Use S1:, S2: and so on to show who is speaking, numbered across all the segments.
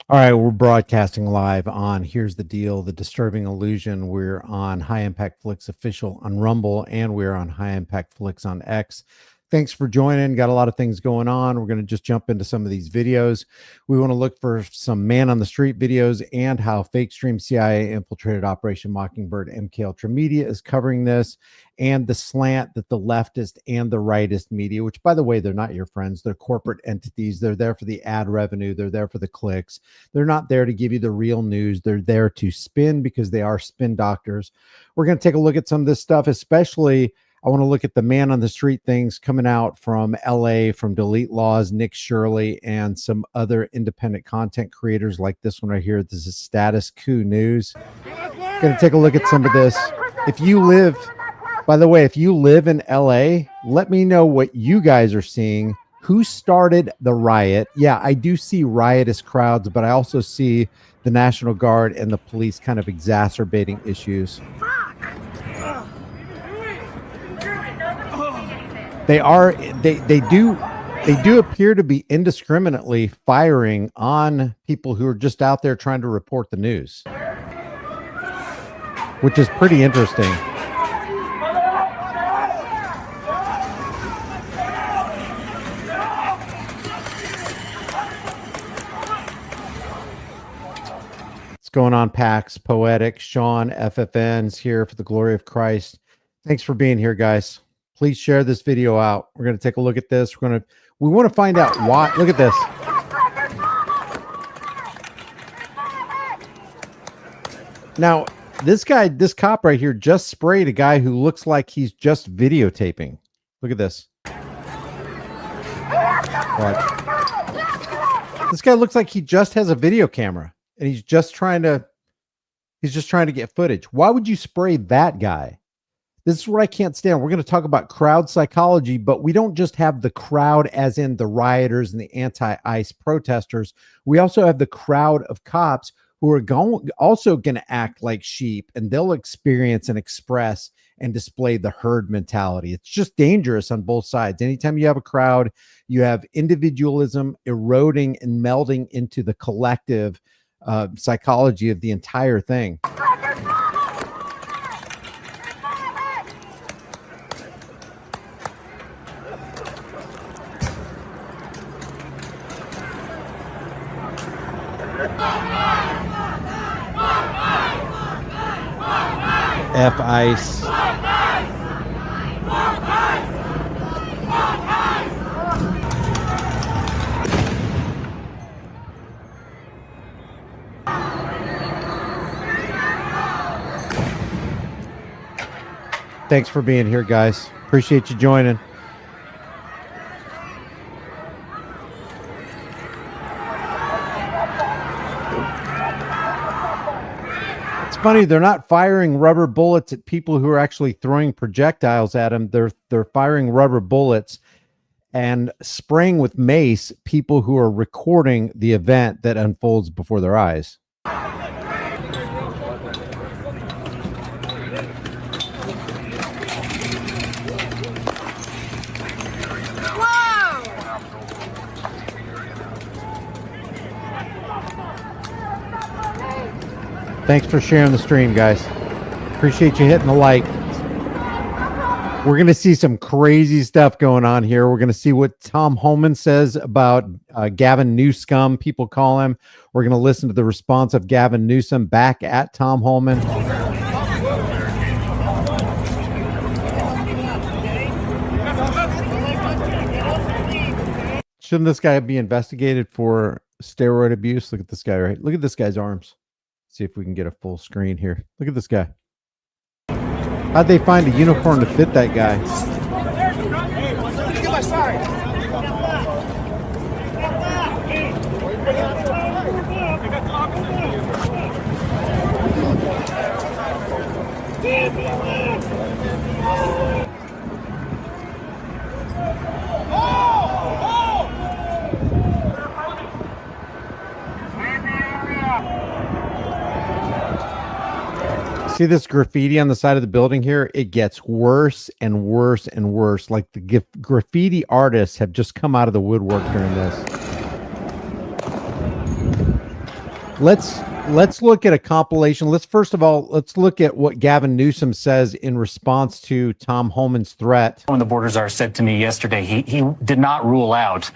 S1: All right, we're broadcasting live on Here's the Deal, The Disturbing Illusion. We're on High Impact Flicks official on Rumble, and we're on High Impact Flicks on X. Thanks for joining. Got a lot of things going on. We're going to just jump into some of these videos. We want to look for some man on the street videos and how fake stream CIA infiltrated Operation Mockingbird. MK Ultra Media is covering this, and the slant that the leftist and the rightist media, which by the way, they're not your friends, they're corporate entities. They're there for the ad revenue. They're there for the clicks. They're not there to give you the real news. They're there to spin because they are spin doctors. We're going to take a look at some of this stuff, especially I want to look at the man on the street things coming out from LA, from Delete Laws, Nick Shirley, and some other independent content creators like this one right here. This is Status Coup News. Going to take a look at some of this. If you live, by the way, if you live in LA, let me know what you guys are seeing. Who started the riot? Yeah, I do see riotous crowds, but I also see the National Guard and the police kind of exacerbating issues. They do appear to be indiscriminately firing on people who are just out there trying to report the news, which is pretty interesting. What's going on, Pax, Poetic, Sean, FFN's here for the glory of Christ. Thanks for being here, guys. Please share this video out. We're going to take a look at this. We want to find out why. Look at this. Now, this cop right here just sprayed a guy who looks like he's just videotaping. Look at this. Watch. This guy looks like he just has a video camera and he's just trying to get footage. Why would you spray that guy? This is what I can't stand. We're going to talk about crowd psychology, but we don't just have the crowd as in the rioters and the anti-ICE protesters. We also have the crowd of cops who are also going to act like sheep, and they'll experience and express and display the herd mentality. It's just dangerous on both sides. Anytime you have a crowd, you have individualism eroding and melding into the collective psychology of the entire thing. F ICE. Thanks for being here, guys. Appreciate you joining. Funny, they're not firing rubber bullets at people who are actually throwing projectiles at them. They're firing rubber bullets and spraying with mace people who are recording the event that unfolds before their eyes. Thanks for sharing the stream, guys. Appreciate you hitting the like. We're going to see some crazy stuff going on here. We're going to see what Tom Homan says about Gavin Newsom, people call him. We're going to listen to the response of Gavin Newsom back at Tom Homan. Shouldn't this guy be investigated for steroid abuse? Look at this guy, right? Look at this guy's arms. See if we can get a full screen here. Look at this guy. How'd they find a uniform to fit that guy? See this graffiti on the side of the building here? It gets worse and worse and worse. Like the graffiti artists have just come out of the woodwork during this. let's look at a compilation. First of all, let's look at what Gavin Newsom says in response to Tom Homan's threat.
S2: When the border czar said to me yesterday, he did not rule out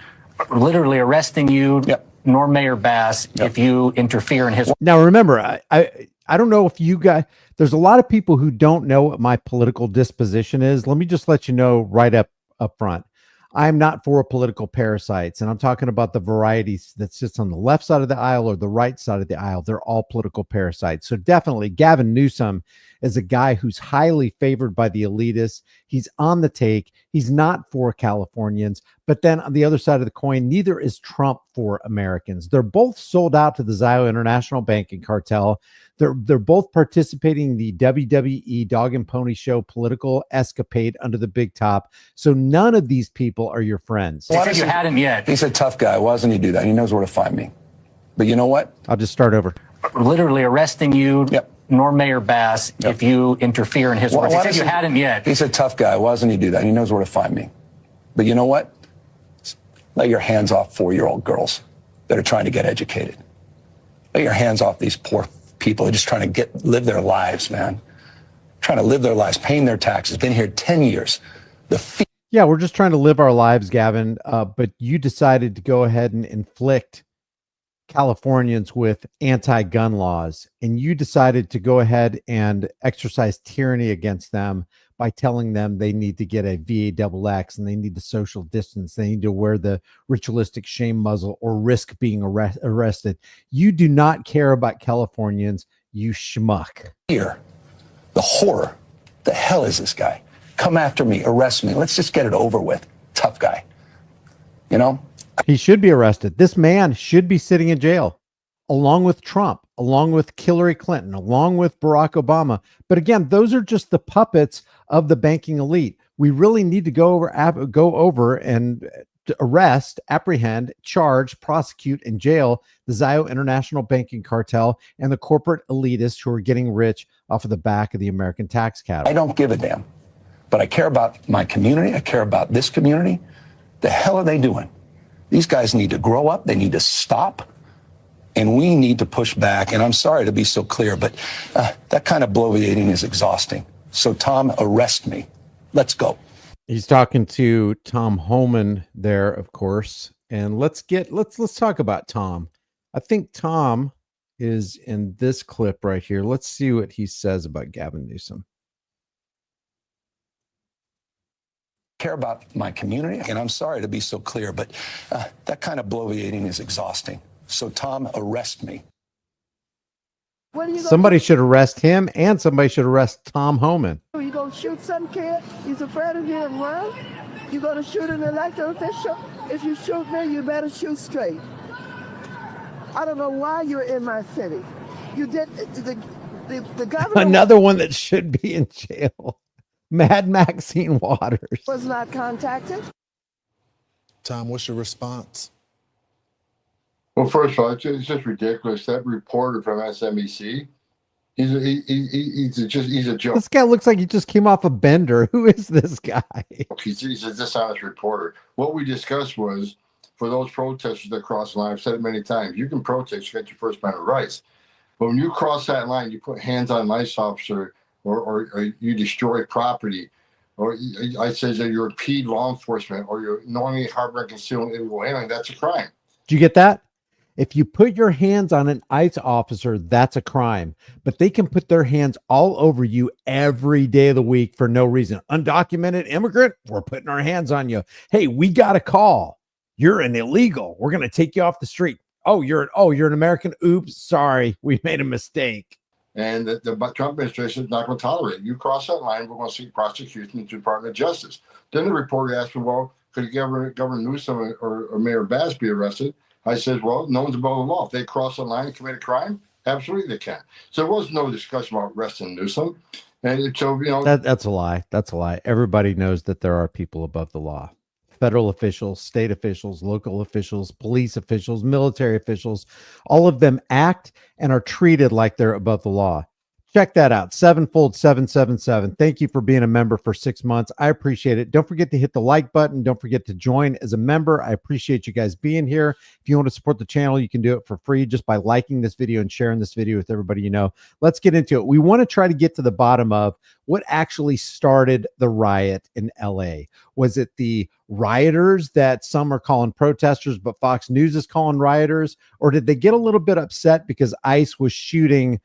S2: literally arresting you, nor Mayor Bass, if you interfere in his.
S1: Now, remember, I don't know if you guys, there's a lot of people who don't know what my political disposition is. Let me just let you know right up front. I'm not for political parasites, and I'm talking about the varieties that sits on the left side of the aisle or the right side of the aisle. They're all political parasites. So definitely Gavin Newsom is a guy who's highly favored by the elitists. He's on the take. He's not for Californians. But then on the other side of the coin, neither is Trump for Americans. They're both sold out to the Zio International Banking Cartel. They're both participating in the WWE Dog and Pony Show political escapade under the big top. So none of these people are your friends.
S2: Well, you hadn't yet.
S3: He's a tough guy. Why doesn't he do that? He knows where to find me. But you know what?
S1: I'll just start over.
S2: Literally arresting you, nor Mayor Bass, if you interfere in his work. You hadn't yet.
S3: He's a tough guy. Why doesn't he do that? He knows where to find me. But you know what? Let your hands off 4-year-old girls that are trying to get educated. Let your hands off these poor people who are just trying to live their lives, man. Trying to live their lives, paying their taxes. Been here 10 years.
S1: Yeah, we're just trying to live our lives, Gavin. But you decided to go ahead and inflict Californians with anti-gun laws, and you decided to go ahead and exercise tyranny against them by telling them they need to get a VAXX and they need to social distance. They need to wear the ritualistic shame muzzle or risk being arrested. You do not care about Californians, you schmuck.
S3: Here, the horror. The hell is this guy? Come after me, arrest me. Let's just get it over with. Tough guy. You know?
S1: He should be arrested. This man should be sitting in jail, along with Trump, along with Hillary Clinton, along with Barack Obama. But again, those are just the puppets of the banking elite. We really need to go over and arrest, apprehend, charge, prosecute, and jail the Zio International Banking Cartel and the corporate elitists who are getting rich off of the back of the American tax cattle.
S3: I don't give a damn, but I care about my community. I care about this community. The hell are they doing? These guys need to grow up. They need to stop. And we need to push back. And I'm sorry to be so clear, but that kind of bloviating is exhausting. So, Tom, arrest me. Let's go.
S1: He's talking to Tom Homan there, of course. And let's talk about Tom. I think Tom is in this clip right here. Let's see what he says about Gavin Newsom.
S3: Care about my community, and I'm sorry to be so clear, but that kind of bloviating is exhausting. So, Tom, arrest me.
S1: Somebody should arrest him, and somebody should arrest Tom Homan.
S4: You gonna shoot some kid? He's afraid of getting run. You gonna shoot an elected official? If you shoot me, you better shoot straight. I don't know why you're in my city. You did the governor.
S1: Another one that should be in jail. Mad Maxine Waters
S4: was not contacted.
S5: Tom, what's your response?
S6: Well, first of all, it's just ridiculous. That reporter from SMBC, he's a joke.
S1: This guy looks like he just came off a bender. Who is this guy?
S6: He's a dishonest reporter. What we discussed was, for those protesters that cross the line, I've said it many times, you can protest, you get your First Amendment rights. But when you cross that line, you put hands on an ICE officer, or you destroy property, or I says that you're impede law enforcement, or you're knowingly harboring, concealing illegal alien, that's a crime.
S1: Did you get that? If you put your hands on an ICE officer, that's a crime. But they can put their hands all over you every day of the week for no reason. Undocumented immigrant, we're putting our hands on you. Hey, we got a call. You're an illegal. We're going to take you off the street. Oh, you're an American. Oops, sorry, we made a mistake.
S6: And the Trump administration is not going to tolerate it. You cross that line, we're going to see prosecution in the Department of Justice. Then the reporter asked me, well, could Governor Newsom or Mayor Bass be arrested? I said, well, no one's above the law. If they cross the line and commit a crime, absolutely they can. So there was no discussion about arresting Newsom. And so, you know.
S1: That's a lie. That's a lie. Everybody knows that there are people above the law. Federal officials, state officials, local officials, police officials, military officials, all of them act and are treated like they're above the law. Check that out. Sevenfold 777. Thank you for being a member for 6 months. I appreciate it. Don't forget to hit the like button. Don't forget to join as a member. I appreciate you guys being here. If you want to support the channel, you can do it for free just by liking this video and sharing this video with everybody you know. Let's get into it. We want to try to get to the bottom of what actually started the riot in LA. Was it the rioters that some are calling protesters, but Fox News is calling rioters? Or did they get a little bit upset because ICE was shooting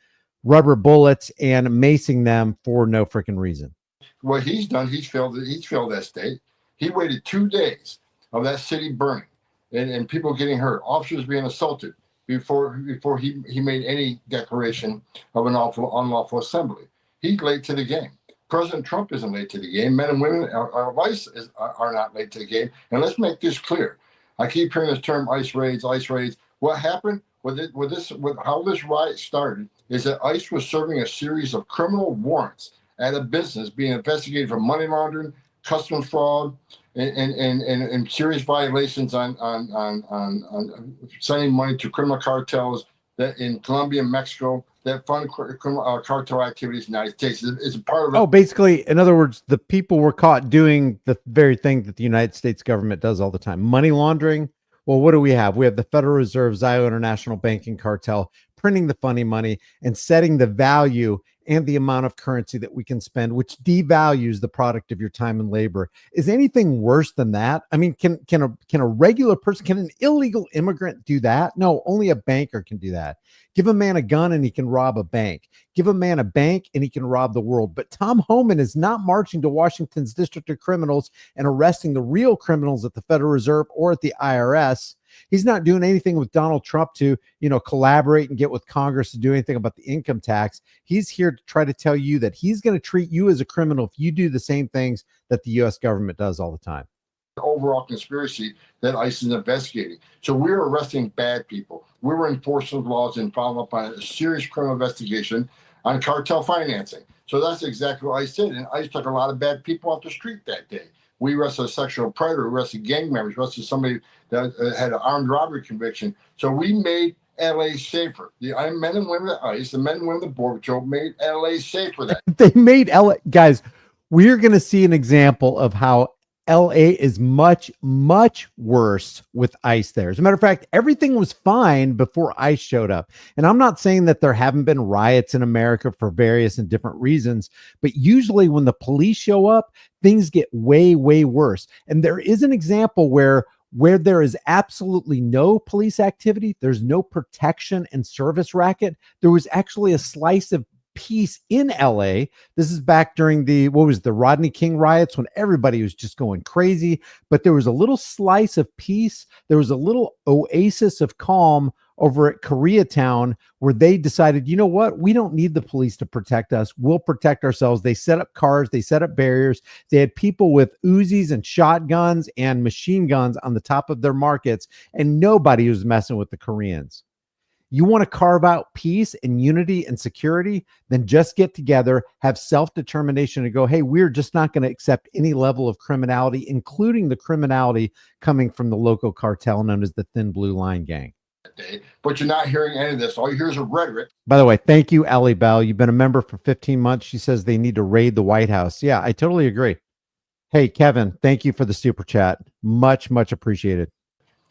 S1: rubber bullets and macing them for no freaking reason?
S6: What he's done, he's failed that state. He waited 2 days of that city burning and people getting hurt, officers being assaulted before he made any declaration of an unlawful assembly. He's late to the game. President Trump isn't late to the game. Men and women of ICE are not late to the game. And let's make this clear. I keep hearing this term ICE raids, ICE raids. What happened with how this riot started is that ICE was serving a series of criminal warrants at a business being investigated for money laundering, customs fraud, and serious violations on sending money to criminal cartels that in Colombia and Mexico that fund criminal cartel activities in the United States. It's a part of it.
S1: Oh, basically, in other words, the people were caught doing the very thing that the United States government does all the time. Money laundering. Well, what do we have? We have the Federal Reserve, Zio International Banking Cartel, printing the funny money and setting the value and the amount of currency that we can spend, which devalues the product of your time and labor. Is anything worse than that? I mean, can a regular person, can an illegal immigrant do that? No, only a banker can do that. Give a man a gun and he can rob a bank. Give a man a bank and he can rob the world. But Tom Homan is not marching to Washington's District of Criminals and arresting the real criminals at the Federal Reserve or at the IRS. He's not doing anything with Donald Trump to, collaborate and get with Congress to do anything about the income tax. He's here to try to tell you that he's going to treat you as a criminal if you do the same things that the U.S. government does all the time.
S6: Overall conspiracy that ICE is investigating. So we're arresting bad people. We were enforcing laws and following up on a serious criminal investigation on cartel financing. So that's exactly what ICE did. And ICE took a lot of bad people off the street that day. We arrested a sexual predator, arrested gang members, arrested somebody that had an armed robbery conviction. So we made LA safer. The men and women at ICE, the men and women of the Border Patrol made LA safer.
S1: They made LA, guys, we're going to see an example of how LA is much, much worse with ICE there. As a matter of fact, everything was fine before ICE showed up. And I'm not saying that there haven't been riots in America for various and different reasons, but usually when the police show up, things get way, way worse. And there is an example where there is absolutely no police activity, there's no protection and service racket. There was actually a slice of peace in LA. This is back during the Rodney King riots when everybody was just going crazy, but there was a little slice of peace. There was a little oasis of calm over at Koreatown where they decided, you know what? We don't need the police to protect us. We'll protect ourselves. They set up cars, they set up barriers. They had people with Uzis and shotguns and machine guns on the top of their markets, and nobody was messing with the Koreans. You want to carve out peace and unity and security, then just get together, have self-determination and go, hey, we're just not going to accept any level of criminality, including the criminality coming from the local cartel known as the Thin Blue Line Gang.
S6: But you're not hearing any of this. All you hear is a rhetoric.
S1: By the way, thank you, Ellie Bell. You've been a member for 15 months. She says they need to raid the White House. Yeah, I totally agree. Hey, Kevin, thank you for the super chat. Much, much appreciated.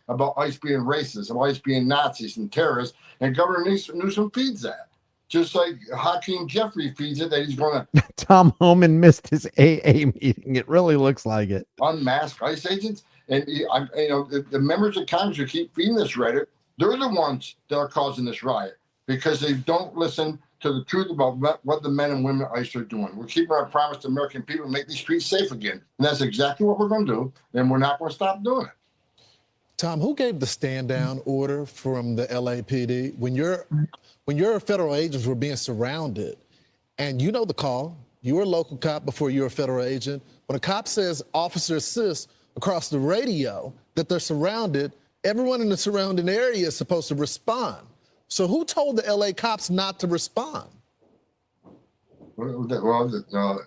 S6: About ICE being racist, about ICE being Nazis and terrorists, and Governor Newsom feeds that. Just like Hakeem Jeffrey feeds it, that he's going to
S1: Tom Homan missed his AA meeting. It really looks like it.
S6: Unmask ICE agents. And the members of Congress who keep feeding this rhetoric, they're the ones that are causing this riot because they don't listen to the truth about what the men and women at ICE are doing. We're keeping our promise to American people to make these streets safe again. And that's exactly what we're going to do. And we're not going to stop doing it.
S5: Tom, who gave the stand down order from the LAPD when your federal agents were being surrounded? And you know the call. You were a local cop before you were a federal agent. When a cop says officer assist across the radio that they're surrounded, everyone in the surrounding area is supposed to respond. So who told the LA cops not to respond?
S6: Well, the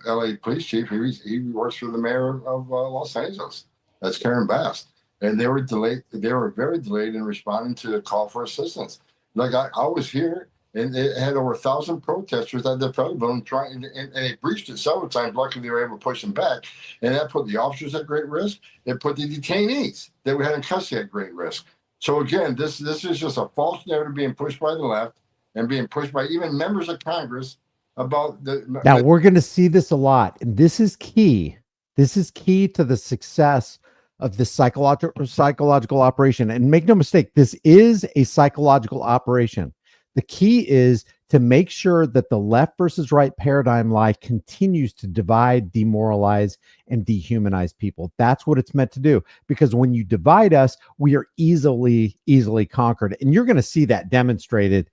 S6: LA police chief, he works for the mayor of Los Angeles. That's Karen Bass. And they were delayed. They were very delayed in responding to the call for assistance. Like I was here and it had over 1,000 protesters at the federal building trying, and they breached it several times. Luckily, they were able to push them back, and that put the officers at great risk. It put the detainees that we had in custody at great risk. So again, this is just a false narrative being pushed by the left and being pushed by even members of Congress about the.
S1: Now we're going to see this a lot, and this is key. This is key to the success of this psychological operation. And make no mistake, this is a psychological operation. The key is to make sure that the left versus right paradigm lie continues to divide, demoralize, and dehumanize people. That's what it's meant to do. Because when you divide us, we are easily conquered. And you're going to see that demonstrated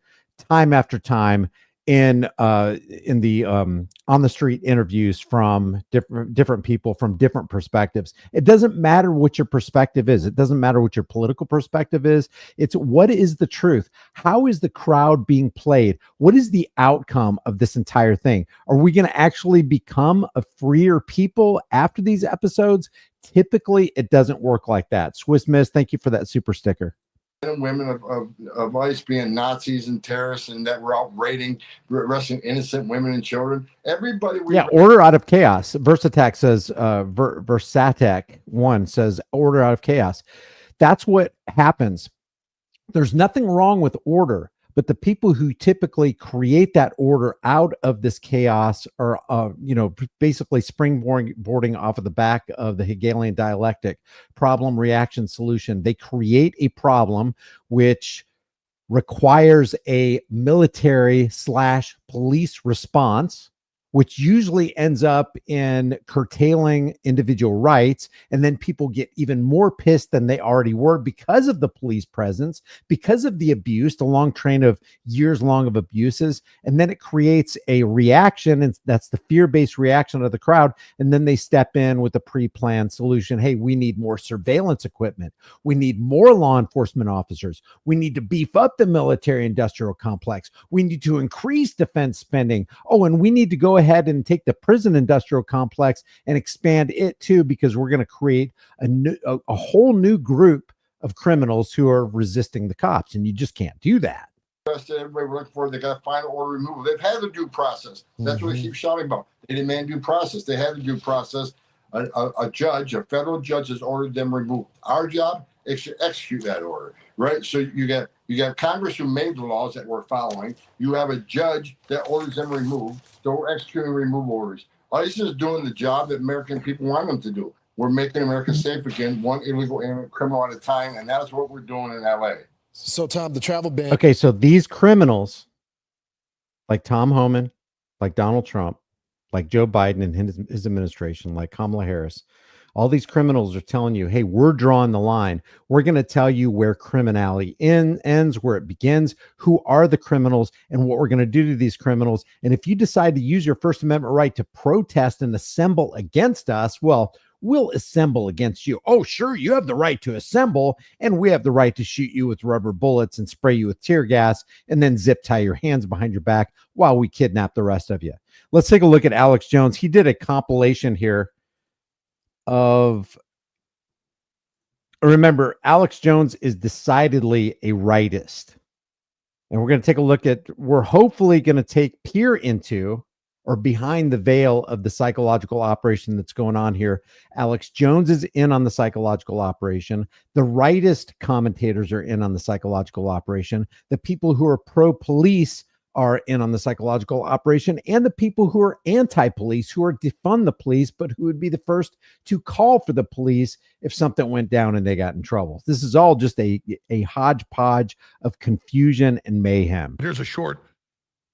S1: time after time in the on the street interviews from different people from different perspectives. It doesn't matter what your perspective is. It doesn't matter what your political perspective is. It's what is the truth? How is the crowd being played? What is the outcome of this entire thing? Are we going to actually become a freer people after these episodes? Typically, it doesn't work like that. Swiss Miss, thank you for that super sticker.
S6: And women of ICE being Nazis and terrorists, and that we're out raiding, arresting innocent women and children. Everybody.
S1: Order out of chaos. Versatech says, Versatech 1 says, order out of chaos. That's what happens. There's nothing wrong with order, but the people who typically create that order out of this chaos are, basically springboarding off of the back of the Hegelian dialectic, problem, reaction, solution. They create a problem which requires a military/police response, which usually ends up in curtailing individual rights. And then people get even more pissed than they already were because of the police presence, because of the abuse, the long train of years long of abuses. And then it creates a reaction, and that's the fear-based reaction of the crowd. And then they step in with a pre-planned solution. Hey, we need more surveillance equipment. We need more law enforcement officers. We need to beef up the military industrial complex. We need to increase defense spending. Oh, and we need to go ahead and take the prison industrial complex and expand it too, because we're going to create a whole new group of criminals who are resisting the cops, and you just can't do that.
S6: Everybody we're looking for, they got final order removal. They've had the due process. That's what they keep shouting about. They demand due process. They had the due process. A judge, a federal judge, has ordered them removed. Our job is to execute that order, right? So you got Congress who made the laws that we're following. You have a judge that orders them removed. So we're executing removal orders. ICE is doing the job that American people want them to do. We're making America safe again, one illegal criminal at a time, and that's what we're doing in LA.
S5: So, Tom, the travel ban.
S1: Okay, so these criminals, like Tom Homan, like Donald Trump, like Joe Biden and his administration, like Kamala Harris, all these criminals are telling you, hey, we're drawing the line. We're going to tell you where criminality ends, where it begins, who are the criminals, and what we're going to do to these criminals. And if you decide to use your First Amendment right to protest and assemble against us, well, we'll assemble against you. Oh, sure, you have the right to assemble, and we have the right to shoot you with rubber bullets and spray you with tear gas and then zip tie your hands behind your back while we kidnap the rest of you. Let's take a look at Alex Jones. He did a compilation here of, remember, Alex Jones is decidedly a rightist. And we're going to take a look at, we're hopefully going to peer into or behind the veil of the psychological operation that's going on here. Alex Jones is in on the psychological operation. The rightist commentators are in on the psychological operation. The people who are pro-police are in on the psychological operation, and the people who are anti-police, who are defund the police, but who would be the first to call for the police if something went down and they got in trouble. This is all just a hodgepodge of confusion and mayhem.
S7: Here's a short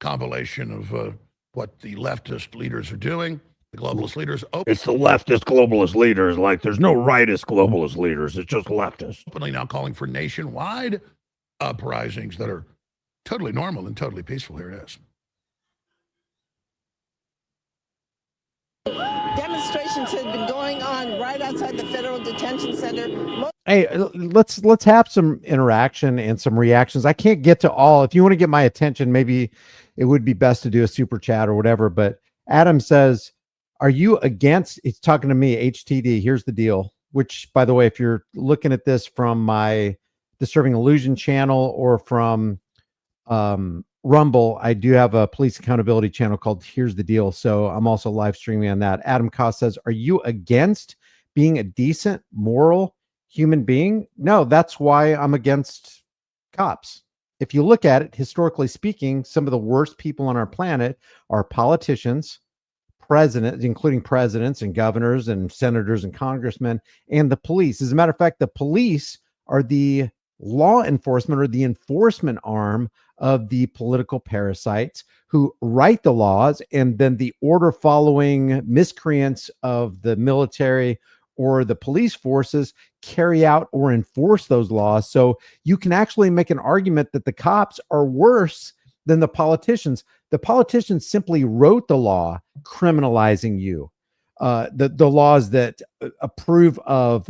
S7: compilation of what the leftist leaders are doing. The globalist leaders.
S8: It's the leftist globalist leaders. Like, there's no rightist globalist leaders. It's just leftist.
S7: Openly now calling for nationwide uprisings that are totally normal and totally peaceful. Here it is.
S4: Demonstrations have been going on right outside the federal detention center.
S1: Hey, let's have some interaction and some reactions. I can't get to all. If you want to get my attention, maybe it would be best to do a super chat or whatever. But Adam says, are you against, it's talking to me, HTD, here's the deal, which, by the way, if you're looking at this from my Disturbing Illusion channel or from Rumble, I do have a police accountability channel called Here's the Deal. So I'm also live streaming on that. Adam Koss says, are you against being a decent, moral human being? No, that's why I'm against cops. If you look at it, historically speaking, some of the worst people on our planet are politicians, presidents, including presidents and governors and senators and congressmen, and the police. As a matter of fact, the police are the law enforcement or the enforcement arm of the political parasites who write the laws, and then the order following miscreants of the military or the police forces carry out or enforce those laws. So you can actually make an argument that the cops are worse than the politicians. The politicians simply wrote the law criminalizing you. The laws that approve of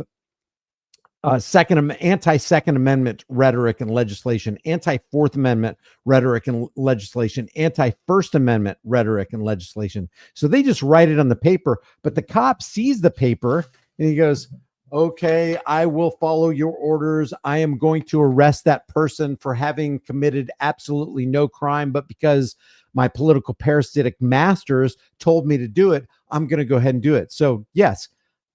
S1: anti-Second Amendment rhetoric and legislation, anti-Fourth Amendment rhetoric and legislation, anti-First Amendment rhetoric and legislation. So they just write it on the paper, but the cop sees the paper and he goes, okay, I will follow your orders. I am going to arrest that person for having committed absolutely no crime, but because my political parasitic masters told me to do it, I'm going to go ahead and do it. So yes,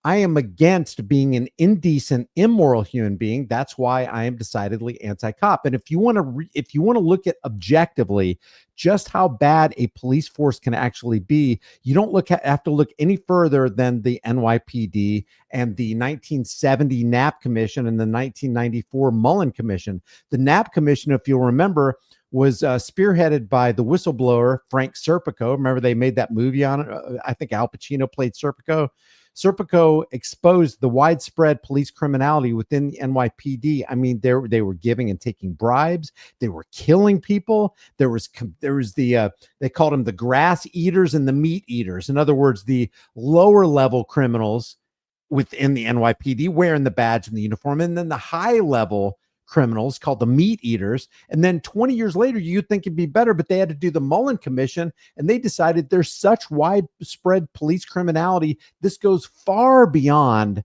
S1: I am against being an indecent, immoral human being. That's why I am decidedly anti-cop. And if you want to look at objectively just how bad a police force can actually be, you don't have to look any further than the NYPD and the 1970 Knapp Commission and the 1994 Mullen Commission. The Knapp Commission, if you'll remember, was spearheaded by the whistleblower Frank Serpico. Remember, they made that movie on it. I think Al Pacino played Serpico. Serpico exposed the widespread police criminality within the NYPD. I mean, they were giving and taking bribes. They were killing people. There was the they called them the grass eaters and the meat eaters. In other words, the lower level criminals within the NYPD wearing the badge and the uniform, and then the high level criminals called the meat eaters. And then 20 years later, you'd think it'd be better, but they had to do the Mullen Commission, and they decided there's such widespread police criminality. This goes far beyond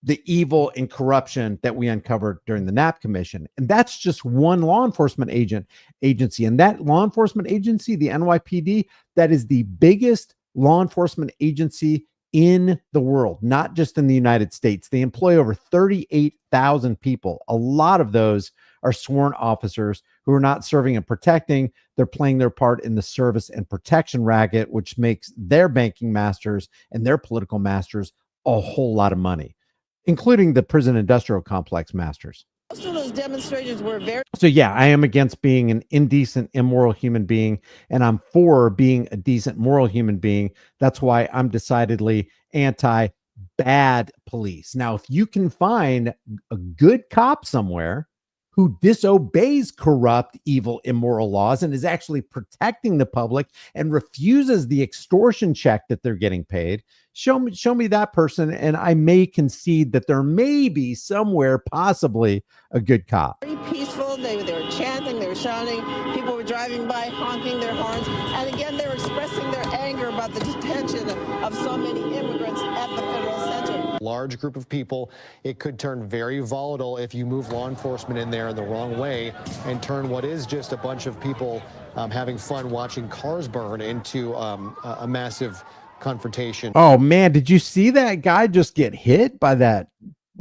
S1: the evil and corruption that we uncovered during the Knapp Commission. And that's just one law enforcement agency. And that law enforcement agency, the NYPD, that is the biggest law enforcement agency in the world, not just in the United States. They employ over 38,000 people. A lot of those are sworn officers who are not serving and protecting. They're playing their part in the service and protection racket, which makes their banking masters and their political masters a whole lot of money, including the prison industrial complex masters.
S4: Most of those demonstrations were very.
S1: So yeah, I am against being an indecent, immoral human being, and I'm for being a decent, moral human being. That's why I'm decidedly anti-bad police. Now, if you can find a good cop somewhere who disobeys corrupt, evil, immoral laws and is actually protecting the public and refuses the extortion check that they're getting paid, show me that person, and I may concede that there may be somewhere possibly a good cop.
S4: Very peaceful. They were chanting, they were shouting. People were driving by, honking their horns. And again, they were expressing their anger about the detention of so many immigrants at the federal center.
S9: Large group of people. It could turn very volatile if you move law enforcement in there in the wrong way and turn what is just a bunch of people having fun watching cars burn into a massive confrontation.
S1: Oh man, did you see that guy just get hit by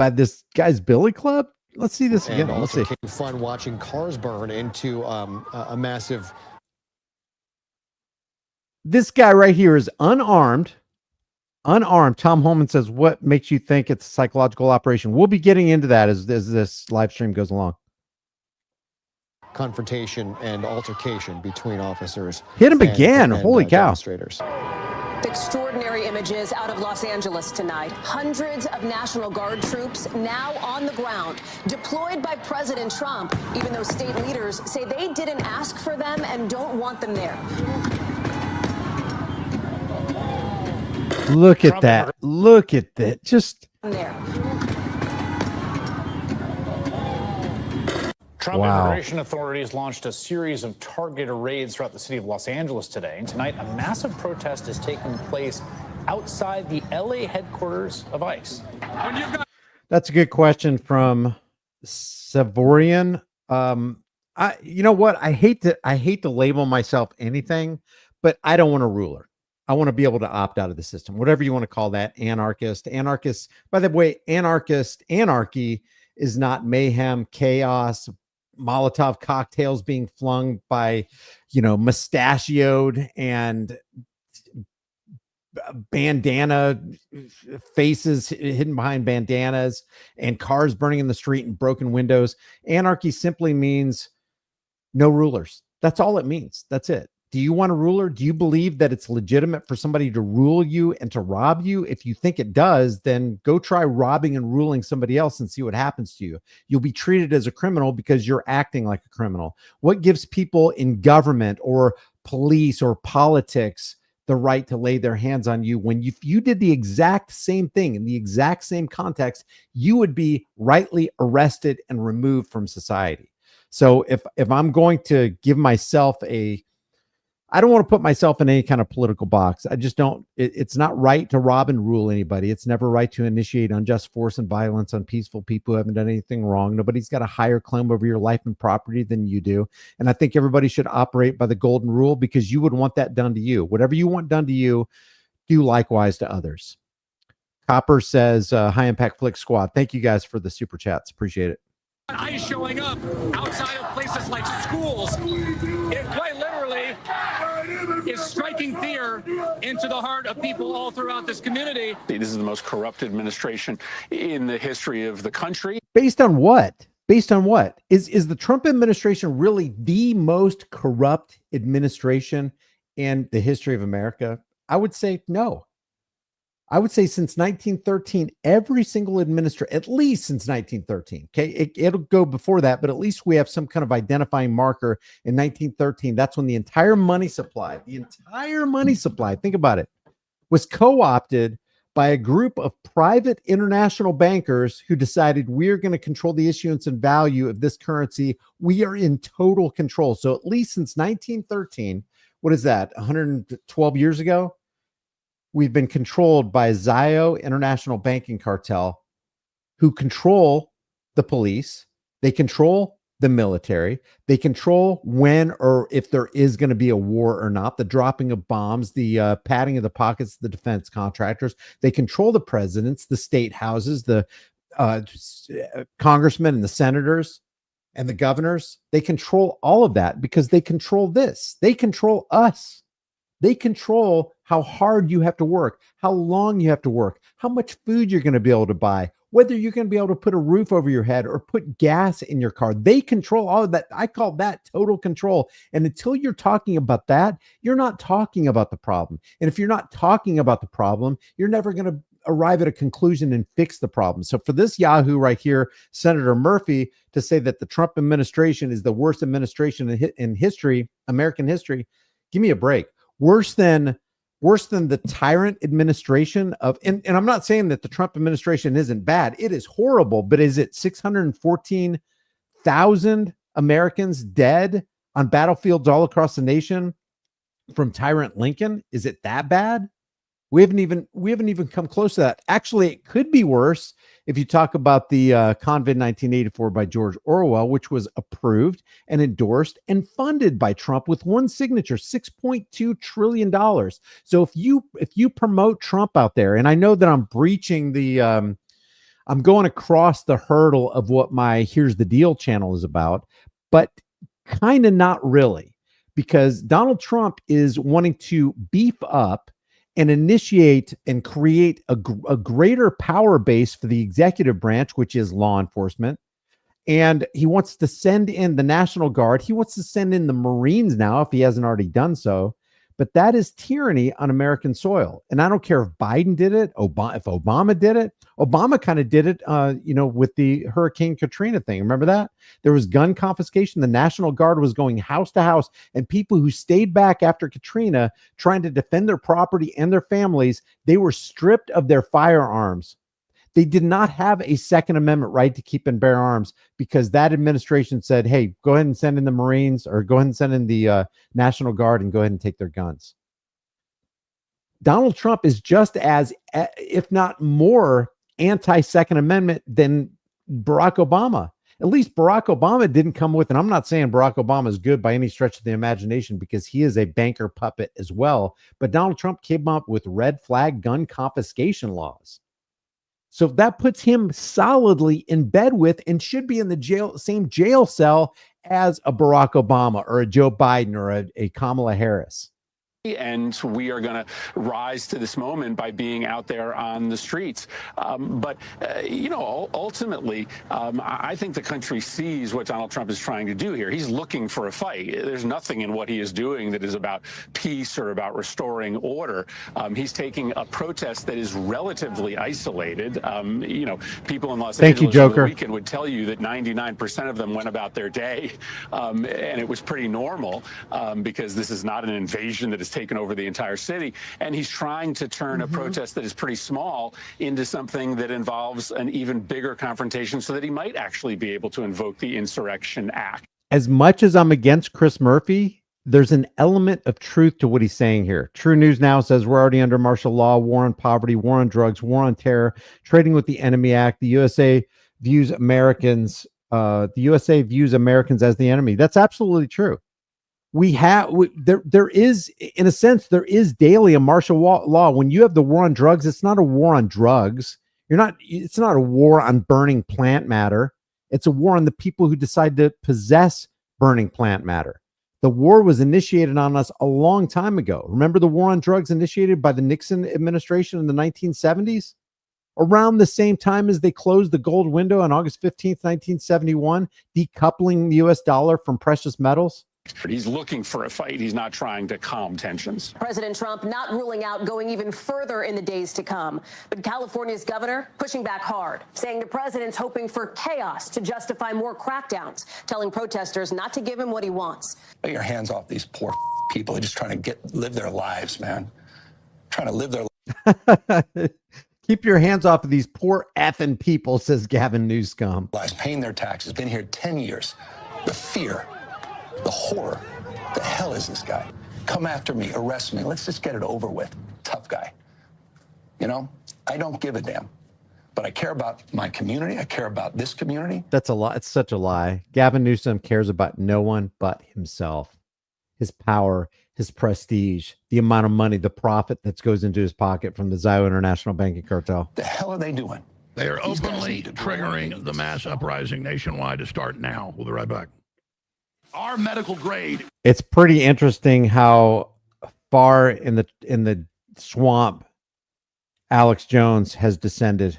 S1: this guy's billy club? Let's see this again. Let's see.
S9: Fun watching cars burn into a massive.
S1: This guy right here is unarmed. Tom Holman says, what makes you think it's a psychological operation? We'll be getting into that as this live stream goes along.
S9: Confrontation and altercation between officers.
S1: Hit him again. Holy cow.
S9: Demonstrators.
S10: Extraordinary images out of Los Angeles tonight. Hundreds of National Guard troops now on the ground, deployed by President Trump, even though state leaders say they didn't ask for them and don't want them there.
S1: Look at that. Look at that. Just
S10: there.
S11: Trump immigration authorities launched a series of targeted raids throughout the city of Los Angeles today. And tonight, a massive protest is taking place outside the LA headquarters of ICE.
S1: That's a good question from Savorian. You know what? I hate to label myself anything, but I don't want a ruler. I want to be able to opt out of the system, whatever you want to call that. Anarchist. By the way, anarchy is not mayhem, chaos, Molotov cocktails being flung by, mustachioed and bandana faces hidden behind bandanas and cars burning in the street and broken windows. Anarchy simply means no rulers. That's all it means. That's it. Do you want a ruler? Do you believe that it's legitimate for somebody to rule you and to rob you? If you think it does, then go try robbing and ruling somebody else and see what happens to you. You'll be treated as a criminal because you're acting like a criminal. What gives people in government or police or politics the right to lay their hands on you when you did the exact same thing in the exact same context? You would be rightly arrested and removed from society. So if I'm going to give myself I don't want to put myself in any kind of political box. I just don't. It's not right to rob and rule anybody. It's never right to initiate unjust force and violence on peaceful people who haven't done anything wrong. Nobody's got a higher claim over your life and property than you do. And I think everybody should operate by the golden rule because you would want that done to you. Whatever you want done to you, do likewise to others. Copper says, High Impact Flick Squad. Thank you guys for the super chats. Appreciate it.
S12: ICE showing up outside of places like schools, it quite literally is striking fear into the heart of people all throughout this community. This is the most corrupt administration in the history of the country.
S1: Based on what? Based on what? Is the Trump administration really the most corrupt administration in the history of America? I would say no. I would say since 1913, every single administration, at least since 1913, okay, it'll go before that, but at least we have some kind of identifying marker in 1913. That's when the entire money supply, think about it, was co-opted by a group of private international bankers who decided we're going to control the issuance and value of this currency. We are in total control. So at least since 1913, what is that, 112 years ago? We've been controlled by Zio International Banking Cartel, who control the police. They control the military. They control when or if there is going to be a war or not, the dropping of bombs, the padding of the pockets of the defense contractors. They control the presidents, the state houses, the congressmen and the senators and the governors. They control all of that because they control this. They control us. They control how hard you have to work, how long you have to work, how much food you're going to be able to buy, whether you're going to be able to put a roof over your head or put gas in your car. They control all of that. I call that total control. And until you're talking about that, you're not talking about the problem. And if you're not talking about the problem, you're never going to arrive at a conclusion and fix the problem. So for this Yahoo right here, Senator Murphy, to say that the Trump administration is the worst administration in history, American history, give me a break. Worse than the tyrant administration of, and I'm not saying that the Trump administration isn't bad. It is horrible, but is it 614,000 Americans dead on battlefields all across the nation from tyrant Lincoln? Is it that bad? We haven't even come close to that. Actually, it could be worse if you talk about the Convid 1984 by George Orwell, which was approved and endorsed and funded by Trump with one signature, $6.2 trillion. So if you promote Trump out there, and I know that I'm breaching the, I'm going across the hurdle of what my Here's the Deal channel is about, but kind of not really, because Donald Trump is wanting to beef up and initiate and create a greater power base for the executive branch, which is law enforcement. And he wants to send in the National Guard. He wants to send in the Marines now, if he hasn't already done so. But that is tyranny on American soil. And I don't care if Biden did it, if Obama did it. Obama kind of did it, with the Hurricane Katrina thing. Remember that? There was gun confiscation. The National Guard was going house to house, and people who stayed back after Katrina trying to defend their property and their families, they were stripped of their firearms. They did not have a Second Amendment right to keep and bear arms because that administration said, hey, go ahead and send in the Marines, or go ahead and send in the National Guard and go ahead and take their guns. Donald Trump is just as, if not more, anti-Second Amendment than Barack Obama. At least Barack Obama didn't come with, and I'm not saying Barack Obama is good by any stretch of the imagination because he is a banker puppet as well. But Donald Trump came up with red flag gun confiscation laws. So that puts him solidly in bed with and should be in the same jail cell as a Barack Obama or a Joe Biden or a Kamala Harris.
S12: And we are going to rise to this moment by being out there on the streets. Ultimately, I think the country sees what Donald Trump is trying to do here. He's looking for a fight. There's nothing in what he is doing that is about peace or about restoring order. He's taking a protest that is relatively isolated. People in Los Angeles over the weekend would tell you that 99% of them went about their day, and it was pretty normal because this is not an invasion that is taken over the entire city, and he's trying to turn a protest that is pretty small into something that involves an even bigger confrontation so that he might actually be able to invoke the Insurrection Act.
S1: As much as I'm against Chris Murphy, there's an element of truth to what he's saying here. True News Now says we're already under martial law, war on poverty, war on drugs, war on terror, trading with the enemy act. The USA views Americans as the enemy. That's absolutely true. There is, in a sense, there is daily a martial law. When you have the war on drugs, it's not a war on drugs. It's not a war on burning plant matter. It's a war on the people who decide to possess burning plant matter. The war was initiated on us a long time ago. Remember the war on drugs initiated by the Nixon administration in the 1970s? Around the same time as they closed the gold window on August 15th, 1971, decoupling the US dollar from precious metals.
S12: He's looking for a fight. He's not trying to calm tensions.
S10: President Trump not ruling out going even further in the days to come. But California's governor pushing back hard, saying the president's hoping for chaos to justify more crackdowns, telling protesters not to give him what he wants.
S3: Get your hands off these poor people. They're just trying to live their lives, man. Trying to live their lives.
S1: Keep your hands off of these poor effing people, says Gavin Newsom.
S3: Paying their taxes, been here 10 years. The fear. The horror. The hell is this guy? Come after me, arrest me. Let's just get it over with. Tough guy. I don't give a damn. But I care about my community. I care about this community.
S1: That's a lie. It's such a lie. Gavin Newsom cares about no one but himself, his power, his prestige, the amount of money, the profit that goes into his pocket from the Zio International Banking Cartel.
S3: The hell are they doing?
S7: They are openly triggering the mass uprising nationwide to start now. We'll be right back. Our medical grade.
S1: It's pretty interesting how far in the swamp Alex Jones has descended.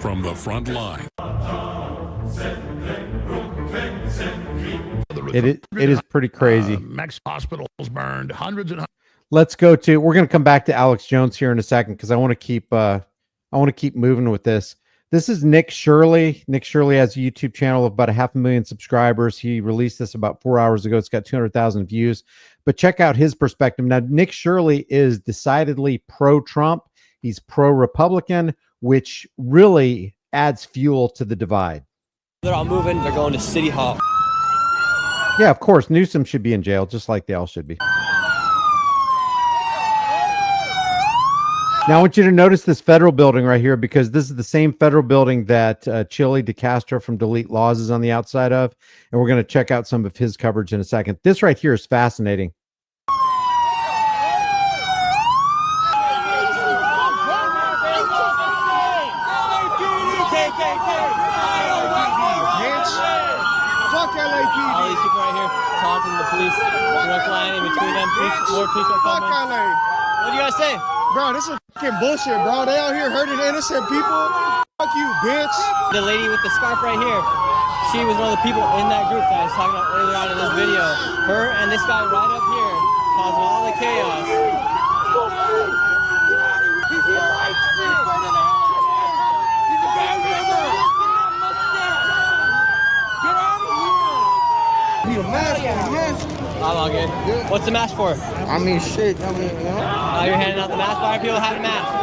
S13: From the front line.
S1: It is pretty crazy.
S7: Max hospitals burned, hundreds and hundreds.
S1: We're going to come back to Alex Jones here in a second because I want to keep moving with this. This is Nick Shirley. Nick Shirley has a YouTube channel of about 500,000 subscribers. He released this about 4 hours ago. It's got 200,000 views. But check out his perspective. Now, Nick Shirley is decidedly pro-Trump. He's pro-Republican, which really adds fuel to the divide.
S14: They're all moving. They're going to City Hall.
S1: Yeah, of course. Newsom should be in jail, just like they all should be. Now, I want you to notice this federal building right here, because this is the same federal building that Chili DeCastro from Delete Laws is on the outside of. And we're going to check out some of his coverage in a second. This right here is fascinating.
S14: All these people right here talking to the police, direct line in between them. More police are coming. What do you guys say?
S15: Bro, this is fucking bullshit, bro. They out here hurting innocent people. Fuck you, bitch.
S14: The lady with the scarf right here, she was one of the people in that group that I was talking about earlier on in this video. Her and this guy right up here causing all the chaos.
S15: Need a mask on, man.
S14: I'm all good. What's the mask for?
S15: I mean, shit. I mean,
S14: Now you're handing out the mask. Why are people having masks?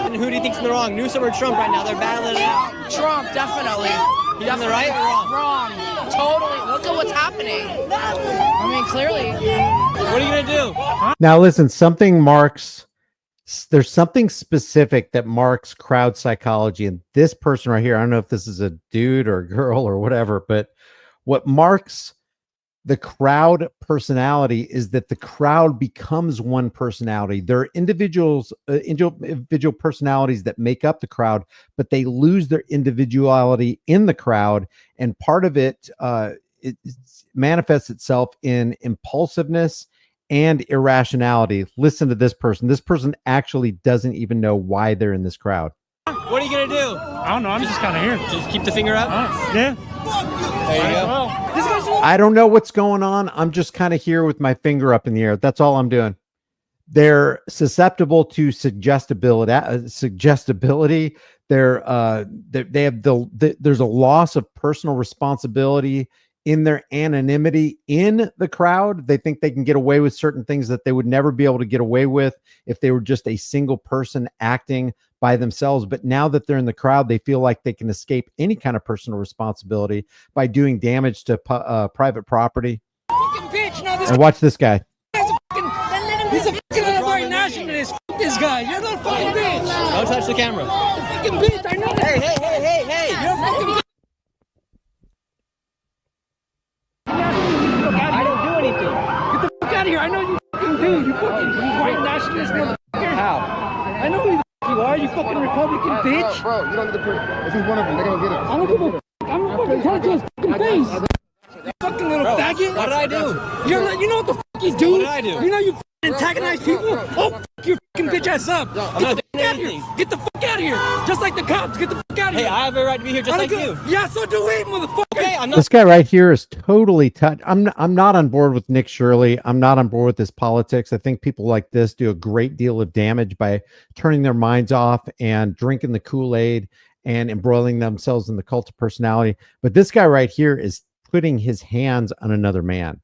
S14: And who do you think's in the wrong? Newsom or Trump right now? They're battling it out.
S16: Trump, definitely.
S14: He's on the right or wrong?
S16: Wrong. Totally. Look at what's happening. I mean, clearly.
S14: What are you going to do?
S1: Now, listen, something marks There's something specific that marks crowd psychology, and this person right here, I don't know if this is a dude or a girl or whatever, but what marks the crowd personality is that the crowd becomes one personality. There are individual personalities that make up the crowd, but they lose their individuality in the crowd, and part of it, it manifests itself in impulsiveness and irrationality. Listen to this person. This person actually doesn't even know why they're in this crowd.
S14: What are you gonna do?
S17: I don't know. I'm just kind of here.
S14: Just keep the finger up.
S17: Yeah.
S14: There you go.
S1: I don't know what's going on. I'm just kind of here with my finger up in the air. That's all I'm doing. They're susceptible to suggestibility. They have there's a loss of personal responsibility in their anonymity in the crowd. They think they can get away with certain things that they would never be able to get away with if they were just a single person acting by themselves. But now that they're in the crowd, they feel like they can escape any kind of personal responsibility by doing damage to private property. And watch this guy.
S17: He's a fucking white nationalist. F this guy. You're not a fucking bitch.
S14: Don't touch the camera.
S17: Fucking bitch. I know.
S14: Hey.
S17: You're a fucking bitch.
S14: I don't do anything.
S17: Get the fuck out of here. I know you fucking do. You fucking white nationalist motherfucker.
S14: How?
S17: I know who the fuck you are. You fucking Republican bitch.
S15: Bro, you don't need to prove. If he's one of them, they're gonna get him.
S17: I don't give a fuck. I'm gonna fucking tell it to his fucking face. You fucking little faggot.
S14: What did I do?
S17: You know what the fuck you do?
S14: What did I do?
S17: You know you fucking antagonize people? Oh, fuck your fucking bitch ass up.
S14: I'm
S17: Get
S14: not
S17: the fuck
S14: doing
S17: out of here.
S14: anything.
S17: Get the fuck out of here. Just like the cops. Get the fuck out of
S14: Hey,
S17: here.
S14: I have a right to be here just like you.
S17: Yeah, so do we, motherfucker.
S14: Okay, I'm not.
S1: This guy right here is totally touched. I'm not on board with Nick Shirley. I'm not on board with his politics. I think people like this do a great deal of damage by turning their minds off and drinking the Kool-Aid and embroiling themselves in the cult of personality. But this guy right here is putting his hands on another man.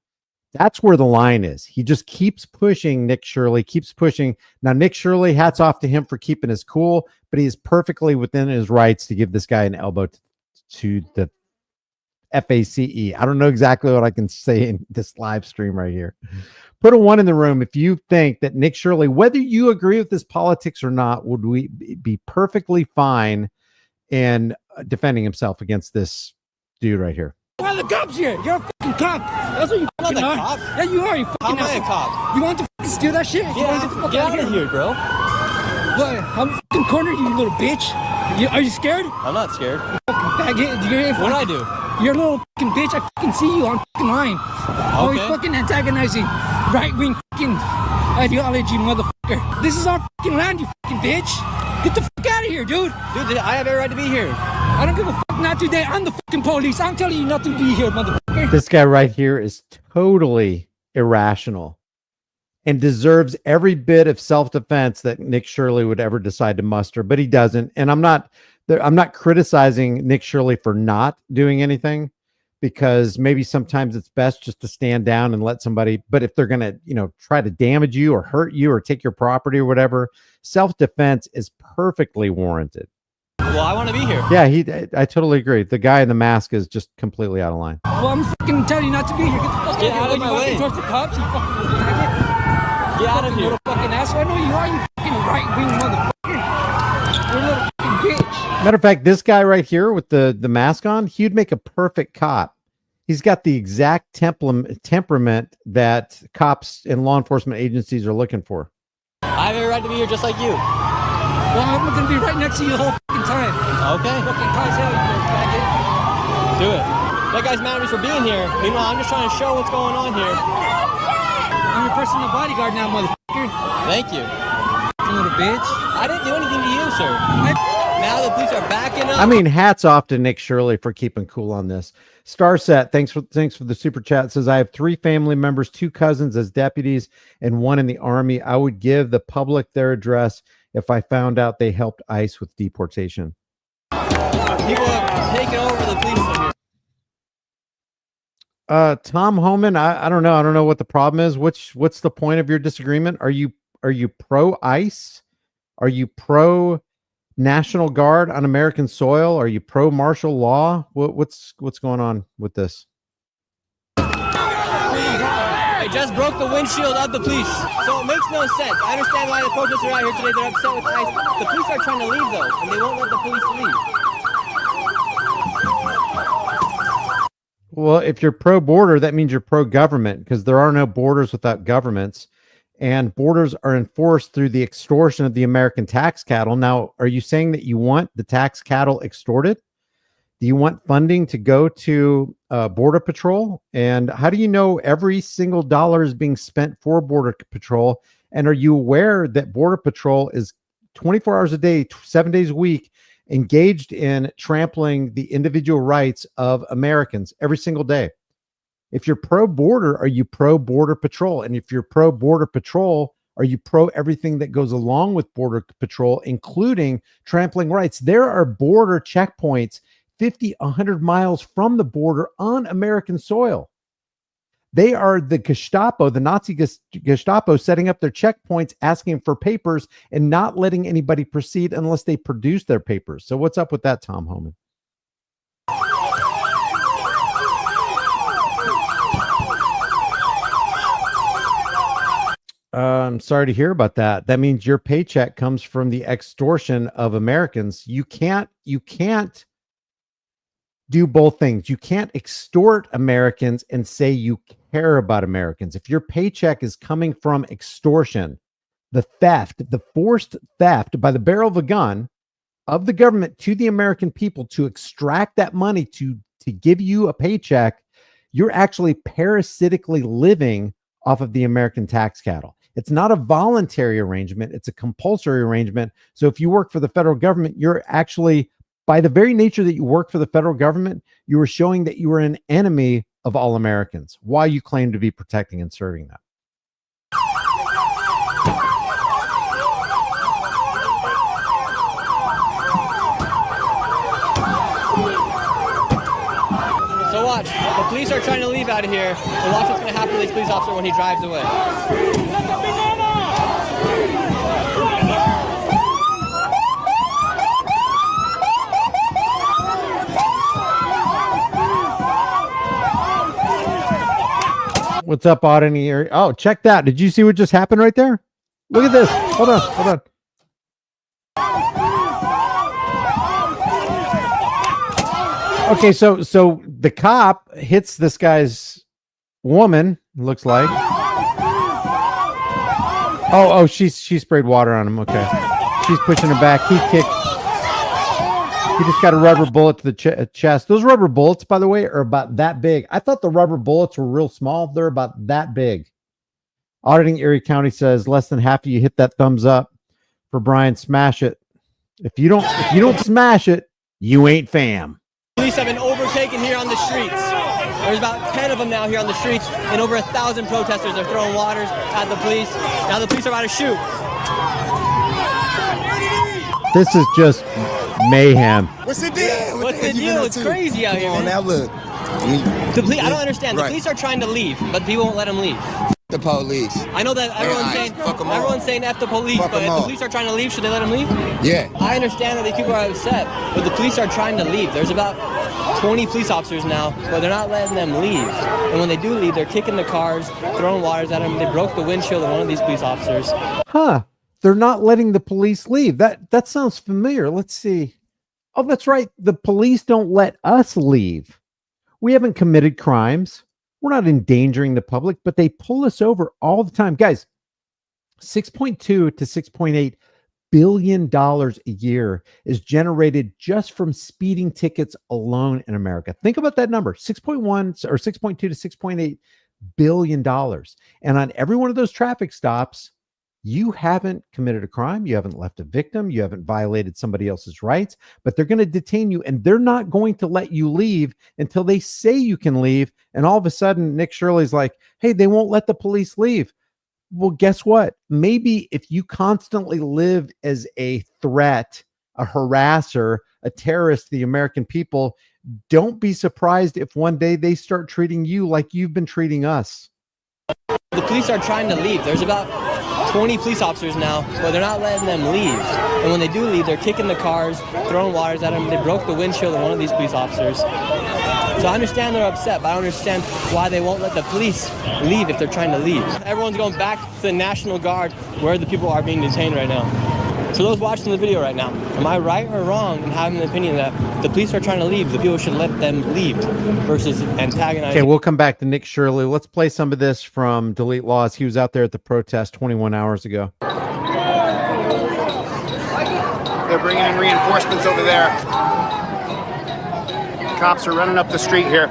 S1: That's where the line is. He just keeps pushing Nick Shirley, keeps pushing. Now, Nick Shirley, hats off to him for keeping his cool, but he is perfectly within his rights to give this guy an elbow to the FACE. I don't know exactly what I can say in this live stream right here. Put a 1 in the room if you think that Nick Shirley, whether you agree with his politics or not, would we be perfectly fine in defending himself against this dude right here.
S17: Why the cops here? You're a fucking cop. That's what you fucking are.
S14: Cop.
S17: Yeah, you are. You fucking
S14: How am I a cop?
S17: You want to fucking steal that shit?
S14: Get out of here, bro.
S17: What? I'm fucking cornered you, little bitch. Are you scared?
S14: I'm not scared.
S17: You fucking faggot.
S14: What did I do?
S17: You're a little fucking bitch. I fucking see you on fucking line. Always fucking antagonizing right-wing fucking ideology, motherfucker. This is our fucking land, you fucking bitch. Get the fuck out of here, dude.
S14: Dude, I have every right to be here.
S17: I don't give a fuck. Not today. I'm the fucking police. I'm telling you not to be here, motherfucker.
S1: This guy right here is totally irrational and deserves every bit of self-defense that Nick Shirley would ever decide to muster, but he doesn't. And I'm not criticizing Nick Shirley for not doing anything, because maybe sometimes it's best just to stand down and let somebody, but if they're going to, try to damage you or hurt you or take your property or whatever, self-defense is perfectly warranted.
S14: Well, I want to be here.
S1: Yeah, I totally agree. The guy in the mask is just completely out of line.
S17: Well, I'm fucking telling you not to be here. Get the fuck
S14: Get out of my way.
S17: Towards the cops, you fucking faggot.
S14: Get out of here.
S17: Little fucking asshole. I know you are, you fucking right-wing motherfucker. You're a little fucking bitch.
S1: Matter of fact, this guy right here with the mask on, he'd make a perfect cop. He's got the exact temperament that cops and law enforcement agencies are looking for.
S14: I have every right to be here just like you.
S17: Well, I'm going to be right next to you the whole fucking time.
S14: Okay.
S17: Fucking cause hell, you little faggot.
S14: Do it. That guy's mad at me for being here. Meanwhile, I'm just trying to show what's going on here.
S17: I'm your personal bodyguard now, motherfucker.
S14: Thank you.
S17: You little bitch.
S14: I didn't do anything to you, sir. Now the police are backing up.
S1: I mean, hats off to Nick Shirley for keeping cool on this. Starset, thanks for the super chat. Says, I have 3 family members, 2 cousins as deputies, and 1 in the Army. I would give the public their address if I found out they helped ICE with deportation.
S14: People have taken over the police from here.
S1: Tom Homan, I don't know. I don't know what the problem is. What's the point of your disagreement? Are you pro ICE? Are you pro National Guard on American soil? Are you pro martial law? What's going on with this?
S14: They just broke the windshield of the police. So it makes no sense. I understand why the protesters are out here today. They're upset with ICE. The police are trying to leave, though, and they won't let the police leave.
S1: Well, if you're pro-border, that means you're pro-government, because there are no borders without governments, and borders are enforced through the extortion of the American tax cattle. Now, are you saying that you want the tax cattle extorted? Do you want funding to go to Border Patrol? And how do you know every single dollar is being spent for Border Patrol? And are you aware that Border Patrol is 24 hours a day, 7 days a week, engaged in trampling the individual rights of Americans every single day? If you're pro-border, are you pro-Border Patrol? And if you're pro-Border Patrol, are you pro everything that goes along with Border Patrol, including trampling rights? There are border checkpoints 50, 100 miles from the border on American soil. They are the Gestapo, the Nazi Gestapo, setting up their checkpoints, asking for papers and not letting anybody proceed unless they produce their papers. So what's up with that, Tom Homan? I'm sorry to hear about that. That means your paycheck comes from the extortion of Americans. You can't do both things. You can't extort Americans and say you care about Americans. If your paycheck is coming from extortion, the theft, the forced theft by the barrel of a gun of the government to the American people to extract that money to give you a paycheck, you're actually parasitically living off of the American tax cattle. It's not a voluntary arrangement. It's a compulsory arrangement. So if you work for the federal government, you're actually, by the very nature that you work for the federal government, you are showing that you are an enemy of all Americans while you claim to be protecting and serving them.
S14: So watch, the police are trying to leave out of here, and watch what's going to happen to this police officer when he drives away.
S1: What's up, Auden? Here? Oh, check that. Did you see what just happened right there? Look at this. Hold on. Okay, so the cop hits this guy's woman, looks like. Oh, she sprayed water on him. Okay. She's pushing him back. He kicked. He just got a rubber bullet to the chest. Those rubber bullets, by the way, are about that big. I thought the rubber bullets were real small. They're about that big. Auditing Erie County says less than half of you hit that thumbs up for Brian. Smash it. If you don't smash it, you ain't fam.
S14: Police have been overtaken here on the streets. There's about 10 of them now here on the streets, and over 1,000 protesters are throwing waters at the police. Now the police are about to shoot.
S1: This is just mayhem.
S18: What's the deal?
S14: What's the deal? It's crazy out here, man.
S18: Now look.
S14: The police, I don't understand. The police are trying to leave, but people won't let them leave.
S18: The police.
S14: I know that everyone's saying F the police, but if the police are trying to leave, should they let them leave?
S18: Yeah.
S14: I understand that these people are upset, but the police are trying to leave. There's about 20 police officers now, but they're not letting them leave. And when they do leave, they're kicking the cars, throwing waters at them. They broke the windshield of one of these police officers.
S1: Huh. They're not letting the police leave. That sounds familiar. Let's see. Oh, that's right. The police don't let us leave. We haven't committed crimes. We're not endangering the public, but they pull us over all the time. Guys, $6.2 to $6.8 billion a year is generated just from speeding tickets alone in America. Think about that number, 6.1 or 6.2 to $6.8 billion. And on every one of those traffic stops, you haven't committed a crime. You haven't left a victim. You haven't violated somebody else's rights, but they're going to detain you, and they're not going to let you leave until they say you can leave. And all of a sudden, Nick Shirley's like, hey, they won't let the police leave. Well, guess what? Maybe if you constantly live as a threat, a harasser, a terrorist to the American people, don't be surprised if one day they start treating you like you've been treating us.
S14: The police are trying to leave. There's about 20 police officers now, but they're not letting them leave. And when they do leave, they're kicking the cars, throwing waters at them. They broke the windshield of one of these police officers. So I understand they're upset, but I don't understand why they won't let the police leave if they're trying to leave. Everyone's going back to the National Guard where the people are being detained right now. So those watching the video right now, am I right or wrong in having the opinion that if the police are trying to leave, the people should let them leave versus antagonizing?
S1: Okay, we'll come back to Nick Shirley. Let's play some of this from Delete Laws. He was out there at the protest 21 hours ago.
S19: They're bringing in reinforcements over there. Cops are running up the street here.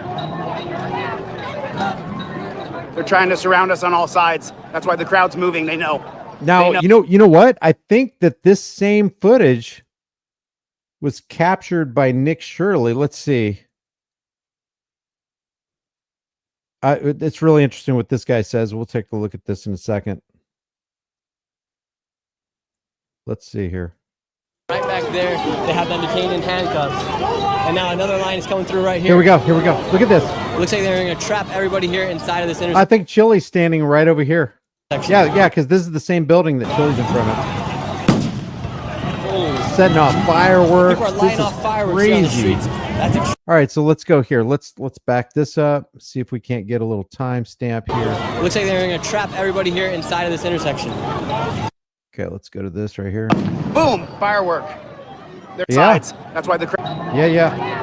S19: They're trying to surround us on all sides. That's why the crowd's moving. They know.
S1: Now, you know what? I think that this same footage was captured by Nick Shirley. Let's see. It's really interesting what this guy says. We'll take a look at this in a second. Let's see here.
S14: Right back there, they have them detained in handcuffs. And now another line is coming through right here.
S1: Here we go. Here we go. Look at this.
S14: Looks like they're going to trap everybody here inside of this intersection.
S1: I think Chili's standing right over here. Yeah, because this is the same building that Chili's in front of. Setting off fireworks.
S14: People are lighting off fireworks here on the streets. That's
S1: all right, so let's go here. Let's back this up. See if we can't get a little timestamp here.
S14: Looks like they're going to trap everybody here inside of this intersection.
S1: Okay, let's go to this right here.
S19: Boom! Firework. Their sides. That's why the crowd.
S1: Yeah.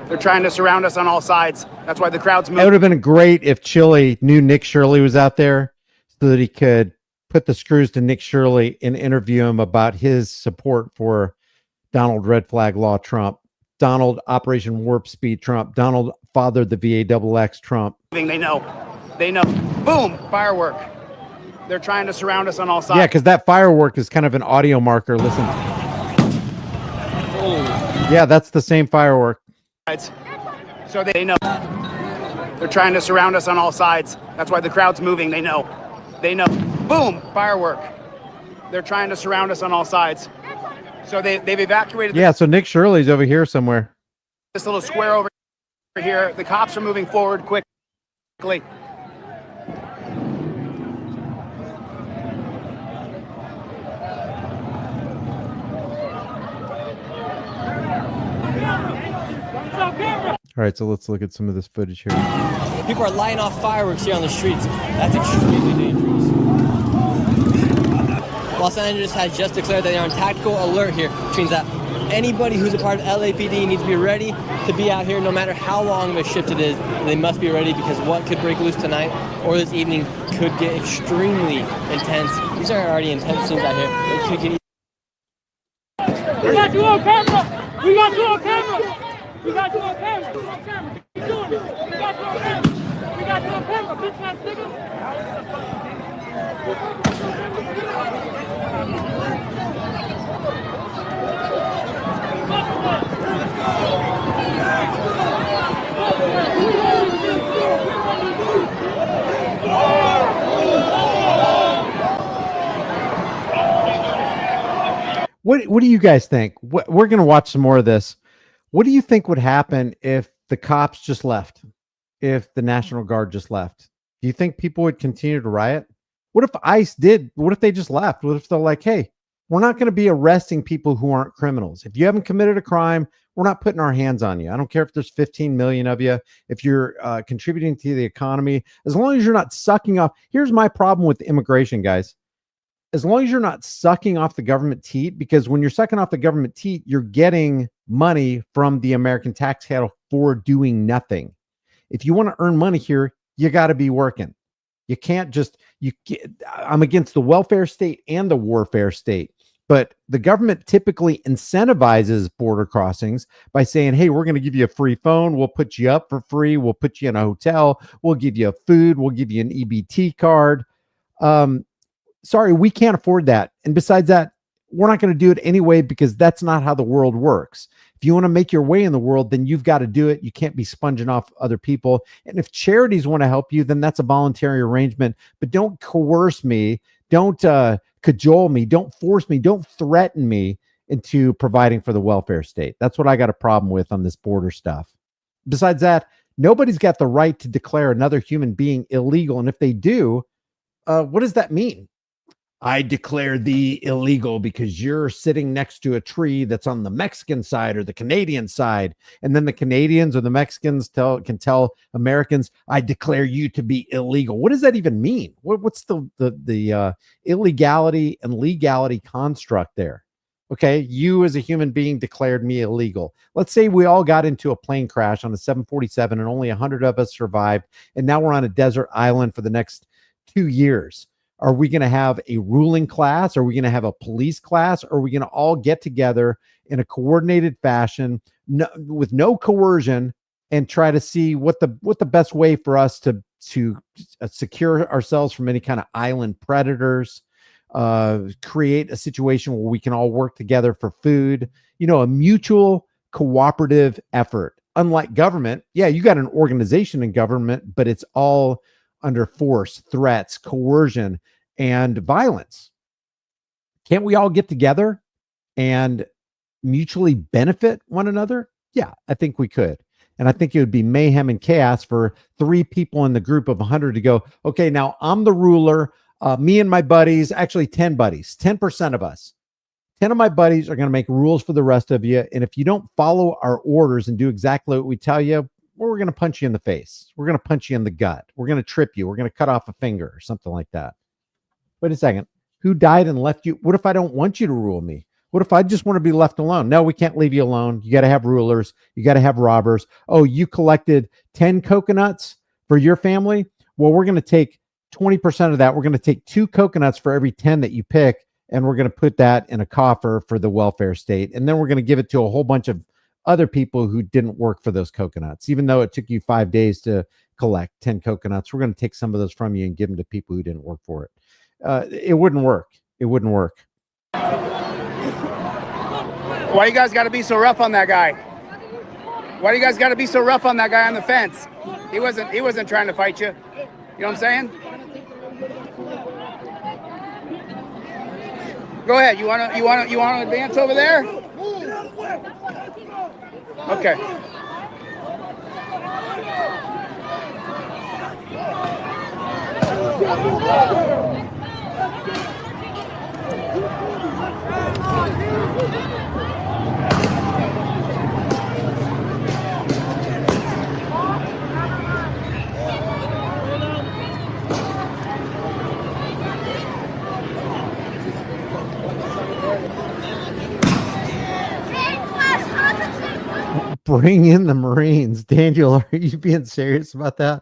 S19: They're trying to surround us on all sides. That's why the crowd's moving.
S1: It would have been great if Chili knew Nick Shirley was out there so that he could put the screws to Nick Shirley and interview him about his support for Donald Red Flag Law Trump, Donald Operation Warp Speed Trump, Donald Father the VAXX Trump.
S19: They know. They know. Boom! Firework. They're trying to surround us on all sides.
S1: Yeah, because that firework is kind of an audio marker. Listen. Yeah, that's the same firework.
S19: So they know. They're trying to surround us on all sides. That's why the crowd's moving. They know. They know. Boom! Firework. They're trying to surround us on all sides. So they've evacuated.
S1: Yeah, so Nick Shirley's over here somewhere.
S19: This little square over here. The cops are moving forward quickly.
S1: All right, so let's look at some of this footage here.
S14: People are lighting off fireworks here on the streets. That's extremely dangerous. Los Angeles has just declared that they're on tactical alert here, which means that anybody who's a part of LAPD needs to be ready to be out here no matter how long of a shift it is. They must be ready because what could break loose tonight or this evening could get extremely intense. These are already intense scenes out here. It could get
S17: We got you on camera! We got you on camera! We got you on camera! You on camera! Keep doing it! We got you on camera! We got you on camera, bitch ass nigga!
S1: What do you guys think? We're going to watch some more of this. What do you think would happen if the cops just left? If the National Guard just left? Do you think people would continue to riot? What if ICE did? What if they just left? What if they're like, hey, we're not going to be arresting people who aren't criminals. If you haven't committed a crime, we're not putting our hands on you. I don't care if there's 15 million of you, if you're contributing to the economy, as long as you're not sucking off. Here's my problem with immigration, guys. As long as you're not sucking off the government teat, because when you're sucking off the government teat, you're getting money from the American taxpayer for doing nothing. If you want to earn money here, you got to be working. You can't just, I'm against the welfare state and the warfare state, but the government typically incentivizes border crossings by saying, hey, we're going to give you a free phone. We'll put you up for free. We'll put you in a hotel. We'll give you food. We'll give you an EBT card. Sorry, we can't afford that. And besides that, we're not going to do it anyway, because that's not how the world works. If you want to make your way in the world, then you've got to do it. You can't be sponging off other people. And if charities want to help you, then that's a voluntary arrangement. But don't coerce me. Don't cajole me. Don't force me. Don't threaten me into providing for the welfare state. That's what I got a problem with on this border stuff. Besides that, nobody's got the right to declare another human being illegal. And if they do, what does that mean? I declare thee illegal because you're sitting next to a tree that's on the Mexican side or the Canadian side. And then the Canadians or the Mexicans can tell Americans, I declare you to be illegal. What does that even mean? What's the illegality and legality construct there? Okay, you as a human being declared me illegal. Let's say we all got into a plane crash on a 747 and only 100 of us survived. And now we're on a desert island for the next 2 years. Are we going to have a ruling class? Are we going to have a police class? Or are we going to all get together in a coordinated fashion with no coercion and try to see what the best way for us to secure ourselves from any kind of island predators, create a situation where we can all work together for food, a mutual cooperative effort. Unlike government, yeah, you got an organization in government, but it's all under force, threats, coercion, and violence. Can't we all get together and mutually benefit one another? Yeah, I think we could. And I think it would be mayhem and chaos for 3 people in the group of 100 to go, okay, now I'm the ruler. Me and my buddies, actually 10 buddies, 10% of us, 10 of my buddies are going to make rules for the rest of you. And if you don't follow our orders and do exactly what we tell you, we're going to punch you in the face. We're going to punch you in the gut. We're going to trip you. We're going to cut off a finger or something like that. Wait a second. Who died and left you? What if I don't want you to rule me? What if I just want to be left alone? No, we can't leave you alone. You got to have rulers. You got to have robbers. Oh, you collected 10 coconuts for your family? Well, we're going to take 20% of that. We're going to take 2 coconuts for every 10 that you pick, and we're going to put that in a coffer for the welfare state. And then we're going to give it to a whole bunch of other people who didn't work for those coconuts. Even though it took you 5 days to collect 10 coconuts, we're going to take some of those from you and give them to people who didn't work for it. It wouldn't work. It wouldn't work.
S19: Why you guys got to be so rough on that guy? Why do you guys got to be so rough on that guy on the fence? He wasn't trying to fight you. You know what I'm saying? Go ahead. You want to advance over there? Okay.
S1: Bring in the Marines. Daniel, are you being serious about that?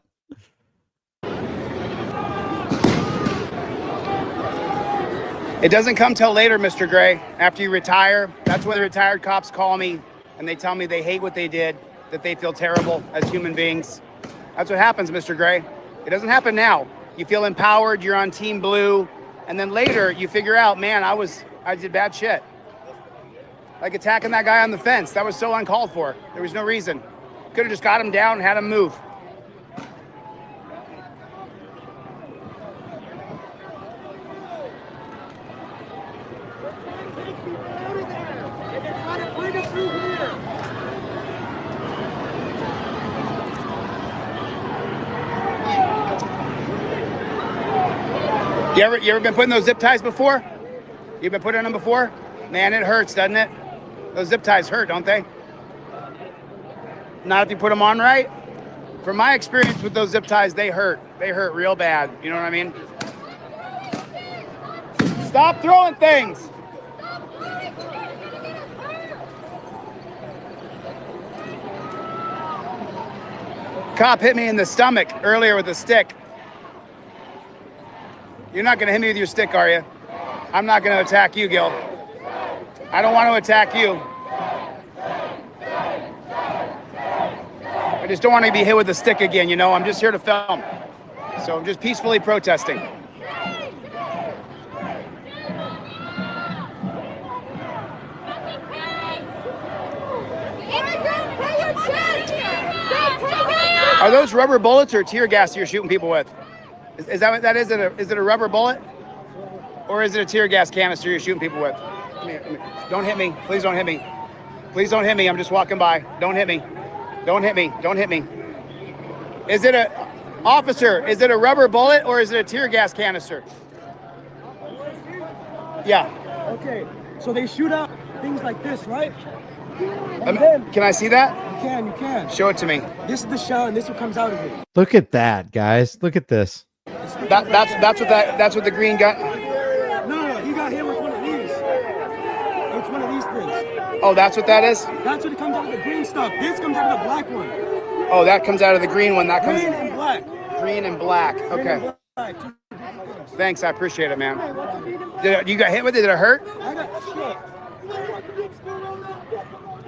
S19: It doesn't come till later, Mr. Gray. After you retire, that's when the retired cops call me and they tell me they hate what they did, that they feel terrible as human beings. That's what happens, Mr. Gray. It doesn't happen now. You feel empowered, you're on Team Blue, and then later you figure out, man, I did bad shit. Like attacking that guy on the fence. That was so uncalled for. There was no reason. Could have just got him down and had him move. You ever been putting those zip ties before? You've been putting them before? Man, it hurts, doesn't it? Those zip ties hurt, don't they? Not if you put them on right. From my experience with those zip ties, they hurt. They hurt real bad. You know what I mean? Stop throwing things. Cop hit me in the stomach earlier with a stick. You're not going to hit me with your stick, are you? I'm not going to attack you, Gil. I don't want to attack you. I just don't want to be hit with a stick again, you know? I'm just here to film. So I'm just peacefully protesting. Are those rubber bullets or tear gas you're shooting people with? Is that what that is? Is it a rubber bullet? Or is it a tear gas canister you're shooting people with? Don't hit me. Please don't hit me. Please don't hit me. I'm just walking by. Don't hit me. Don't hit me. Don't hit me. Is it a, officer, is it a rubber bullet or is it a tear gas canister? Yeah.
S15: Okay, so they shoot out things like this, right? And then,
S19: Can I see that?
S15: you can.
S19: Show it to me.
S15: This is the shell, and this is what comes out of it.
S1: Look at that, guys. Look at this.
S19: That's what the green got.
S15: No, he got hit with one of these. It's one of these things.
S19: Oh, that's what that is?
S15: That's what it comes out of the green stuff. This comes out of the black one.
S19: Oh, that comes out of the green one. That comes
S15: Green and black.
S19: Green and black. Okay. Thanks, I appreciate it, man. You got hit with it? Did it hurt?
S15: I got shit.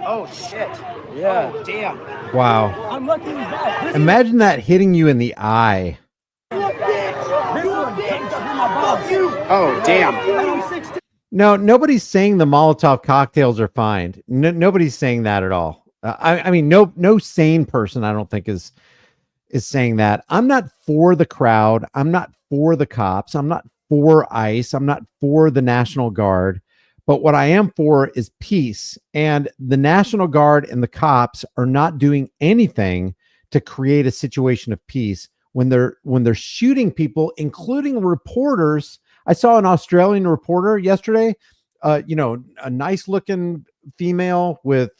S19: Oh shit. Yeah. Oh, damn.
S1: Wow.
S15: I'm lucky he's back.
S1: Imagine that hitting you in the eye.
S15: This one comes up in my balls.
S19: Oh, damn.
S1: No, nobody's saying the Molotov cocktails are fine. Nobody's saying that at all. I mean, no sane person, I don't think, is saying that. I'm not for the crowd. I'm not for the cops. I'm not for ICE. I'm not for the National Guard. But what I am for is peace. And the National Guard and the cops are not doing anything to create a situation of peace when they're shooting people, including reporters. I saw an Australian reporter yesterday, a nice looking female with,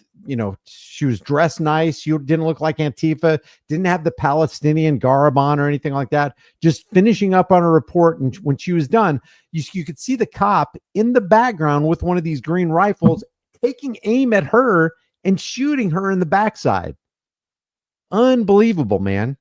S1: she was dressed nice. She didn't look like Antifa, didn't have the Palestinian garb on or anything like that. Just finishing up on a report. And when she was done, you could see the cop in the background with one of these green rifles taking aim at her and shooting her in the backside. Unbelievable, man.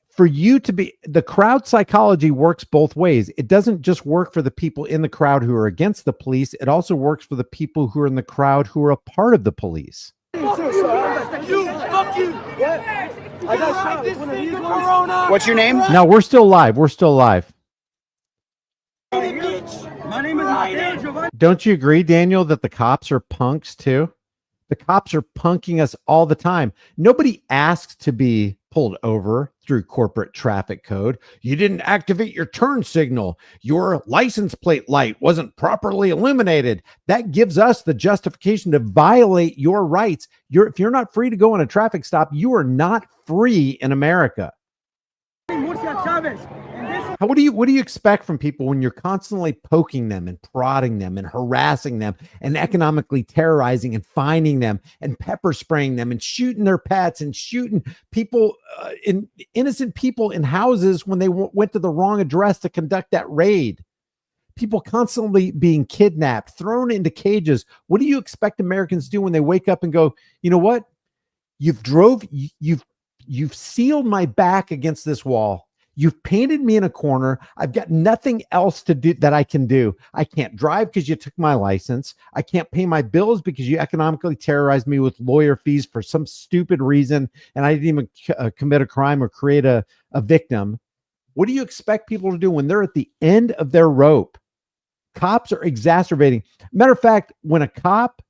S1: For you to be, the crowd psychology works both ways. It doesn't just work for the people in the crowd who are against the police. It also works for the people who are in the crowd who are a part of the police.
S15: Fuck you. I got shot with one of these ones.
S19: What's your name?
S1: No, we're still live. We're still live.
S15: My name is Mateo Giovanni.
S1: Don't you agree, Daniel, that the cops are punks too? The cops are punking us all the time. Nobody asks to be pulled over through corporate traffic code. You didn't activate your turn signal. Your license plate light wasn't properly illuminated. That gives us the justification to violate your rights. If you're not free to go on a traffic stop, you are not free in America. What do you expect from people when you're constantly poking them and prodding them and harassing them and economically terrorizing and fining them and pepper spraying them and shooting their pets and shooting people, innocent people in houses when they went to the wrong address to conduct that raid? People constantly being kidnapped, thrown into cages. What do you expect Americans to do when they wake up and go, you know what? You've sealed my back against this wall. You've painted me in a corner. I've got nothing else to do that I can do. I can't drive because you took my license. I can't pay my bills because you economically terrorized me with lawyer fees for some stupid reason. And I didn't even commit a crime or create a victim. What do you expect people to do when they're at the end of their rope? Cops are exacerbating. Matter of fact, when a cop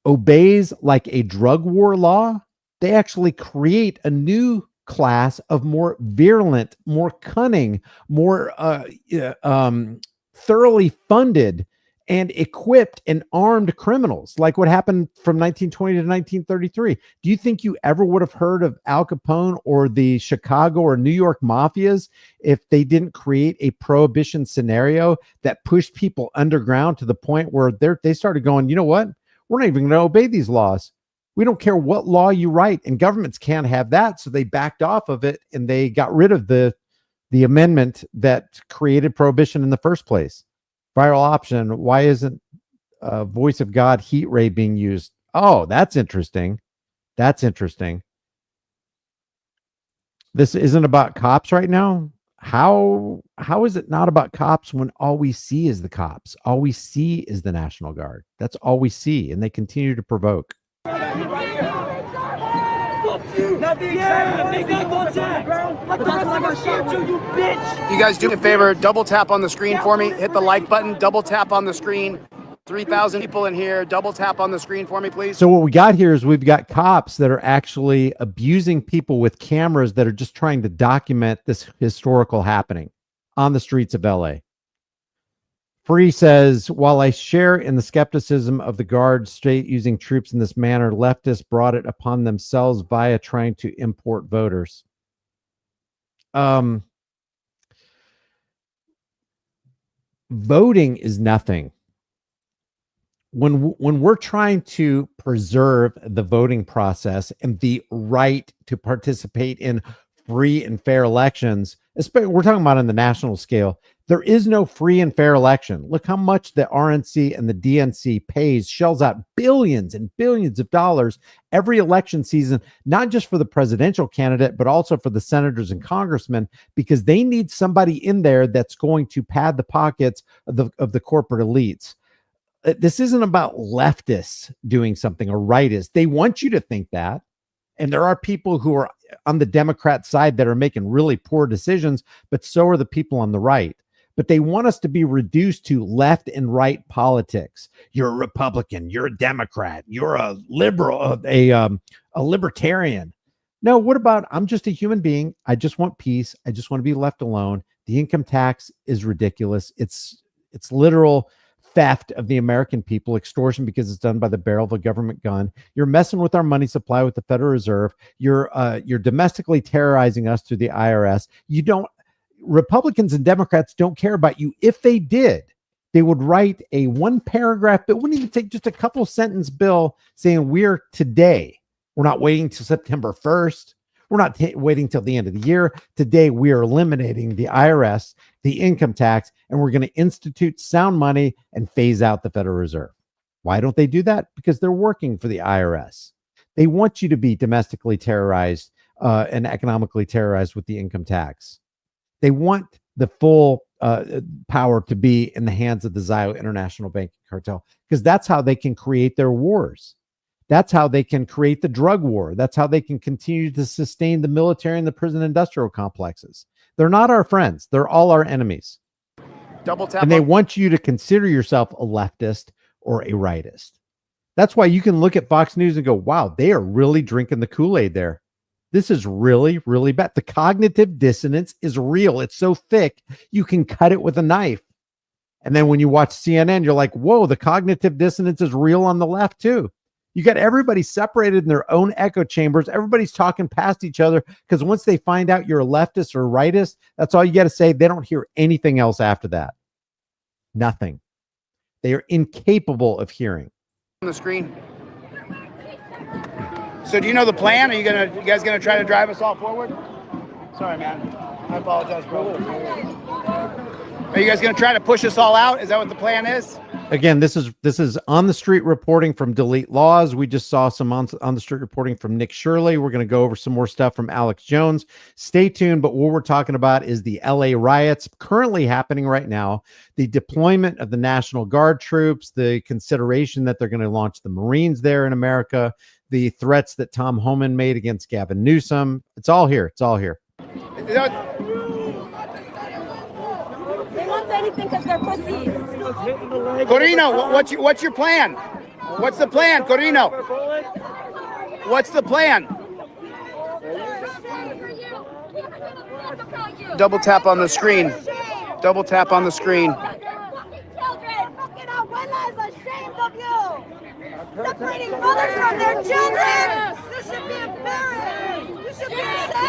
S1: obeys like a drug war law, they actually create a new class of more virulent, more cunning, more thoroughly funded and equipped and armed criminals, like what happened from 1920 to 1933. Do you think you ever would have heard of Al Capone or the Chicago or New York mafias if they didn't create a prohibition scenario that pushed people underground to the point where they started going, you know what? We're not even going to obey these laws. We don't care what law you write, and governments can't have that. So they backed off of it and they got rid of the amendment that created prohibition in the first place. Viral option. Why isn't voice of God heat ray being used? Oh, that's interesting. That's interesting. This isn't about cops right now. How is it not about cops when all we see is the cops? All we see is the National Guard. That's all we see, and they continue to provoke.
S19: You guys do me a favor, double tap on the screen for me. Hit the like button, double tap on the screen. 3,000 people in here. Double tap on the screen for me, please.
S1: So what we got here is we've got cops that are actually abusing people with cameras that are just trying to document this historical happening on the streets of LA. Free says, while I share in the skepticism of the Guard state using troops in this manner, leftists brought it upon themselves via trying to import voters. voting is nothing. When we're trying to preserve the voting process and the right to participate in free and fair elections, especially we're talking about on the national scale, there is no free and fair election. Look how much the RNC and the DNC shells out billions and billions of dollars every election season, not just for the presidential candidate, but also for the senators and congressmen, because they need somebody in there that's going to pad the pockets of the corporate elites. This isn't about leftists doing something or rightists. They want you to think that. And there are people who are on the Democrat side that are making really poor decisions, but so are the people on the right. But they want us to be reduced to left and right politics. You're a Republican, you're a Democrat, you're a liberal, a libertarian. No, what about I'm just a human being. I just want peace. I just want to be left alone. The income tax is ridiculous. It's literal theft of the American people, extortion because it's done by the barrel of a government gun. You're messing with our money supply with the Federal Reserve. You're domestically terrorizing us through the IRS. Republicans and Democrats don't care about you. If they did, they would write a one paragraph, but wouldn't even take just a couple sentence bill saying we're not waiting till September 1st. We're not waiting till the end of the year. Today, we are eliminating the IRS, the income tax, and we're going to institute sound money and phase out the Federal Reserve. Why don't they do that? Because they're working for the IRS. They want you to be domestically terrorized and economically terrorized with the income tax. They want the full power to be in the hands of the Zio International Banking Cartel, because that's how they can create their wars. That's how they can create the drug war. That's how they can continue to sustain the military and the prison industrial complexes. They're not our friends. They're all our enemies.
S19: Double tap.
S1: And they want you to consider yourself a leftist or a rightist. That's why you can look at Fox News and go, wow, they are really drinking the Kool-Aid there. This is really, really bad. The cognitive dissonance is real. It's so thick, you can cut it with a knife. And then when you watch CNN, you're like, whoa, the cognitive dissonance is real on the left too. You got everybody separated in their own echo chambers. Everybody's talking past each other because once they find out you're a leftist or a rightist, that's all you got to say. They don't hear anything else after that. Nothing. They are incapable of hearing.
S19: On the screen. So do you know the plan? Are you guys gonna try to drive us all forward? Sorry, man. I apologize, bro. Are you guys gonna try to push us all out? Is that what the plan is?
S1: Again, this is on the street reporting from Delete Laws. We just saw some on the street reporting from Nick Shirley. We're going to go over some more stuff from Alex Jones. Stay tuned. But what we're talking about is the LA riots currently happening right now, the deployment of the National Guard troops, the consideration that they're going to launch the Marines there in America, the threats that Tom Homan made against Gavin Newsom. It's all here. It's all here.
S20: They won't say anything because they're pussies.
S19: Corino, what's your plan? What's the plan, Corino? What's the plan? Double tap on the screen. Double tap on the screen.
S20: Separating mothers from their children. This should be embarrassing. You should be ashamed.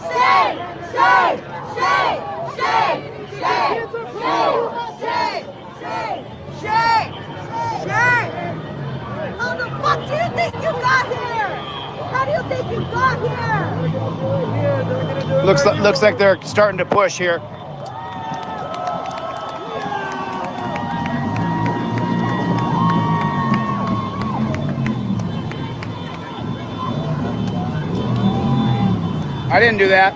S20: Shame. How the fuck do you think you got here? How do you think you got here?
S19: Looks like they're starting to push here. I didn't do that.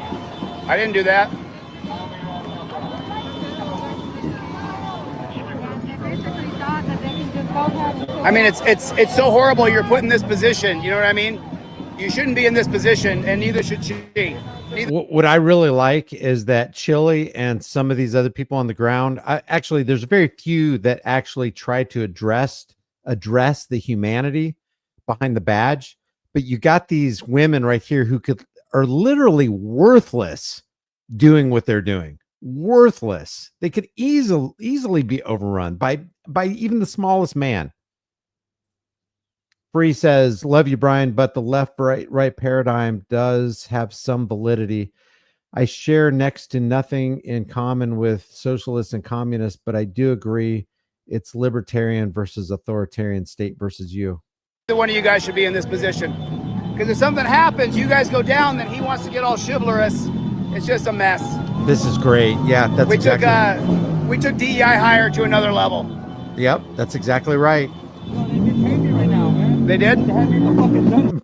S19: I mean, it's so horrible you're put in this position. You know what I mean? You shouldn't be in this position, and neither should she.
S1: What I really like is that Chile and some of these other people on the ground, there's very few that actually try to address the humanity behind the badge. But you got these women right here who are literally worthless doing what they're doing. Worthless. They could easily be overrun by even the smallest man. Free says, love you, Brian, but the left right paradigm does have some validity. I share next to nothing in common with socialists and communists, but I do agree it's libertarian versus authoritarian, state versus you.
S19: Either one of you guys should be in this position. Because if something happens, you guys go down, then he wants to get all chivalrous. It's just a mess.
S1: This is great. Yeah, that's exactly.
S19: We took DEI higher to another level.
S1: Yep, that's exactly right.
S19: They did?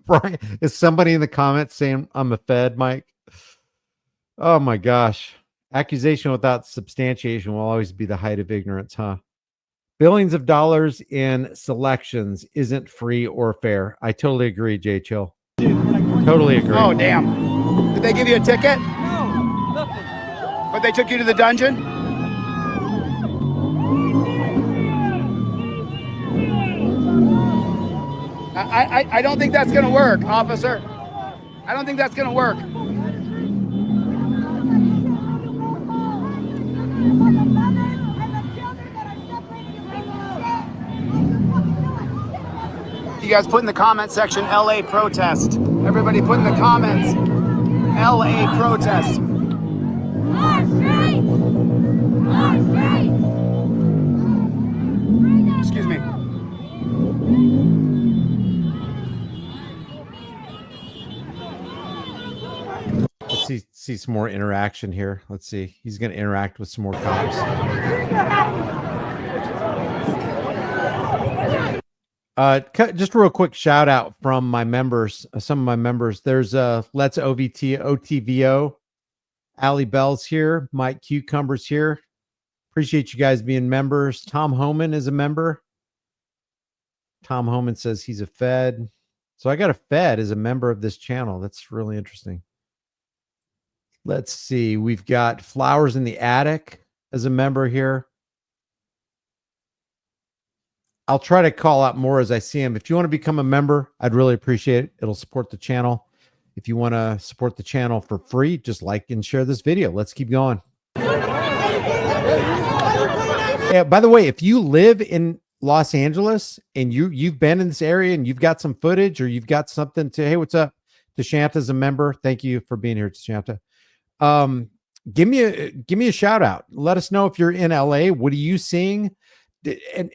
S1: Brian, is somebody in the comments saying I'm a Fed, Mike? Oh my gosh. Accusation without substantiation will always be the height of ignorance, huh? Billions of dollars in selections isn't free or fair. I totally agree, Jay Chill. Totally agree.
S19: Oh, damn. Did they give you a ticket?
S15: No, nothing.
S19: But they took you to the dungeon? I don't think that's going to work, officer. I don't think that's going to work. You guys put in the comment section, LA protest. Everybody put in the comments, LA protest. Excuse me.
S1: Let's see some more interaction here. Let's see. He's going to interact with some more cops. Just a real quick shout out from my members, some of my members. There's Let's OVT OTVO, Allie Bell's here, Mike Cucumber's here. Appreciate you guys being members. Tom Homan is a member. Tom Homan says he's a Fed. So I got a Fed as a member of this channel. That's really interesting. Let's see. We've got Flowers in the Attic as a member here. I'll try to call out more as I see them. If you want to become a member, I'd really appreciate it. It'll support the channel. If you want to support the channel for free, just like and share this video. Let's keep going. Yeah, by the way, if you live in Los Angeles and you've been in this area and you've got some footage or you've got something to, hey, what's up? Deshanta's a member. Thank you for being here, Deshanta. Give me a shout out. Let us know if you're in LA. What are you seeing?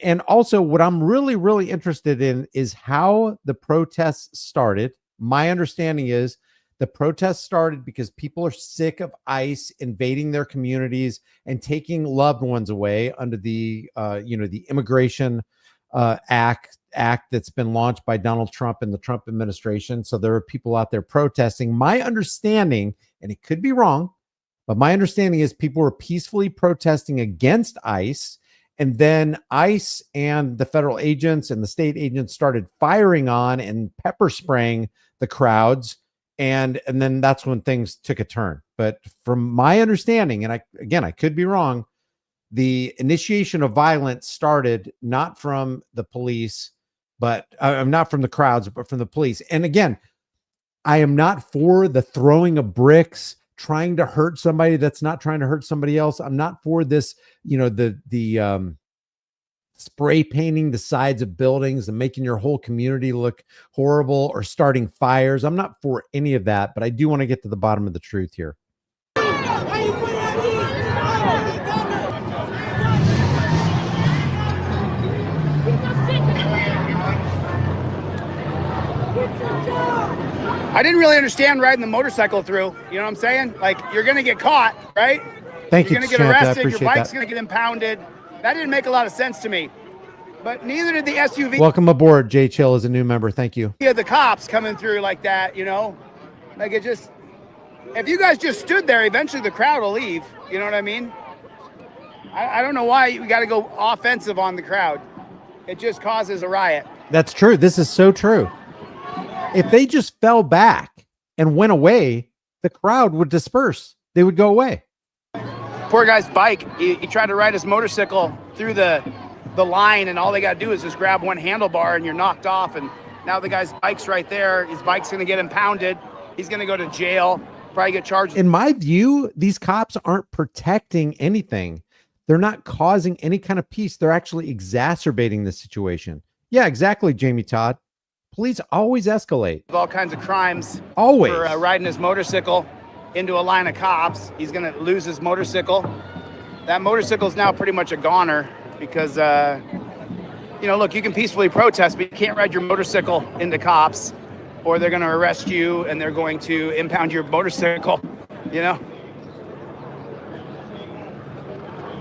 S1: And also what I'm really interested in is how the protests started. My understanding is the protests started because people are sick of ICE invading their communities and taking loved ones away under the the Immigration Act that's been launched by Donald Trump and the Trump administration. So there are people out there protesting. My understanding, and it could be wrong, but my understanding is people were peacefully protesting against ICE. And then ICE and the federal agents and the state agents started firing on and pepper spraying the crowds. And then that's when things took a turn. But from my understanding, and I could be wrong, the initiation of violence started not from the police, but not from the crowds, but from the police. And again, I am not for the throwing of bricks, trying to hurt somebody that's not trying to hurt somebody else. I'm not for this, the spray painting the sides of buildings and making your whole community look horrible or starting fires. I'm not for any of that, but I do want to get to the bottom of the truth here.
S19: I didn't really understand riding the motorcycle through. You know what I'm saying? Like, you're going to get caught, right?
S1: Thank you.
S19: You're going to get arrested. Your bike's going to get impounded. That didn't make a lot of sense to me. But neither did the SUV.
S1: Welcome aboard. Jay Chill is a new member. Thank you.
S19: Yeah, the cops coming through like that, like it just, if you guys just stood there, eventually the crowd will leave. You know what I mean? I don't know why we got to go offensive on the crowd. It just causes a riot.
S1: That's true. This is so true. If they just fell back and went away, the crowd would disperse. They would go away.
S19: Poor guy's bike. He tried to ride his motorcycle through the line, and all they got to do is just grab one handlebar and you're knocked off. And now the guy's bike's right there. His bike's going to get impounded. He's going to go to jail, probably get charged.
S1: In my view, these cops aren't protecting anything. They're not causing any kind of peace. They're actually exacerbating the situation. Yeah, exactly, Jamie Todd. Police always escalate.
S19: All kinds of crimes.
S1: Always.
S19: For riding his motorcycle. into a line of cops. He's going to lose his motorcycle. That motorcycle is now pretty much a goner because, you know, look, you can peacefully protest, but you can't ride your motorcycle into cops or they're going to arrest you and they're going to impound your motorcycle, you know?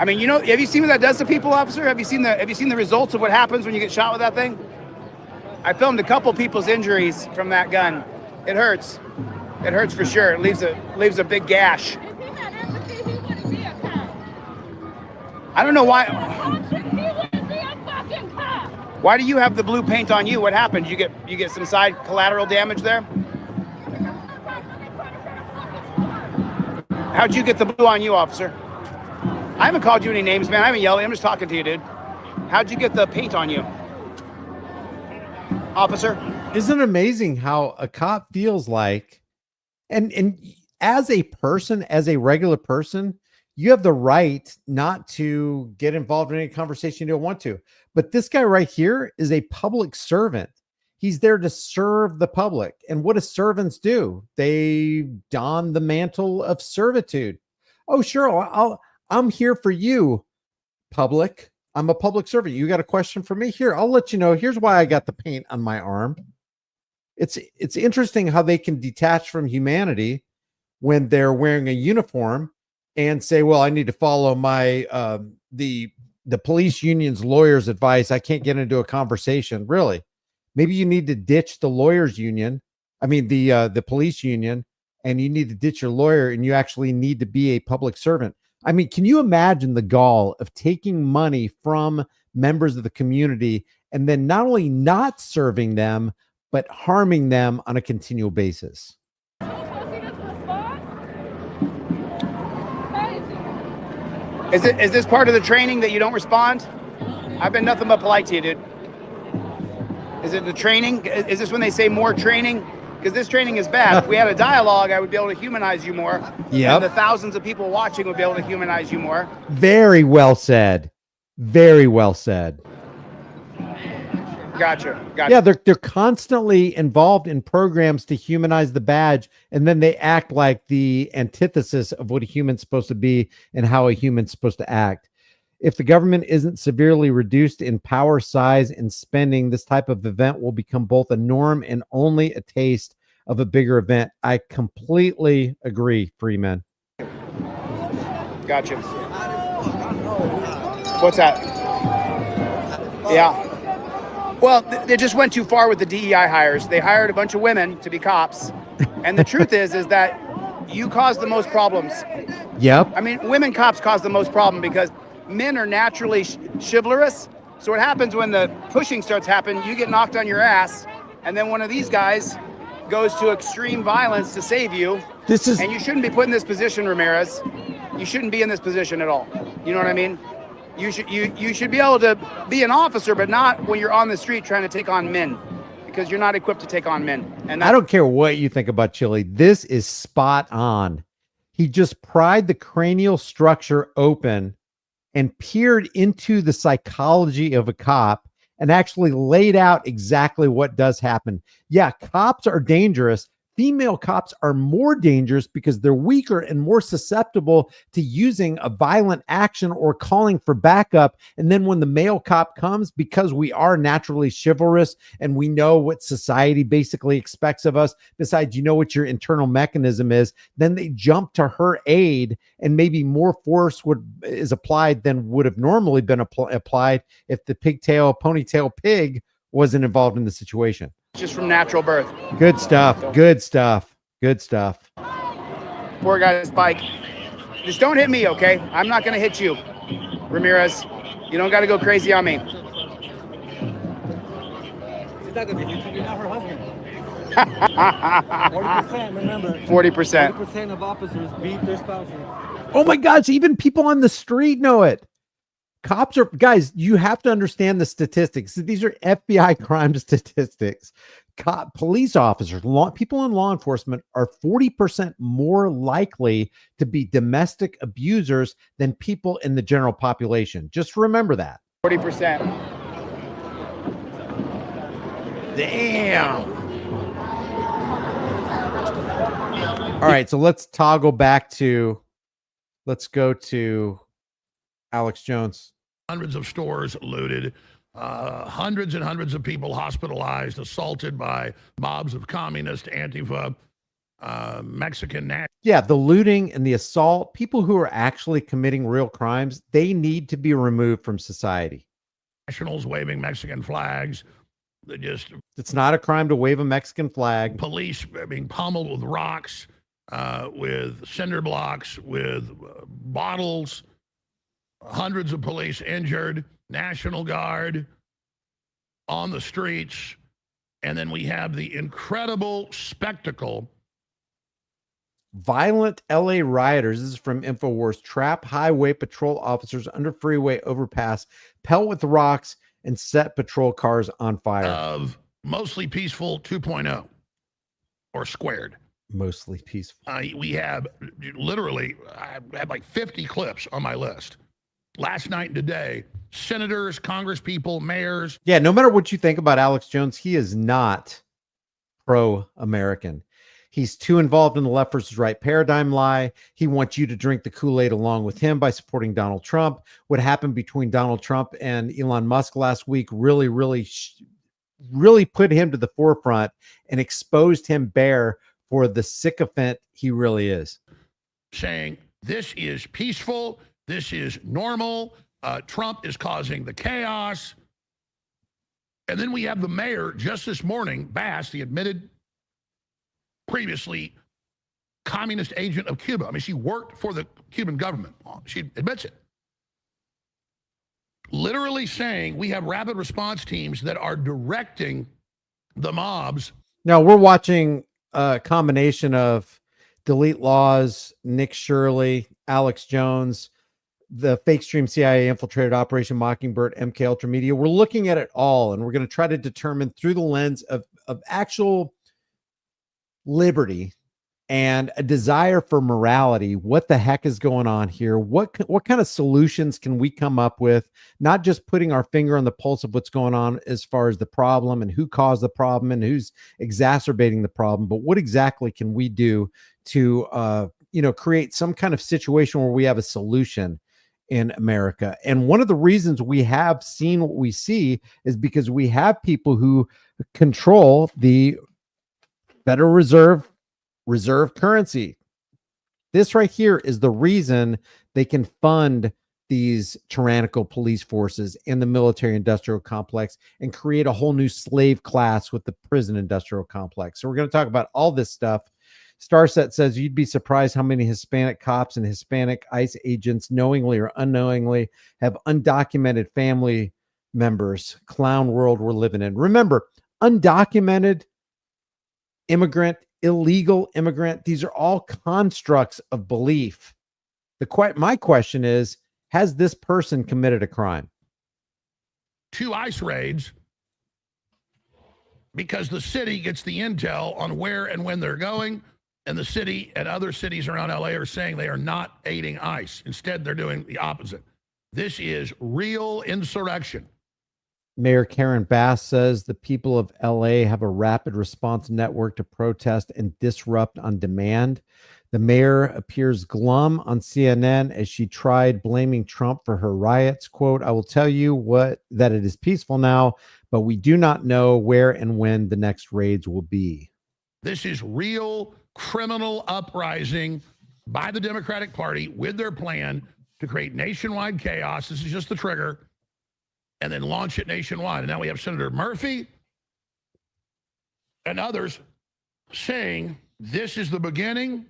S19: I mean, you know, have you seen what that does to people, officer? Have you seen the results of what happens when you get shot with that thing? I filmed a couple people's injuries from that gun. It hurts. It hurts for sure. It leaves a big gash. I don't know why. Why do you have the blue paint on you? What happened? You get some side collateral damage there? How'd you get the blue on you, officer? I haven't called you any names, man. I haven't yelled. I'm just talking to you, dude. How'd you get the paint on you, officer?
S1: Isn't it amazing how a cop feels like, and as a person, as a regular person, you have the right not to get involved in any conversation you don't want to. But this guy right here is a public servant. He's there to serve the public. And what do servants do? They don the mantle of servitude. Oh, sure. I'm here for you, public. I'm a public servant. You got a question for me? Here, I'll let you know. Here's why I got the paint on my arm. It's interesting how they can detach from humanity when they're wearing a uniform and say, well, I need to follow my the police union's lawyer's advice. I can't get into a conversation. Really? Maybe you need to ditch the lawyers union. I mean, the police union, and you need to ditch your lawyer, and you actually need to be a public servant. I mean, can you imagine the gall of taking money from members of the community and then not only not serving them, but harming them on a continual basis?
S19: Is this part of the training that you don't respond? I've been nothing but polite to you, dude. Is it the training? Is this when they say more training? Because this training is bad. If we had a dialogue, I would be able to humanize you more.
S1: Yep.
S19: And the thousands of people watching would be able to humanize you more.
S1: Very well said. Very well said.
S19: Gotcha.
S1: Yeah, they're constantly involved in programs to humanize the badge, and then they act like the antithesis of what a human's supposed to be and how a human's supposed to act. If the government isn't severely reduced in power, size, and spending, this type of event will become both a norm and only a taste of a bigger event. I completely agree, Freeman.
S19: Gotcha. What's that? Yeah. Well, they just went too far with the DEI hires. They hired a bunch of women to be cops. And the truth is that you cause the most problems.
S1: Yep.
S19: I mean, women cops cause the most problem because men are naturally chivalrous. So what happens when the pushing starts happening, you get knocked on your ass, and then one of these guys goes to extreme violence to save you. And you shouldn't be put in this position, Ramirez. You shouldn't be in this position at all. You know what I mean? You should be able to be an officer, but not when you're on the street trying to take on men, because you're not equipped to take on men. And
S1: I don't care what you think about Chili. This is spot on. He just pried the cranial structure open and peered into the psychology of a cop and actually laid out exactly what does happen. Yeah, cops are dangerous. Female cops are more dangerous because they're weaker and more susceptible to using a violent action or calling for backup. And then when the male cop comes, because we are naturally chivalrous and we know what society basically expects of us, besides you know what your internal mechanism is, then they jump to her aid and maybe more force is applied than would have normally been applied if the ponytail pig wasn't involved in the situation.
S19: just from natural birth.
S1: Good stuff. Good stuff. Good stuff.
S19: Poor guy's bike. Just don't hit me, okay? I'm not going to hit you, Ramirez. You don't got to go crazy on me.
S15: She's not going to hit you. You're not her husband. 40%, remember.
S19: 40%.
S15: 40% of officers beat their spouses.
S1: Oh my gosh, even people on the street know it. Cops are, guys, you have to understand the statistics. These are FBI crime statistics. Police officers, people in law enforcement are 40% more likely to be domestic abusers than people in the general population. Just remember that.
S19: 40%.
S1: Damn. All right, so let's toggle back to, let's go to Alex Jones.
S7: Hundreds of stores looted, hundreds and hundreds of people hospitalized, assaulted by mobs of communist, Antifa, Mexican.
S1: Yeah, the looting and the assault, people who are actually committing real crimes, they need to be removed from society.
S7: Nationals waving Mexican flags. They just,
S1: it's not a crime to wave a Mexican flag.
S7: Police being pummeled with rocks, with cinder blocks, with bottles. Hundreds of police injured. National Guard on the streets. And then we have the incredible spectacle.
S1: Violent LA rioters, this is from InfoWars, trap highway patrol officers under freeway overpass, pelt with rocks, and set patrol cars on fire.
S7: Of mostly peaceful 2.0 or squared.
S1: Mostly peaceful.
S7: We have literally, I had like 50 clips on my list. Last night and today, senators, congresspeople, mayors.
S1: Yeah, no matter what you think about Alex Jones, he is not pro-American. He's too involved in the left versus right paradigm lie. He wants you to drink the Kool-Aid along with him by supporting Donald Trump. What happened between Donald Trump and Elon Musk last week really put him to the forefront and exposed him bare for the sycophant he really is.
S7: Saying this is peaceful, this is normal, Trump is causing the chaos. And then we have the mayor just this morning, Bass, the admitted previously communist agent of Cuba. I mean, she worked for the Cuban government. She admits it. Literally saying we have rapid response teams that are directing the mobs.
S1: Now we're watching a combination of Delete Laws, Nick Shirley, Alex Jones, the fake stream CIA infiltrated Operation Mockingbird, MK Ultra Media. We're looking at it all, and we're going to try to determine through the lens of actual liberty and a desire for morality, what the heck is going on here? What kind of solutions can we come up with? Not just putting our finger on the pulse of what's going on as far as the problem and who caused the problem and who's exacerbating the problem, but what exactly can we do to create some kind of situation where we have a solution in America? And one of the reasons we have seen what we see is because we have people who control the Federal Reserve currency. This right here is the reason they can fund these tyrannical police forces and the military industrial complex and create a whole new slave class with the prison industrial complex. So we're going to talk about all this stuff. Starset says you'd be surprised how many Hispanic cops and Hispanic ICE agents knowingly or unknowingly have undocumented family members. Clown world we're living in. Remember, undocumented immigrant, illegal immigrant, these are all constructs of belief. My question is, has this person committed a crime?
S7: 2 ICE raids because the city gets the intel on where and when they're going, and the city and other cities around LA are saying they are not aiding ICE. Instead, they're doing the opposite. This is real insurrection.
S1: Mayor Karen Bass says the people of LA have a rapid response network to protest and disrupt on demand. The mayor appears glum on CNN as she tried blaming Trump for her riots. Quote, I will tell you that it is peaceful now, but we do not know where and when the next raids will be.
S7: This is real criminal uprising by the Democratic Party with their plan to create nationwide chaos. This is just the trigger. And then launch it nationwide. And now we have Senator Murphy and others saying this is the beginning.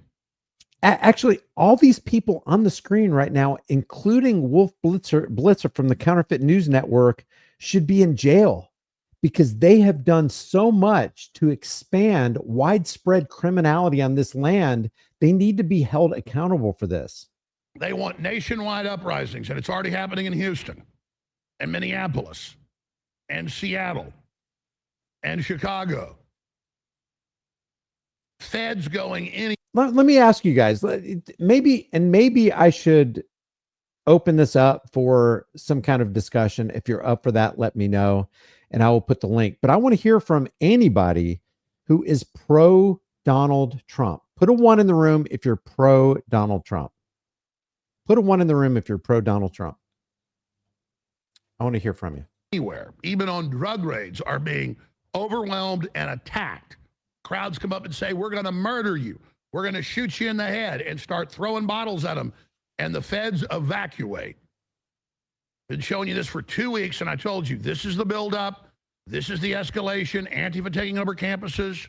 S1: Actually, all these people on the screen right now, including Wolf Blitzer from the Counterfeit News Network, should be in jail because they have done so much to expand widespread criminality on this land. They need to be held accountable for this.
S7: They want nationwide uprisings, and it's already happening in Houston and Minneapolis and Seattle and Chicago. Feds going in.
S1: Let me ask you guys, maybe I should open this up for some kind of discussion. If you're up for that, let me know and I will put the link. But I want to hear from anybody who is pro Donald Trump, Put a 1 in the room if you're pro Donald Trump. Put a 1 in the room if you're pro Donald Trump. I want to hear from you.
S7: Anywhere, even on drug raids, are being overwhelmed and attacked. Crowds come up and say, we're going to murder you. We're going to shoot you in the head, and start throwing bottles at them. And the feds evacuate. Been showing you this for 2 weeks, and I told you, this is the buildup. This is the escalation. Antifa taking over campuses.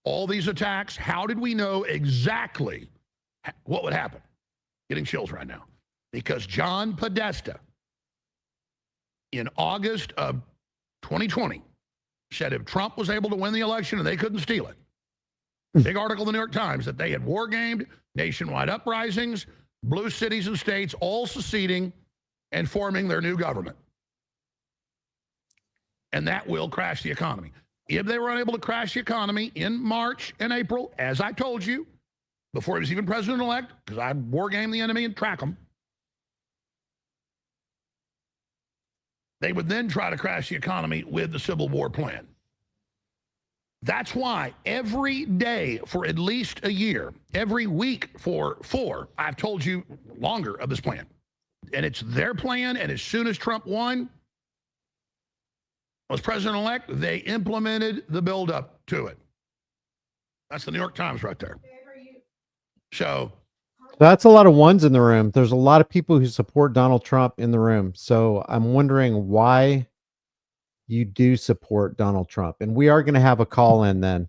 S7: All these attacks. How did we know exactly what would happen? Getting chills right now. Because John Podesta, in August of 2020, said if Trump was able to win the election and they couldn't steal it. Big article in the New York Times that they had war gamed, nationwide uprisings, blue cities and states all seceding and forming their new government. And that will crash the economy. If they were unable to crash the economy in March and April, as I told you, before he was even president-elect, because I war game the enemy and track them, they would then try to crash the economy with the Civil War plan. That's why every day for at least a year, every week for 4, I've told you longer of this plan. And it's their plan, and as soon as Trump won, was president-elect, they implemented the buildup to it. That's the New York Times right there. So
S1: that's a lot of 1s in the room. There's a lot of people who support Donald Trump in the room. So I'm wondering why you do support Donald Trump. And we are going to have a call in then.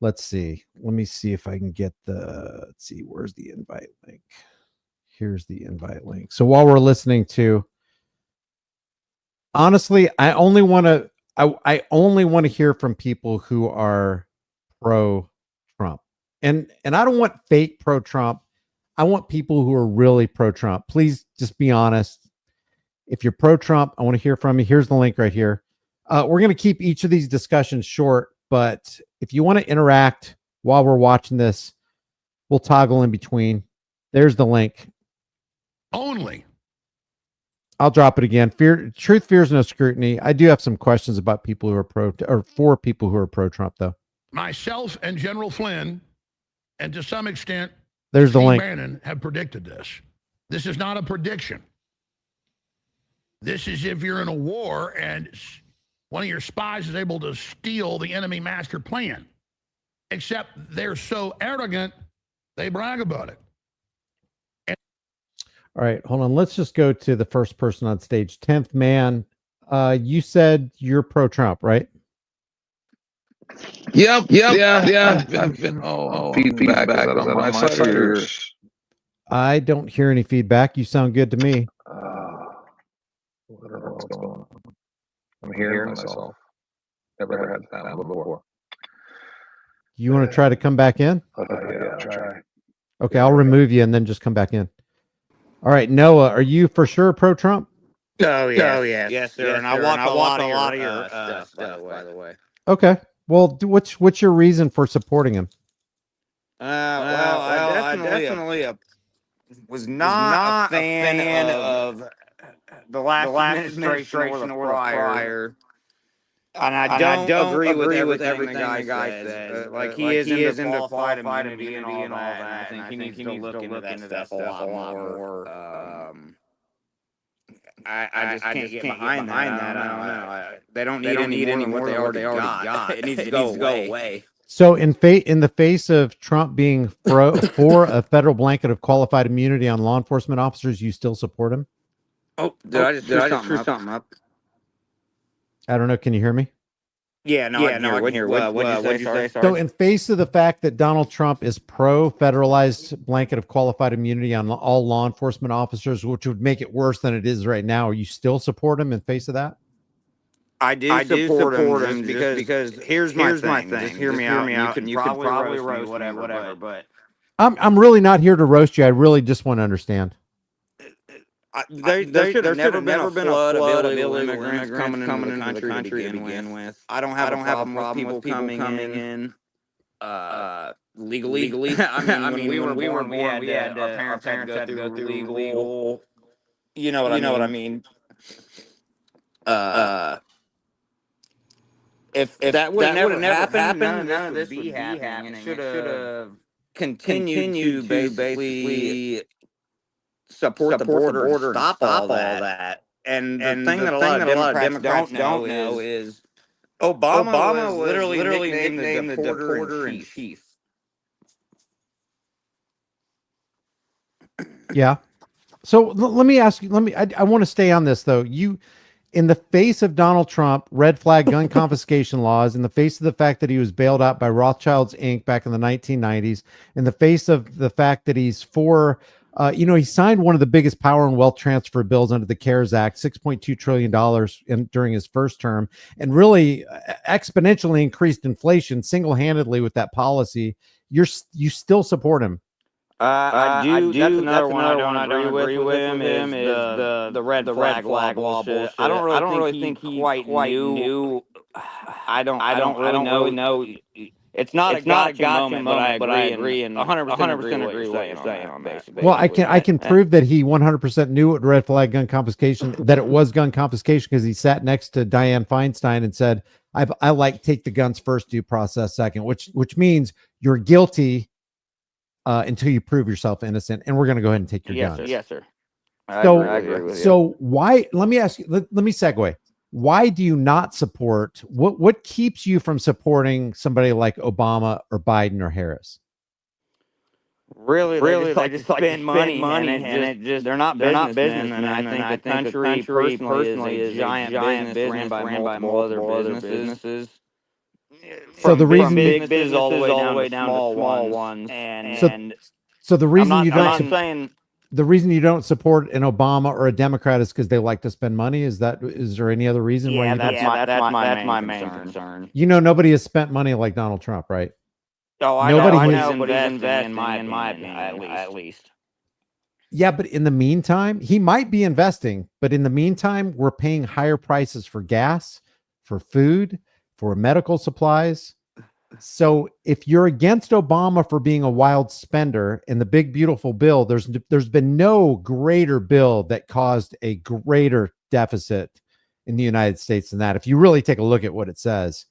S1: Let's see. Let me see if I can get let's see, where's the invite link? Here's the invite link. So while we're listening to, honestly, I only want to hear from people who are pro Trump. And I don't want fake pro Trump. I want people who are really pro Trump. Please just be honest. If you're pro Trump, I want to hear from you. Here's the link right here. We're going to keep each of these discussions short, but if you want to interact while we're watching this, we'll toggle in between. There's the link.
S7: Only.
S1: I'll drop it again. Truth fears no scrutiny. I do have some questions about people who are for people who are pro Trump, though.
S7: Myself and General Flynn, and to some extent,
S1: there's the link.
S7: Bannon have predicted this. This is not a prediction. This is if you're in a war and one of your spies is able to steal the enemy master plan. Except they're so arrogant, they brag about it.
S1: All right, hold on. Let's just go to the first person on stage. 10th man. You said you're pro Trump, right?
S21: Yep. Yeah. I've been feedback. Is that on my side or yours?
S1: I don't hear any feedback. You sound good to me.
S21: What's going on? I'm hearing myself. Never had that happen before.
S1: You want to try to come back in?
S21: Yeah, I'll try.
S1: Okay, I'll remove you and then just come back in. All right, Noah, are you for sure pro Trump?
S22: Oh yeah, yes, sir. And I watch a lot of your stuff, by the way.
S1: Okay. Well, what's your reason for supporting him?
S22: Well, I definitely was not a fan of the last administration or the prior. And I don't agree with everything the guy says. Like he is into qualified immunity and all that. I think he needs to look into that stuff a lot more. I just can't get behind that. I don't know. They don't need any more than what they already got. It needs to go away.
S1: So in the face of Trump being for a federal blanket of qualified immunity on law enforcement officers, you still support him?
S22: Oh, did I just screw something up?
S1: I don't know. Can you hear me?
S22: Yeah, I can hear. What did you say? Sorry.
S1: So in face of the fact that Donald Trump is pro federalized blanket of qualified immunity on all law enforcement officers, which would make it worse than it is right now, are you still support him in face of that?
S22: I do support him because here's my thing. Just hear me out. You can probably roast me, whatever. But
S1: I'm really not here to roast you. I really just want to understand.
S22: There should have never been a flood of illegal immigrants coming into the country to begin with. I don't have a problem with people coming in legally. I mean, when we were born, our parents had to go through legal. You know what I mean? If that would have never happened, none of this would be happening. It should have continue to basically support the border and stop all that. And the thing that a lot of Democrats don't know is Obama was literally nicknamed the deporter in chief.
S1: Yeah. So let me ask you, I want to stay on this though. In the face of Donald Trump, red flag gun confiscation laws, in the face of the fact that he was bailed out by Rothschilds Inc. back in the 1990s, in the face of the fact that he's for, he signed one of the biggest power and wealth transfer bills under the CARES Act, $6.2 trillion during his first term, and really exponentially increased inflation single-handedly with that policy. You still support him.
S22: I do. That's another one I don't agree with him is the red flag law bullshit. I don't really think he quite knew. I don't really know. It's not a gotcha moment, but I agree and 100% agree with what you're saying on that.
S1: Well, I can prove that he 100% knew what red flag gun confiscation, that it was gun confiscation, because he sat next to Dianne Feinstein and said, I like take the guns first, due process second, which means you're guilty until you prove yourself innocent, and we're going to go ahead and take your guns.
S22: Yes, sir.
S1: I agree with you. So why? Let me ask you. Let me segue. Why do you not support? What keeps you from supporting somebody like Obama or Biden or Harris?
S22: Really, they just spend money, and it just they're not businessmen, and I think the country personally is a giant business ran by multiple other businesses.
S1: So the reason
S22: big business all the way down to small ones, and
S1: so the reason
S22: the
S1: reason you don't support an Obama or a Democrat is because they like to spend money. Is there any other reason why you don't?
S22: That's my main concern.
S1: Nobody has spent money like Donald Trump, right?
S22: Oh, I know, but he's investing, in my opinion, at least.
S1: Yeah, but in the meantime, he might be investing, but in the meantime, we're paying higher prices for gas, for food, for medical supplies. So if you're against Obama for being a wild spender in the big, beautiful bill, there's been no greater bill that caused a greater deficit in the United States than that. If you really take a look at what it says,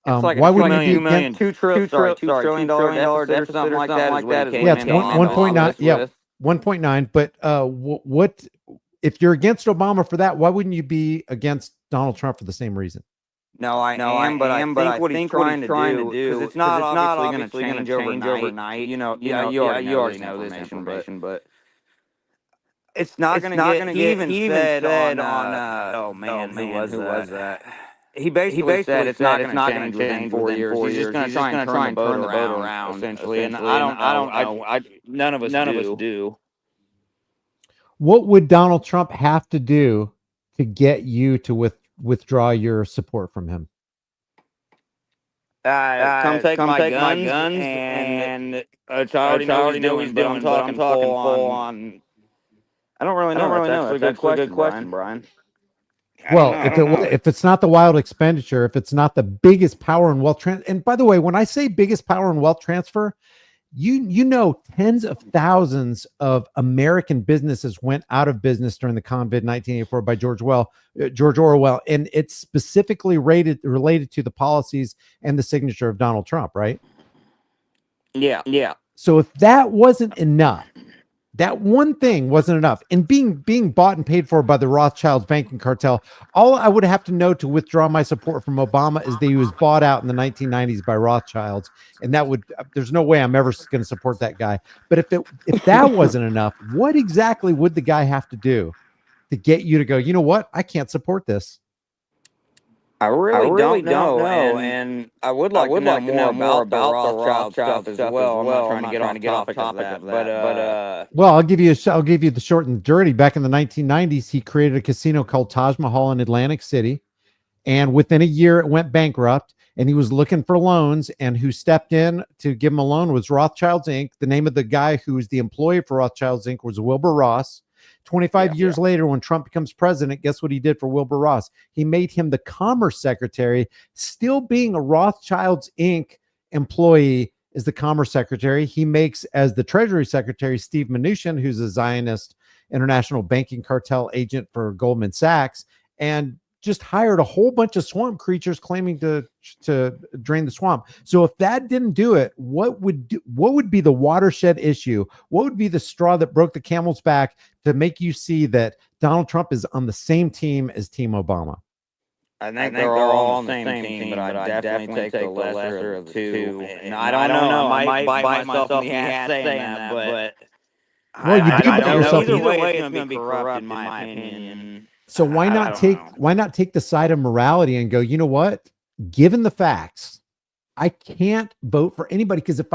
S22: it's like
S1: why
S22: $2
S1: would
S22: million, $2 trillion deficit or something like that.
S1: Yeah, it's 1.9. Yeah, 1.9. But what if you're against Obama for that? Why wouldn't you be against Donald Trump for the same reason?
S22: No, I am, but I think what he's trying to do, because it's not obviously going to change overnight. You already know this information, but it's not going to get. He even said on oh man, who was that? He basically said it's not going to change within 4 years. He's just going to try and turn the boat around, essentially. And I don't know. None of us do.
S1: What would Donald Trump have to do to get you to withdraw your support from him?
S22: Come take my guns and I already know what he's doing, but I'm talking full on. I don't really know. That's a good question, Brian.
S1: Well, if it's not the wild expenditure, if it's not the biggest power and wealth transfer, and by the way, when I say biggest power and wealth transfer, tens of thousands of American businesses went out of business during the COVID 1984 by George Orwell, and it's specifically related to the policies and the signature of Donald Trump, right?
S22: Yeah.
S1: So if that wasn't enough, that one thing wasn't enough, and being bought and paid for by the Rothschilds banking cartel, all I would have to know to withdraw my support from Obama is that he was bought out in the 1990s by Rothschilds, and there's no way I'm ever going to support that guy. But if that wasn't enough, what exactly would the guy have to do to get you to go, you know what, I can't support this?
S22: I really don't know, and I would like to know more about the Rothschild stuff as well. I'm not trying to get off topic of that, but
S1: well, I'll give you the short and dirty. Back in the 1990s, he created a casino called Taj Mahal in Atlantic City, and within a year, it went bankrupt. And he was looking for loans, and who stepped in to give him a loan was Rothschilds Inc. The name of the guy who was the employee for Rothschilds Inc. was Wilbur Ross. 25 years later, when Trump becomes president, guess what he did for Wilbur Ross? He made him the Commerce Secretary, still being a Rothschilds Inc. employee as the Commerce Secretary. He makes as the Treasury Secretary Steve Mnuchin, who's a Zionist international banking cartel agent for Goldman Sachs. And just hired a whole bunch of swamp creatures claiming to drain the swamp. So if that didn't do it, what would be the watershed issue? What would be the straw that broke the camel's back to make you see that Donald Trump is on the same team as Team Obama?
S22: I think they're all on the same team, but I definitely take the lesser of the two. And I don't know. I might bite myself in the ass saying that, but
S1: well, you do bite yourself.
S22: Either way, it's going to be corrupt, in my opinion.
S1: So why not take the side of morality and go, you know what? Given the facts, I can't vote for anybody, because if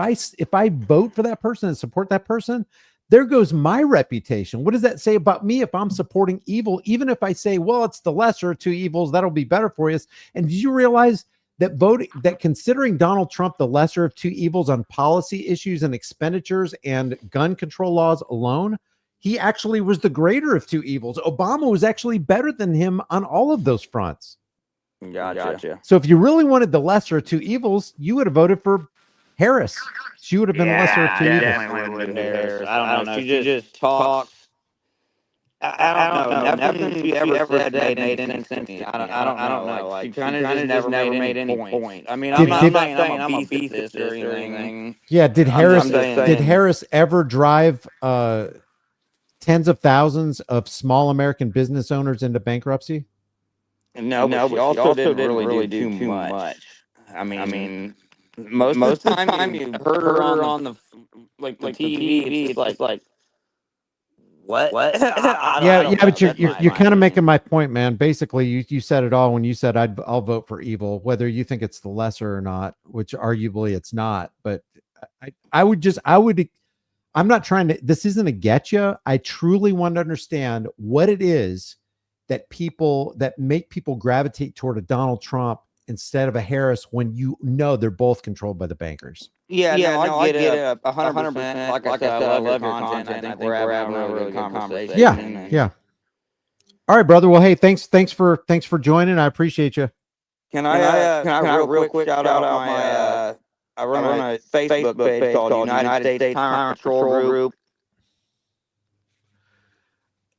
S1: I vote for that person and support that person, there goes my reputation. What does that say about me if I'm supporting evil? Even if I say, well, it's the lesser of two evils, that'll be better for you. And did you realize that considering Donald Trump the lesser of two evils on policy issues and expenditures and gun control laws alone, he actually was the greater of two evils? Obama was actually better than him on all of those fronts.
S22: Gotcha.
S1: So if you really wanted the lesser of two evils, you would have voted for Harris. She would have been lesser of two evils.
S22: Harris. I don't know. She just talks. I don't know. Nothing she ever said made any sense to me. I don't know. Like, she kind of just never made any point. I mean, I'm not saying I'm a beast or anything.
S1: Yeah, did Harris ever drive tens of thousands of small American business owners into bankruptcy?
S22: No, but she also didn't really do too much. I mean, most of the time you heard her on the TV, it's like what?
S1: Yeah, but you're kind of making my point, man. Basically, you said it all when you said I'll vote for evil, whether you think it's the lesser or not, which arguably it's not. But I'm not trying to. This isn't a get you. I truly want to understand what it is that make people gravitate toward a Donald Trump instead of a Harris when you know they're both controlled by the bankers.
S22: Yeah, I get it 100%. Like I said, I love your content. I think we're having a really good conversation.
S1: Yeah. All right, brother. Well, hey, thanks for joining. I appreciate you.
S22: Can I real quick shout out my I run a Facebook page called United States Tyrant Patrol Group.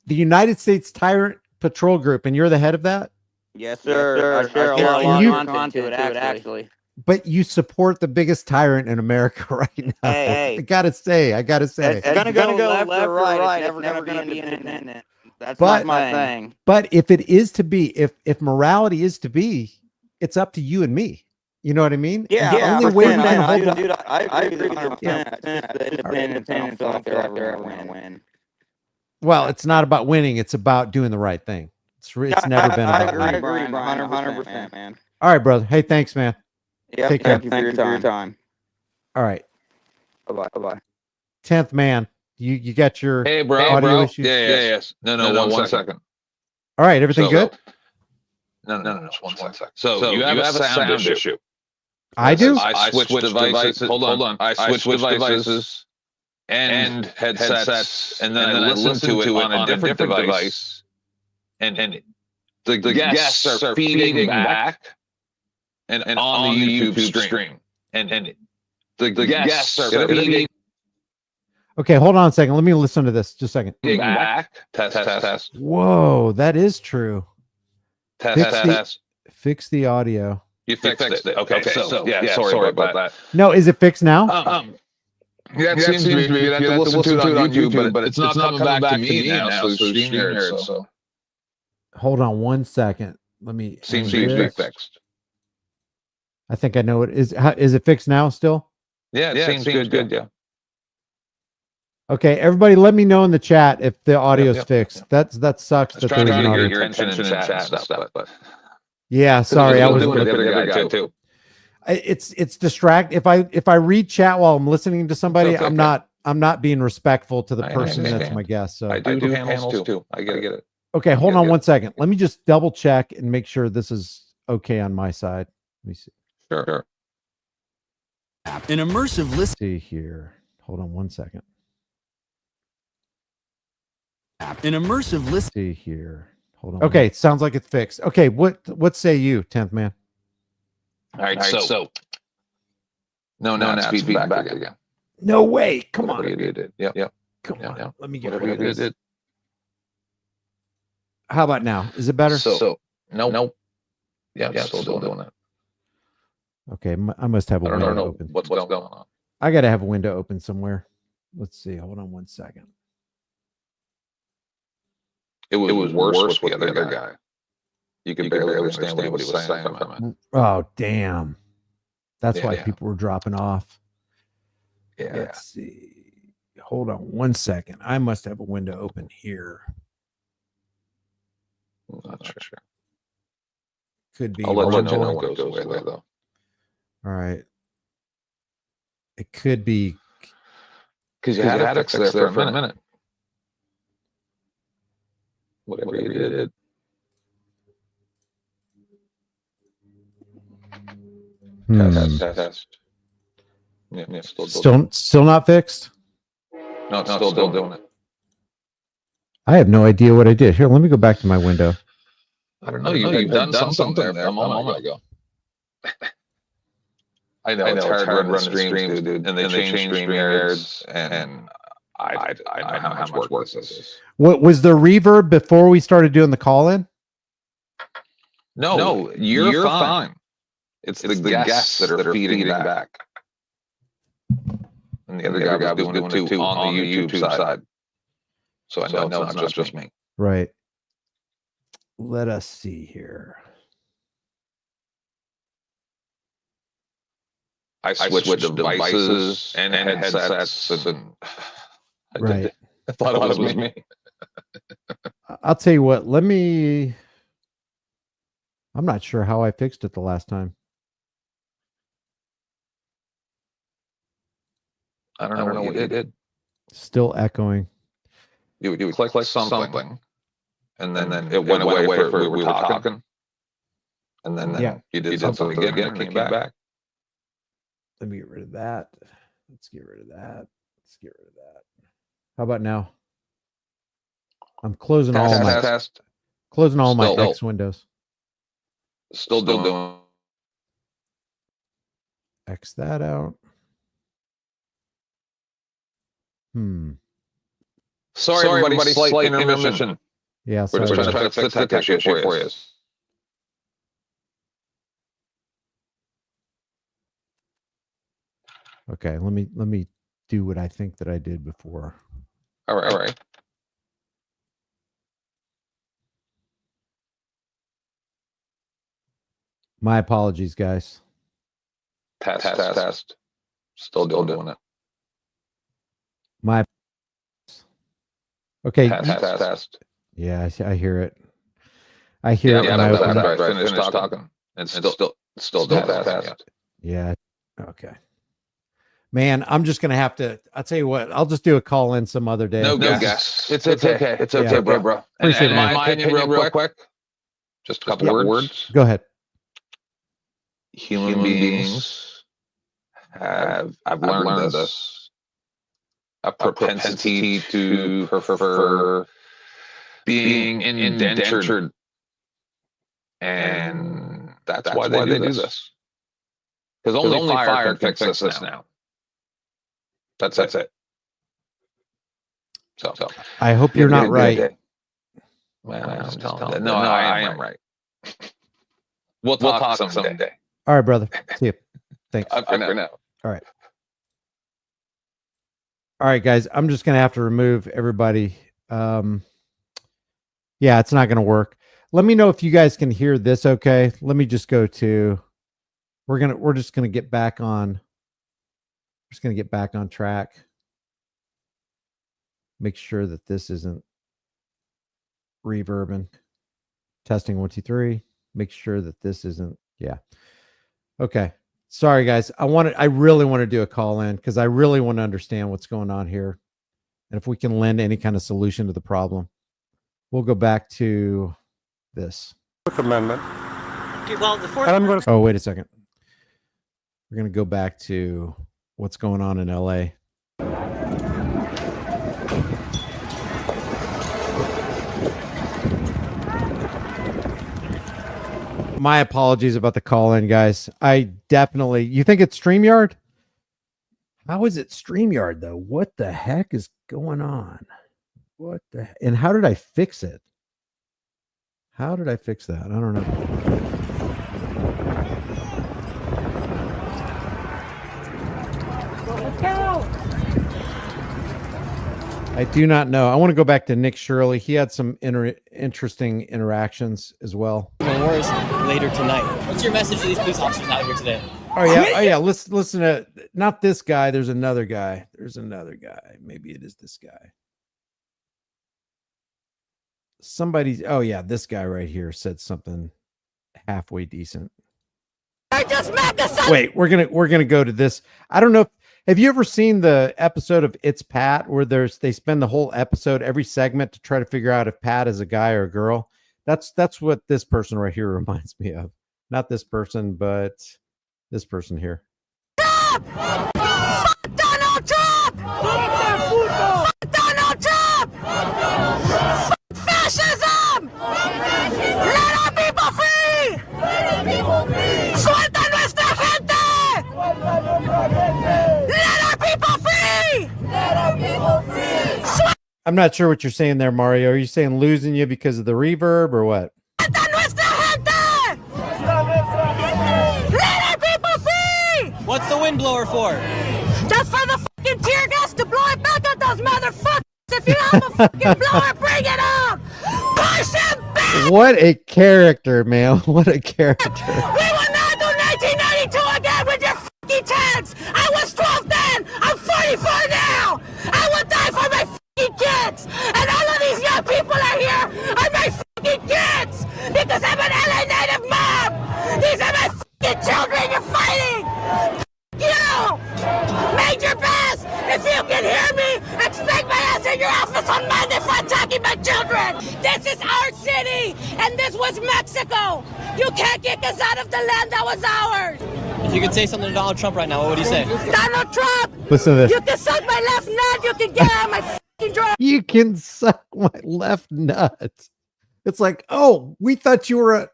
S1: The United States Tyrant Patrol Group, and you're the head of that?
S22: Yes, sir. I share a lot of content to it, actually.
S1: But you support the biggest tyrant in America right now.
S22: Hey.
S1: I gotta say.
S22: It's gonna go left or right. It's never gonna be independent. That's not my thing.
S1: But if it is to be, if morality is to be, it's up to you and me. You know what I mean?
S22: Yeah.
S1: The only way
S22: I agree 100%. The independents, I don't feel like they're ever gonna win.
S1: Well, it's not about winning. It's about doing the right thing. It's never been about winning.
S22: I agree, Brian, 100%, man.
S1: All right, brother. Hey, thanks, man.
S22: Yeah,
S1: take care.
S22: Thank you for your time.
S1: All right.
S22: Bye-bye.
S1: 10th man, you got your
S21: audio
S1: issues?
S21: Yes. No, one second.
S1: All right, everything good?
S21: No, just one second. So you have a sound issue.
S1: I do?
S21: I switch devices. Hold on. I switch devices and headsets, and then I listen to it on a different device. And the guests are feeding back and on the YouTube stream. And the guests are feeding.
S1: Okay, hold on a second. Let me listen to this. Just a second.
S21: Back. Test.
S1: Whoa, that is true.
S21: Test.
S1: Fix the audio.
S21: You fixed it. Okay, so yeah, sorry about that.
S1: No, is it fixed now?
S21: Yeah, it seems to be. You have to listen to it on YouTube, but it's not coming back to me now. So stream here. So
S1: hold on one second. Let me.
S21: Seems to be fixed.
S1: I think I know it is. Is it fixed now? Still?
S21: Yeah, it seems good. Yeah.
S1: Okay, everybody, let me know in the chat if the audio's fixed. That sucks. That there's an audio.
S21: Your attention in chat and stuff, but
S1: yeah, sorry, I was
S21: looking at the other guy too.
S1: It's distract. If I read chat while I'm listening to somebody, I'm not being respectful to the person that's my guest. So
S21: I do handles too. I get it.
S1: Okay, hold on one second. Let me just double check and make sure this is okay on my side. Let me see.
S21: Sure.
S2: An immersive list.
S1: See here. Hold on one second.
S2: An immersive list.
S1: See here. Hold on. Okay, sounds like it's fixed. Okay, what say you, 10th man?
S21: All right, so no, it's feedback again.
S1: No way. Come on.
S21: You did. Yep.
S1: Come on.
S21: Yeah.
S1: Let me get rid of this. How about now? Is it better?
S21: So Nope. Yeah, still doing it.
S1: Okay, I must have a
S21: I
S1: window
S21: don't know
S1: open.
S21: what's going on.
S1: I got to have a window open somewhere. Let's see. Hold on one second.
S21: It was worse with the other guy. You could barely understand what he was saying from it.
S1: Oh, damn. That's why
S21: Yeah.
S1: people were dropping off.
S21: Yeah.
S1: Let's see. Hold on one second. I must have a window open here.
S21: I'm not sure.
S1: Could be.
S21: I'll let you know
S1: rumble.
S21: when it goes away, though.
S1: All right. It could be.
S21: Because you had to fix there for a minute. Whatever you did. Test. Yeah,
S1: Still not fixed?
S21: No, it's still doing it.
S1: I have no idea what I did. Here, let me go back to my window.
S21: I don't know. You've done something there a moment ago. I know it's hard running streams, dude. And they change StreamYards, and I know how much work this is.
S1: What was the reverb before we started doing the call-in?
S21: No, you're fine. It's the guests that are feeding back. And the other guy was doing it too on the YouTube side. So I know it's not just me.
S1: Right. Let us see here.
S21: I switched devices and headsets. And
S1: Right.
S21: I thought it was me.
S1: I'll tell you what. I'm not sure how I fixed it the last time.
S21: I don't know what you did.
S1: Still echoing.
S21: You would click something, and then it went away for we were talking. And then you did something again and it came back.
S1: Let me get rid of that. Let's get rid of that. Let's get rid of that. How about now? I'm closing all my X windows.
S21: Still doing.
S1: X that out.
S21: Sorry everybody, slight intermission.
S1: Yeah,
S21: We're just trying to fix the tech issue for you.
S1: Okay, let me do what I think that I did before.
S21: All right.
S1: My apologies, guys.
S21: Test. Still doing it.
S1: My okay.
S21: Test.
S1: Yeah, I hear it. I hear it when I open
S21: I finished talking. It's still test.
S1: Yeah. Okay. Man, I'm just gonna have to. I'll tell you what. I'll just do a call in some other day.
S21: No guess. It's okay. It's okay, bro.
S1: Appreciate
S21: it. My opinion, real quick. Just a couple words.
S1: Go ahead.
S21: Human beings have. I've learned this. A propensity to prefer being indentured, and that's why they do this. Because only fire can fix this now. That's it. So
S1: I hope you're not right.
S21: Well, I am right. We'll talk someday.
S1: All right, brother. See you. Thanks.
S21: For now.
S1: All right. All right, guys. I'm just gonna have to remove everybody. Yeah, it's not gonna work. Let me know if you guys can hear this. Okay. Let me just go to. We're just gonna get back on. Just gonna get back on track. Make sure that this isn't reverbing. Testing 1, 2, 3. Make sure that this isn't. Yeah. Okay. Sorry, guys. I really want to do a call in because I really want to understand what's going on here, and if we can lend any kind of solution to the problem. We'll go back to this.
S5: Fourth Amendment.
S6: Okay. Well, the Fourth.
S1: Oh, wait a second. We're going to go back to what's going on in LA. My apologies about the call-in, guys. You think it's StreamYard? How is it StreamYard, though? What the heck is going on? And how did I fix it? How did I fix that? I don't know.
S20: Let's go.
S1: I do not know. I want to go back to Nick Shirley. He had some interesting interactions as well.
S14: Even worse later tonight. What's your message to these police officers out here today?
S1: Oh yeah. Listen to not this guy. There's another guy. Maybe it is this guy. Somebody. Oh yeah, this guy right here said something halfway decent.
S20: I just met the sun.
S1: Wait, we're gonna go to this. I don't know. Have you ever seen the episode of It's Pat where they spend the whole episode, every segment, to try to figure out if Pat is a guy or a girl? That's what this person right here reminds me of. Not this person, but this person here.
S20: Fuck Donald Trump! Fuck Donald Trump! Fuck fascism! Let our people free! Suelta nuestra gente! Let our people free!
S1: I'm not sure what you're saying there, Mario. Are you saying losing you because of the reverb or what?
S20: Suelta nuestra gente! Let our people free!
S14: What's the windblower for?
S20: Just for the fucking tear gas to blow it back at those motherfuckers! If you have a fucking blower, bring it up! Push him back!
S1: What a character, man. What a character.
S20: We will not do 1992 again with your fucking tanks! I was 12 then! I'm 44 now! I will die for my fucking kids! And all of these young people are here are my fucking kids! Because I'm an LA native mom! These are my fucking children you're fighting! You! Major Bass, if you can hear me, expect my ass in your office on Monday for attacking my children! This is our city, and this was Mexico! You can't kick us out of the land that was ours!
S14: If you could say something to Donald Trump right now, what would you say?
S20: Donald Trump!
S1: Listen to this.
S20: You can suck my left nut, you can get out of my fucking drawer!
S1: You can suck my left nut. It's like, oh, we thought you were a...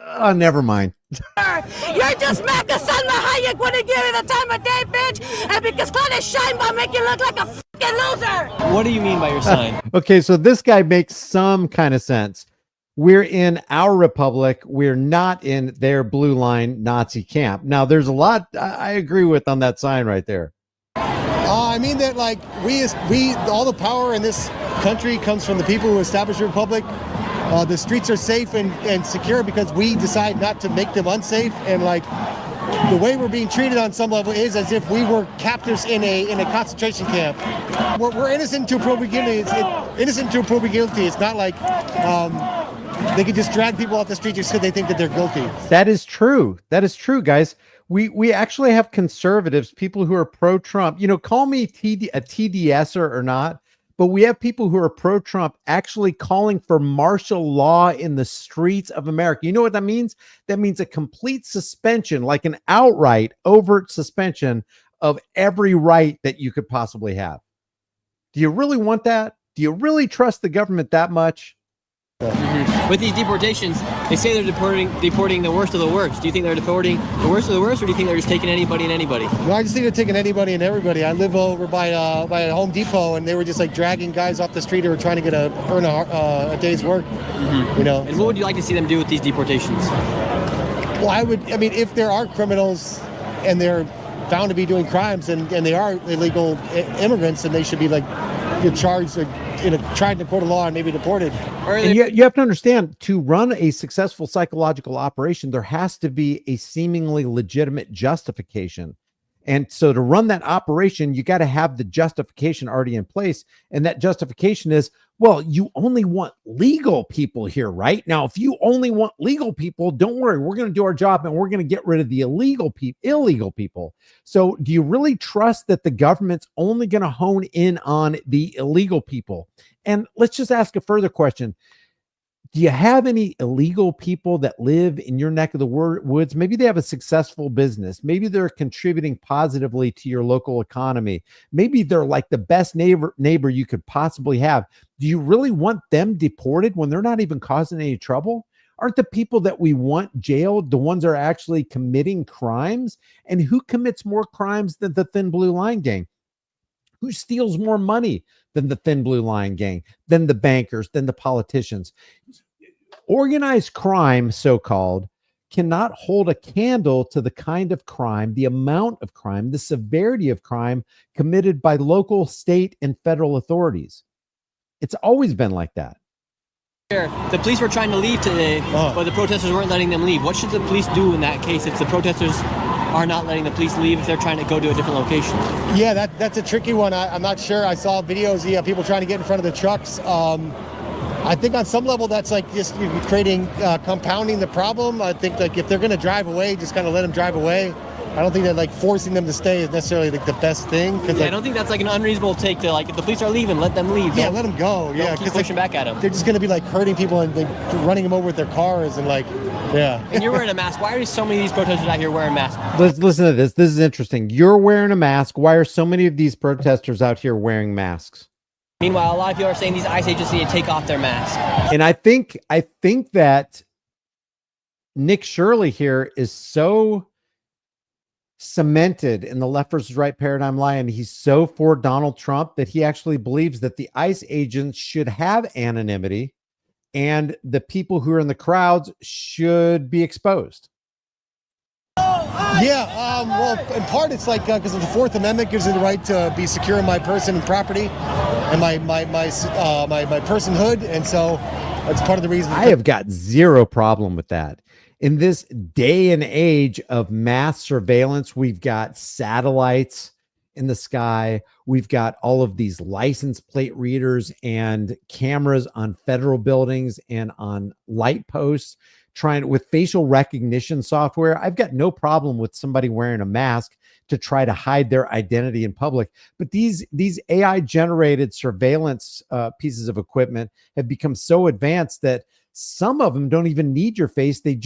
S1: Oh, never mind.
S20: You're just Macca Salma Hayek when they give you the time of day, bitch! And because Claudia Sheinbaum make you look like a fucking loser!
S14: What do you mean by your sign?
S1: Okay, so this guy makes some kind of sense. We're in our republic. We're not in their blue line Nazi camp. Now, there's a lot I agree with on that sign right there.
S9: I mean that, like, we all the power in this country comes from the people who established the republic. The streets are safe and secure because we decide not to make them unsafe. And like the way we're being treated on some level is as if we were captives in a concentration camp. We're innocent until proven guilty. Innocent until proven guilty. It's not like they can just drag people off the street just because they think that they're guilty.
S1: That is true. That is true, guys. We actually have conservatives, people who are pro-Trump. You know, call me a TDSer or not, but we have people who are pro-Trump actually calling for martial law in the streets of America. You know what that means? That means a complete suspension, like an outright, overt suspension of every right that you could possibly have. Do you really want that? Do you really trust the government that much?
S14: With these deportations, they say they're deporting the worst of the worst. Do you think they're deporting the worst of the worst, or do you think they're just taking anybody and anybody?
S9: No, I just think they're taking anybody and everybody. I live over by a Home Depot, and they were just like dragging guys off the street who were trying to earn a day's work. Mm-hmm. You know.
S14: And what would you like to see them do with these deportations?
S9: Well, I mean, if there are criminals and they're found to be doing crimes and they are illegal immigrants, then they should be like charged, tried in a court of law and maybe deported.
S1: And you have to understand, to run a successful psychological operation, there has to be a seemingly legitimate justification. And so to run that operation, you got to have the justification already in place. And that justification is, well, you only want legal people here, right? Now, if you only want legal people, don't worry, we're going to do our job and we're going to get rid of the illegal people. So do you really trust that the government's only going to hone in on the illegal people? And let's just ask a further question. Do you have any illegal people that live in your neck of the woods? Maybe they have a successful business. Maybe they're contributing positively to your local economy. Maybe they're like the best neighbor you could possibly have. Do you really want them deported when they're not even causing any trouble? Aren't the people that we want jailed the ones that are actually committing crimes? And who commits more crimes than the Thin Blue Line gang? Who steals more money than the Thin Blue Line gang, than the bankers, than the politicians? Organized crime, so-called, cannot hold a candle to the kind of crime, the amount of crime, the severity of crime committed by local, state, and federal authorities. It's always been like that.
S14: The police were trying to leave today, but the protesters weren't letting them leave. What should the police do in that case if the protesters are not letting the police leave, if they're trying to go to a different location?
S9: Yeah, that's a tricky one. I'm not sure. I saw videos of people trying to get in front of the trucks. I think on some level that's like just creating, compounding the problem. I think like if they're going to drive away, just kind of let them drive away. I don't think that like forcing them to stay is necessarily like the best thing.
S14: Yeah, like, I don't think that's like an unreasonable take to like if the police are leaving, let them leave.
S9: Yeah, let them go. Yeah,
S14: keep pushing back at them.
S9: They're just going to be like hurting people and like, running them over with their cars and like, yeah.
S14: And you're wearing a mask. Why are so many of these protesters out here wearing masks?
S1: Let's listen to this. This is interesting. You're wearing a mask. Why are so many of these protesters out here wearing masks?
S14: Meanwhile, a lot of people are saying these ICE agents need to take off their masks.
S1: And I think that Nick Shirley here is so cemented in the left versus right paradigm lie, and he's so for Donald Trump that he actually believes that the ICE agents should have anonymity and the people who are in the crowds should be exposed.
S9: Yeah, well, in part it's like because the Fourth Amendment gives me the right to be secure in my person and property and my personhood, and so that's part of the reason.
S1: I have got zero problem with that. In this day and age of mass surveillance, we've got satellites in the sky. We've got all of these license plate readers and cameras on federal buildings and on light posts with facial recognition software. I've got no problem with somebody wearing a mask to try to hide their identity in public. But these AI generated surveillance pieces of equipment have become so advanced that some of them don't even need your face. They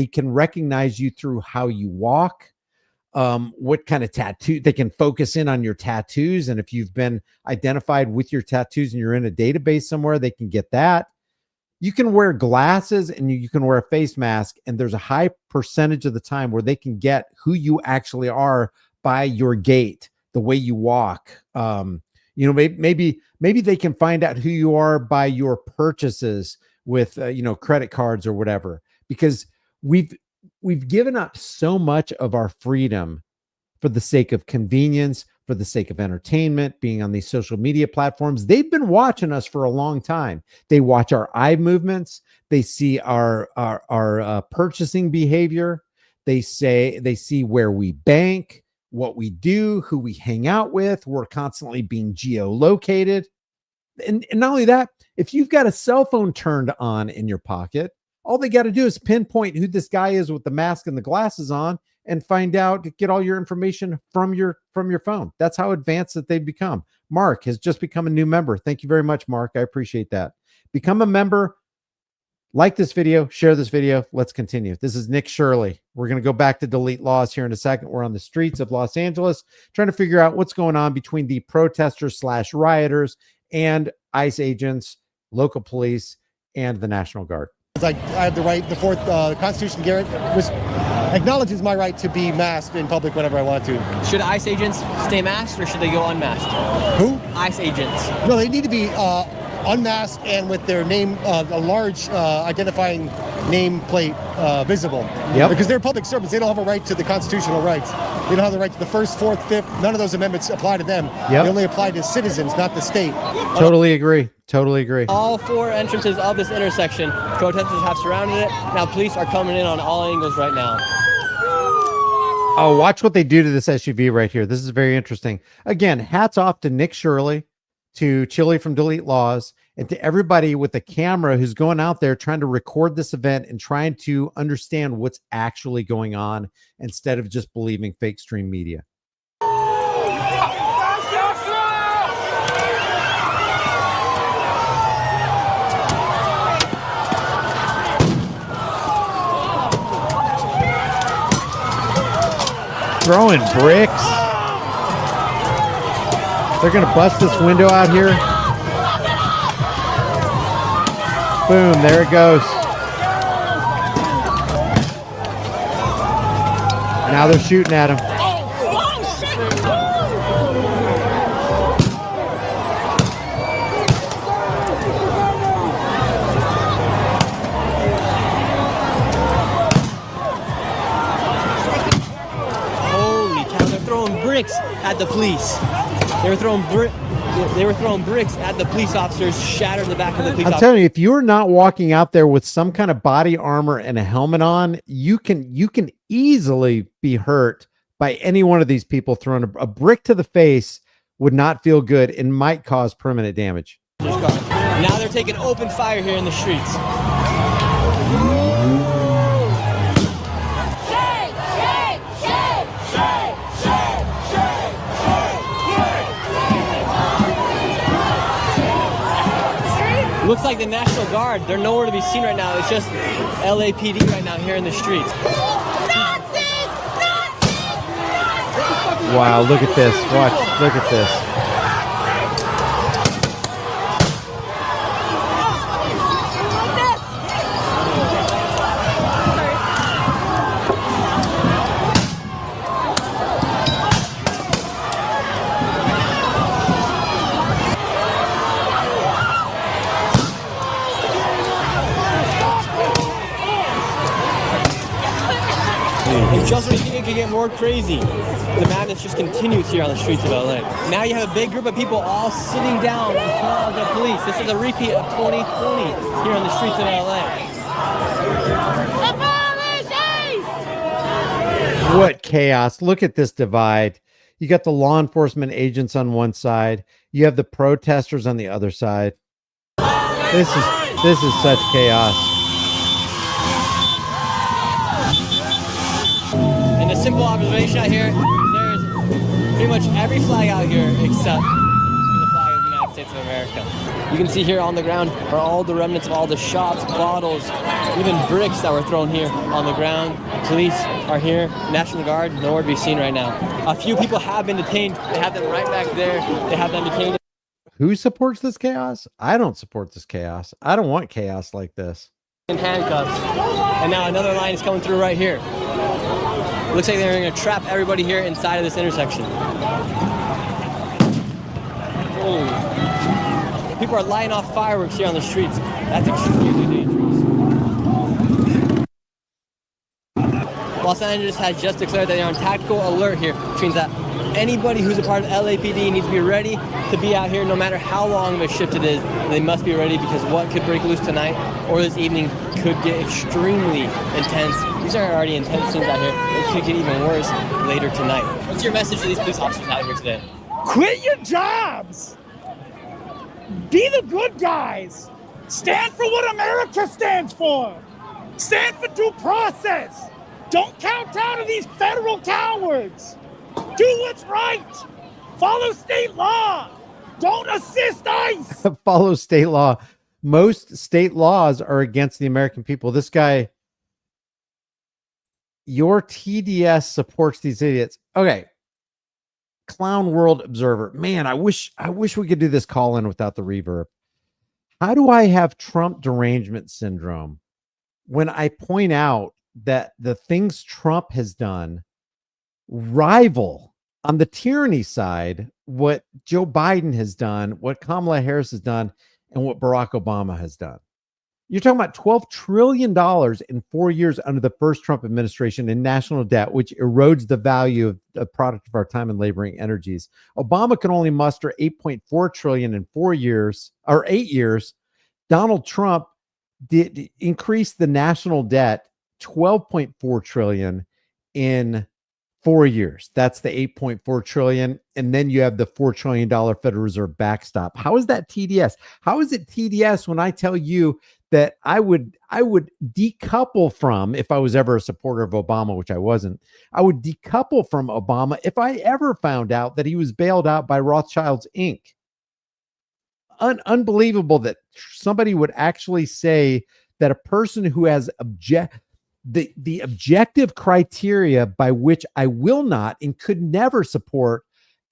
S1: can recognize you through how you walk, what kind of tattoo. They can focus in on your tattoos. And if you've been identified with your tattoos and you're in a database somewhere, they can get that. You can wear glasses and you can wear a face mask, and there's a high percentage of the time where they can get who you actually are by your gait, the way you walk. Maybe they can find out who you are by your purchases with credit cards or whatever, because we've given up so much of our freedom for the sake of convenience, for the sake of entertainment, being on these social media platforms. They've been watching us for a long time. They watch our eye movements. They see our purchasing behavior. They see where we bank, what we do, who we hang out with. We're constantly being geolocated. And not only that, if you've got a cell phone turned on in your pocket, all they got to do is pinpoint who this guy is with the mask and the glasses on and find out, get all your information from your phone. That's how advanced that they've become. Mark has just become a new member. Thank you very much, Mark. I appreciate that. Become a member. Like this video, share this video. Let's continue. This is Nick Shirley. We're going to go back to delete laws here in a second. We're on the streets of Los Angeles trying to figure out what's going on between the protesters / rioters and ICE agents, local police, and the National Guard.
S9: It's like I have the right, the Constitution acknowledges my right to be masked in public whenever I want to.
S14: Should ICE agents stay masked or should they go unmasked?
S9: Who?
S14: ICE agents.
S9: No, they need to be unmasked and with their name, a large identifying nameplate visible.
S1: Yep.
S9: Because they're public servants. They don't have a right to the constitutional rights. They don't have the right to the first, fourth, fifth. None of those amendments apply to them.
S1: Yep.
S9: They only apply to citizens, not the state.
S1: Totally agree. Totally agree.
S14: All four entrances of this intersection, protesters have surrounded it. Now police are coming in on all angles right now.
S1: Oh, watch what they do to this SUV right here. This is very interesting. Again, hats off to Nick Shirley, to Chili from Delete Laws, and to everybody with a camera who's going out there trying to record this event and trying to understand what's actually going on instead of just believing fake stream media. Throwing bricks. They're going to bust this window out here. Boom, there it goes. Now they're shooting at him.
S14: the police. They were throwing bricks at the police officers, shattered the back of the police officer.
S1: I'm telling you, if you're not walking out there with some kind of body armor and a helmet on, you can easily be hurt by any one of these people. Throwing a brick to the face would not feel good and might cause permanent damage.
S14: Now they're taking open fire here in the streets. Looks like the National Guard, they're nowhere to be seen right now. It's just LAPD right now here in the streets.
S1: Wow, look at this. Watch, look at this.
S14: Just when you think it could get more crazy, the madness just continues here on the streets of LA. Now you have a big group of people all sitting down in front of the police. This is a repeat of 2020 here on the streets of LA.
S1: What chaos. Look at this divide. You got the law enforcement agents on one side. You have the protesters on the other side. This is such chaos.
S14: A simple observation out here, there's pretty much every flag out here except for the flag of the United States of America. You can see here on the ground are all the remnants of all the shots, bottles, even bricks that were thrown here on the ground. Police are here, National Guard, nowhere to be seen right now. A few people have been detained. They have them right back there. They have them detained.
S1: Who supports this chaos? I don't support this chaos. I don't want chaos like this.
S14: In handcuffs. And now another line is coming through right here. Looks like they're going to trap everybody here inside of this intersection. Oh. People are lighting off fireworks here on the streets. That's extremely dangerous. Los Angeles has just declared that they're on tactical alert here, which means that anybody who's a part of LAPD needs to be ready to be out here no matter how long of a shift it is. They must be ready because what could break loose tonight or this evening could get extremely intense. These are already intense scenes out here. It could get even worse later tonight. What's your message to these police officers out here today?
S15: Quit your jobs! Be the good guys! Stand for what America stands for! Stand for due process! Don't kowtow to these federal cowards! Do what's right! Follow state law! Don't assist ICE!
S1: Follow state law. Most state laws are against the American people. This guy, your TDS supports these idiots. Okay. Clown World Observer. Man, I wish we could do this call in without the reverb. How do I have Trump derangement syndrome when I point out that the things Trump has done rival on the tyranny side what Joe Biden has done, what Kamala Harris has done, and what Barack Obama has done? You're talking about $12 trillion in 4 years under the first Trump administration in national debt, which erodes the value of the product of our time and laboring energies. Obama can only muster $8.4 trillion in 4 years or 8 years. Donald Trump did increase the national debt $12.4 trillion in 4 years. That's the $8.4 trillion. And then you have the $4 trillion Federal Reserve backstop. How is that TDS? How is it TDS when I tell you that I would decouple from, if I was ever a supporter of Obama, which I wasn't, I would decouple from Obama if I ever found out that he was bailed out by Rothschilds Inc. Unbelievable that somebody would actually say that a person who has the objective criteria by which I will not and could never support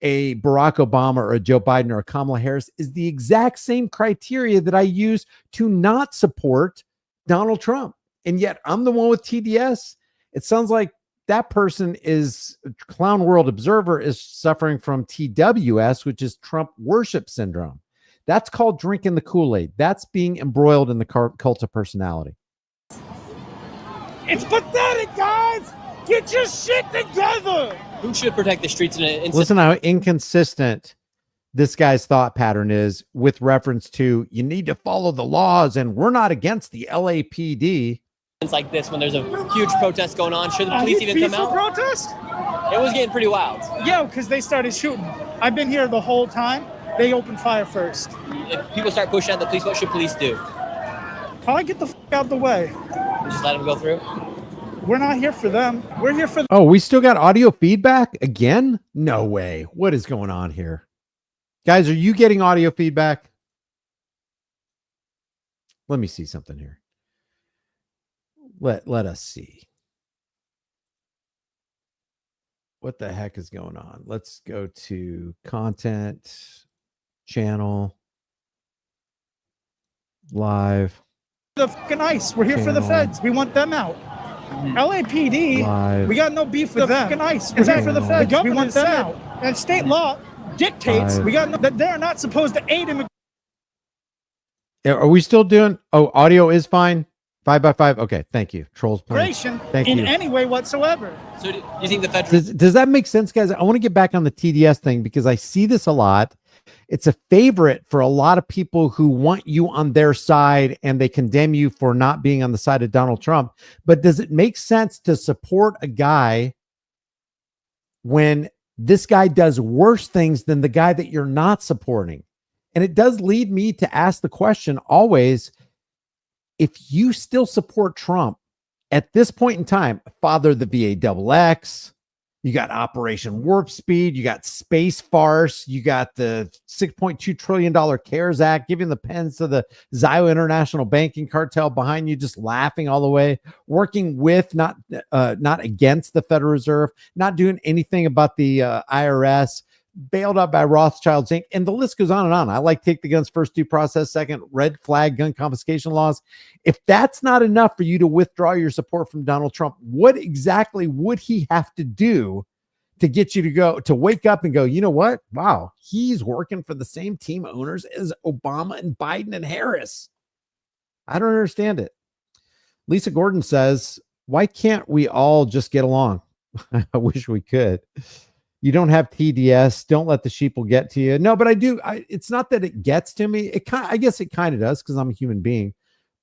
S1: a Barack Obama or a Joe Biden or a Kamala Harris is the exact same criteria that I use to not support Donald Trump. And yet I'm the one with TDS. It sounds like that person is Clown World Observer is suffering from TWS, which is Trump worship syndrome. That's called drinking the Kool-Aid. That's being embroiled in the cult of personality.
S15: It's pathetic, guys! Get your shit together!
S14: Who should protect the streets in an incident?
S1: Listen how inconsistent this guy's thought pattern is with reference to you need to follow the laws and we're not against the LAPD.
S14: It's like this when there's a huge protest going on. Should the police even come out?
S15: Protest?
S14: It was getting pretty wild.
S15: Yeah, because they started shooting. I've been here the whole time. They opened fire first.
S14: If people start pushing at the police, what should police do?
S15: Probably get the out of the way.
S14: Just let them go through?
S15: We're not here for them. We're here for.
S1: Oh, we still got audio feedback again? No way. What is going on here? Guys, are you getting audio feedback? Let me see something here. Let us see. What the heck is going on? Let's go to content, channel, live.
S15: The fucking ICE. We're here for the feds. We want them out. LAPD,
S1: live.
S15: We got no beef with them. Fucking ICE. We're here for the feds. We want them out. And state law dictates
S1: live.
S15: we got no, that they're not supposed to aid immigration.
S1: Are we still doing? Oh, audio is fine. 5x5. Okay, thank you. Trolls playing. Thank
S15: in
S1: you.
S15: any way whatsoever.
S14: So do you think the federal...
S1: Does that make sense, guys? I want to get back on the TDS thing because I see this a lot. It's a favorite for a lot of people who want you on their side and they condemn you for not being on the side of Donald Trump. But does it make sense to support a guy when this guy does worse things than the guy that you're not supporting? And it does lead me to ask the question always, if you still support Trump at this point in time, father the VAXX, you got Operation Warp Speed, you got Space Farce, you got the $6.2 trillion CARES Act, giving the pens to the Zio International Banking Cartel behind you, just laughing all the way, working with, not against the Federal Reserve, not doing anything about the IRS, bailed out by Rothschilds Inc. And the list goes on and on. I like take the guns first, due process second, red flag gun confiscation laws. If that's not enough for you to withdraw your support from Donald Trump, what exactly would he have to do to get you to wake up and go, you know what? Wow, he's working for the same team owners as Obama and Biden and Harris. I don't understand it. Lisa Gordon says, why can't we all just get along? I wish we could. You don't have TDS. Don't let the sheeple get to you. No, but I do. It's not that it gets to me. I guess it kind of does because I'm a human being.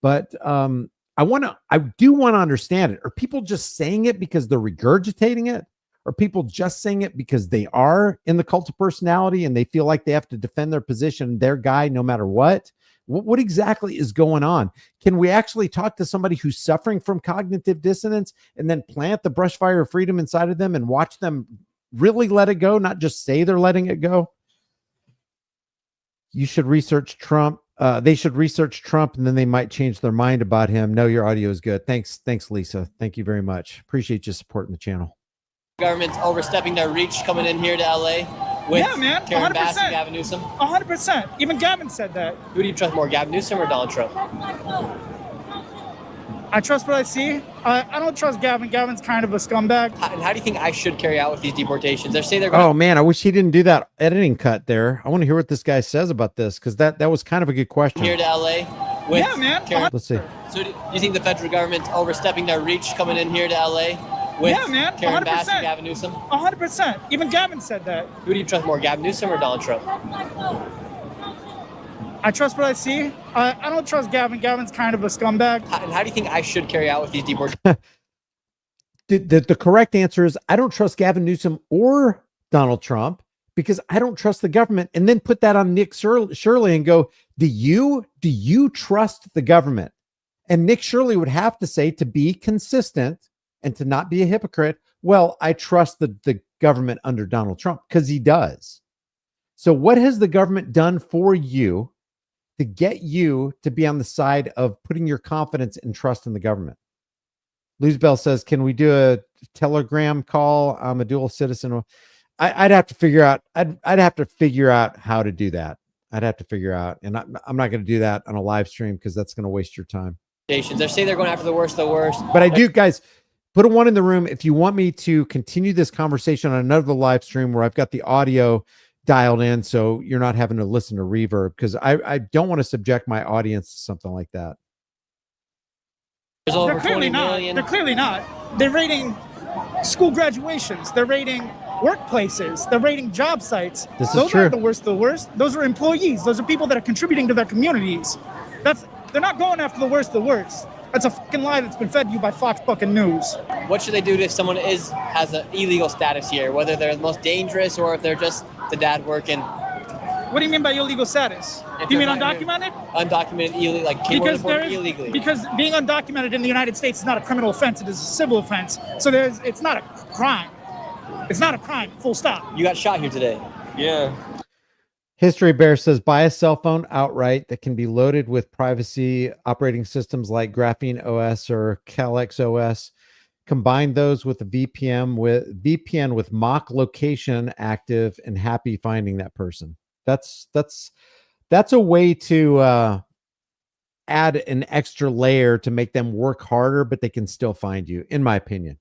S1: But I do want to understand it. Are people just saying it because they're regurgitating it? Are people just saying it because they are in the cult of personality and they feel like they have to defend their position, their guy, no matter what? What exactly is going on? Can we actually talk to somebody who's suffering from cognitive dissonance and then plant the brush fire of freedom inside of them and watch them really let it go, not just say they're letting it go? You should research Trump. They should research Trump and then they might change their mind about him. No, your audio is good. Thanks, Lisa. Thank you very much. Appreciate you supporting the channel.
S14: Government's overstepping their reach coming in here to LA with Karen
S15: 100%.
S14: Bass and Gavin Newsom.
S15: 100%. Even Gavin said that.
S14: Who do you trust more, Gavin Newsom or Donald Trump?
S15: I trust what I see. I don't trust Gavin. Gavin's kind of a scumbag.
S14: And how do you think I should carry out with these deportations? They say they're going
S1: Oh man, I wish he didn't do that editing cut there. I want to hear what this guy says about this because that was kind of a good question.
S14: here to LA with Karen.
S1: Let's see.
S14: So do you think the federal government's overstepping their reach coming in here to LA with Karen
S15: 100%.
S14: Bass and Gavin Newsom?
S15: 100%. Even Gavin said that.
S14: Who do you trust more, Gavin Newsom or Donald Trump?
S15: I trust what I see. I don't trust Gavin. Gavin's kind of a scumbag.
S14: And how do you think I should carry out with these deportations?
S1: The correct answer is I don't trust Gavin Newsom or Donald Trump because I don't trust the government. And then put that on Nick Shirley and go, do you trust the government? And Nick Shirley would have to say, to be consistent and to not be a hypocrite, well, I trust the government under Donald Trump because he does. So what has the government done for you to get you to be on the side of putting your confidence and trust in the government? Luzbell says, can we do a Telegram call? I'm a dual citizen. I'd have to figure out. I'd have to figure out how to do that. I'd have to figure out, and I'm not going to do that on a live stream because that's going to waste your time.
S14: They say they're going after the worst of the worst.
S1: But I do, guys, put a 1 in the room if you want me to continue this conversation on another live stream where I've got the audio dialed in so you're not having to listen to reverb, because I don't want to subject my audience to something like that.
S14: There's over
S15: They're clearly
S14: 20 million.
S15: not. They're clearly not. They're rating school graduations. They're rating workplaces. They're raiding job sites.
S1: This is
S15: Those
S1: true.
S15: aren't the worst of the worst. Those are employees. Those are people that are contributing to their communities. They're not going after the worst of the worst. That's a fucking lie that's been fed to you by Fox fucking News.
S14: What should they do if someone has an illegal status here, whether they're the most dangerous or if they're just the dad working?
S15: What do you mean by illegal status?
S14: If
S15: Do you mean
S14: they're not
S15: undocumented?
S14: Undocumented, illegal, like
S15: Because
S14: illegally.
S15: because being undocumented in the United States is not a criminal offense; it is a civil offense. So it's not a crime. It's not a crime. Full stop.
S14: You got shot here today.
S15: Yeah.
S1: History Bear says buy a cell phone outright that can be loaded with privacy operating systems like Graphene OS or Calyx OS. Combine those with a VPN with mock location active and happy finding that person. That's a way to add an extra layer to make them work harder, but they can still find you, in my opinion.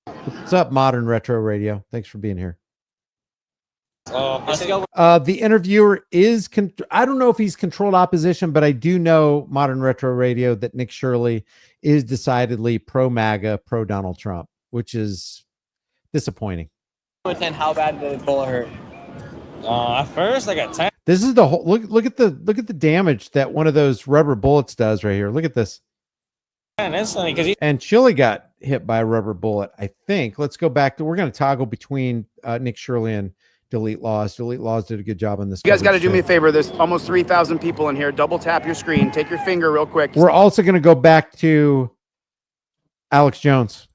S1: What's up, Modern Retro Radio? Thanks for being here. The interviewer is, I don't know if he's controlled opposition, but I do know, Modern Retro Radio, that Nick Shirley is decidedly pro-MAGA, pro-Donald Trump, which is disappointing.
S14: And how bad did the bullet hurt?
S5: At first, I got 10.
S1: This is the whole look at the damage that one of those rubber bullets does right here. Look at this.
S5: Instantly, because
S1: And Chili got hit by a rubber bullet, I think. Let's go back to, we're going to toggle between Nick Shirley and Delete Laws. Delete Laws did a good job on this.
S19: You guys got to do me a favor. There's almost 3,000 people in here. Double tap your screen. Take your finger real quick.
S1: We're also going to go back to Alex Jones.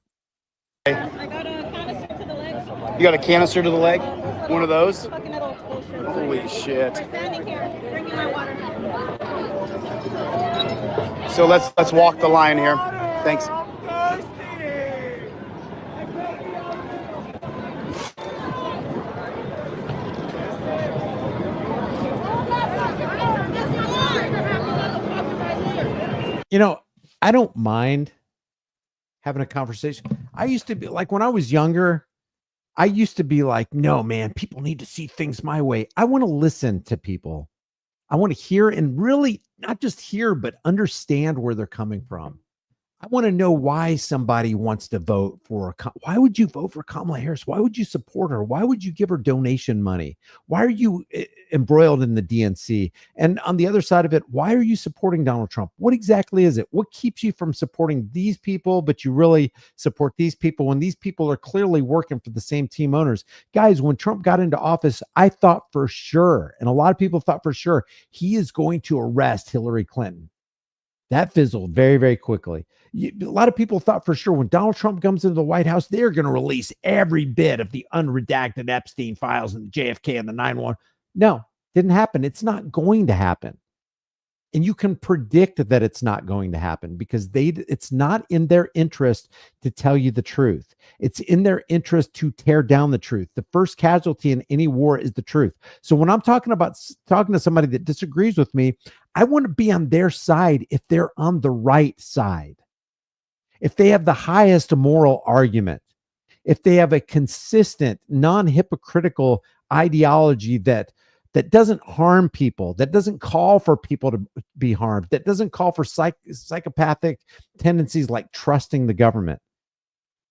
S19: You got a canister to the leg? One of those? Holy shit. So let's walk the line here. Thanks.
S1: You know, I don't mind having a conversation. I used to be like, when I was younger, I used to be like, no, man, people need to see things my way. I want to listen to people. I want to hear and really not just hear, but understand where they're coming from. I want to know why somebody wants to vote for why would you vote for Kamala Harris? Why would you support her? Why would you give her donation money? Why are you embroiled in the DNC? And on the other side of it, why are you supporting Donald Trump? What exactly is it? What keeps you from supporting these people, but you really support these people when these people are clearly working for the same team owners? Guys, when Trump got into office, I thought for sure, and a lot of people thought for sure, he is going to arrest Hillary Clinton. That fizzled very, very quickly. A lot of people thought for sure when Donald Trump comes into the White House, they're going to release every bit of the unredacted Epstein files and the JFK and the 9/11. No, didn't happen. It's not going to happen. And you can predict that it's not going to happen because it's not in their interest to tell you the truth. It's in their interest to tear down the truth. The first casualty in any war is the truth. So when I'm talking to somebody that disagrees with me, I want to be on their side if they're on the right side. If they have the highest moral argument, if they have a consistent, non-hypocritical ideology that doesn't harm people, that doesn't call for people to be harmed, that doesn't call for psychopathic tendencies like trusting the government.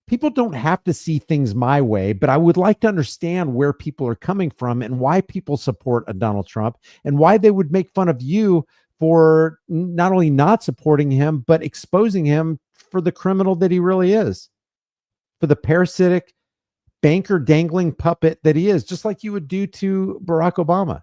S1: People don't have to see things my way, but I would like to understand where people are coming from and why people support a Donald Trump and why they would make fun of you for not only not supporting him, but exposing him for the criminal that he really is, for the parasitic banker dangling puppet that he is, just like you would do to Barack Obama.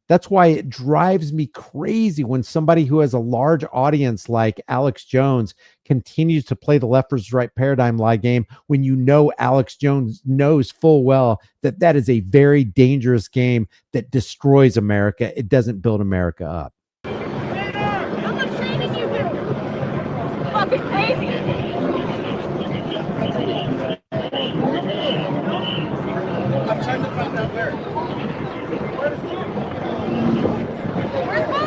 S1: That's why it drives me crazy when somebody who has a large audience like Alex Jones continues to play the left versus right paradigm lie game when you know Alex Jones knows full well that that is a very dangerous game that destroys America. It doesn't build America up.
S20: How much training you do? Fucking crazy.
S19: I'm trying to find out where.
S20: Where's mine? Where's mine?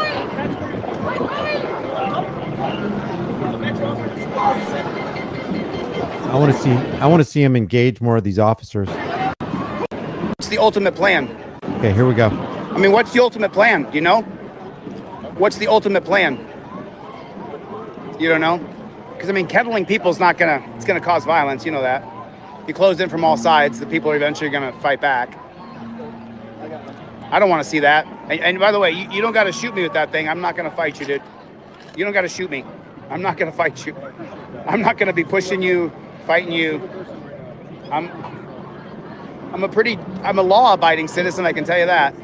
S1: I want to see him engage more of these officers.
S19: What's the ultimate plan?
S1: Okay, here we go.
S19: I mean, what's the ultimate plan? Do you know? What's the ultimate plan? You don't know? Because I mean, kettling people is not it's gonna cause violence. You know that. you close in from all sides, the people are eventually going to fight back. I don't want to see that. And by the way, you don't got to shoot me with that thing. I'm not going to fight you, dude. You don't got to shoot me. I'm not going to fight you. I'm not going to be pushing you, fighting you. I'm a law-abiding citizen, I can tell you that.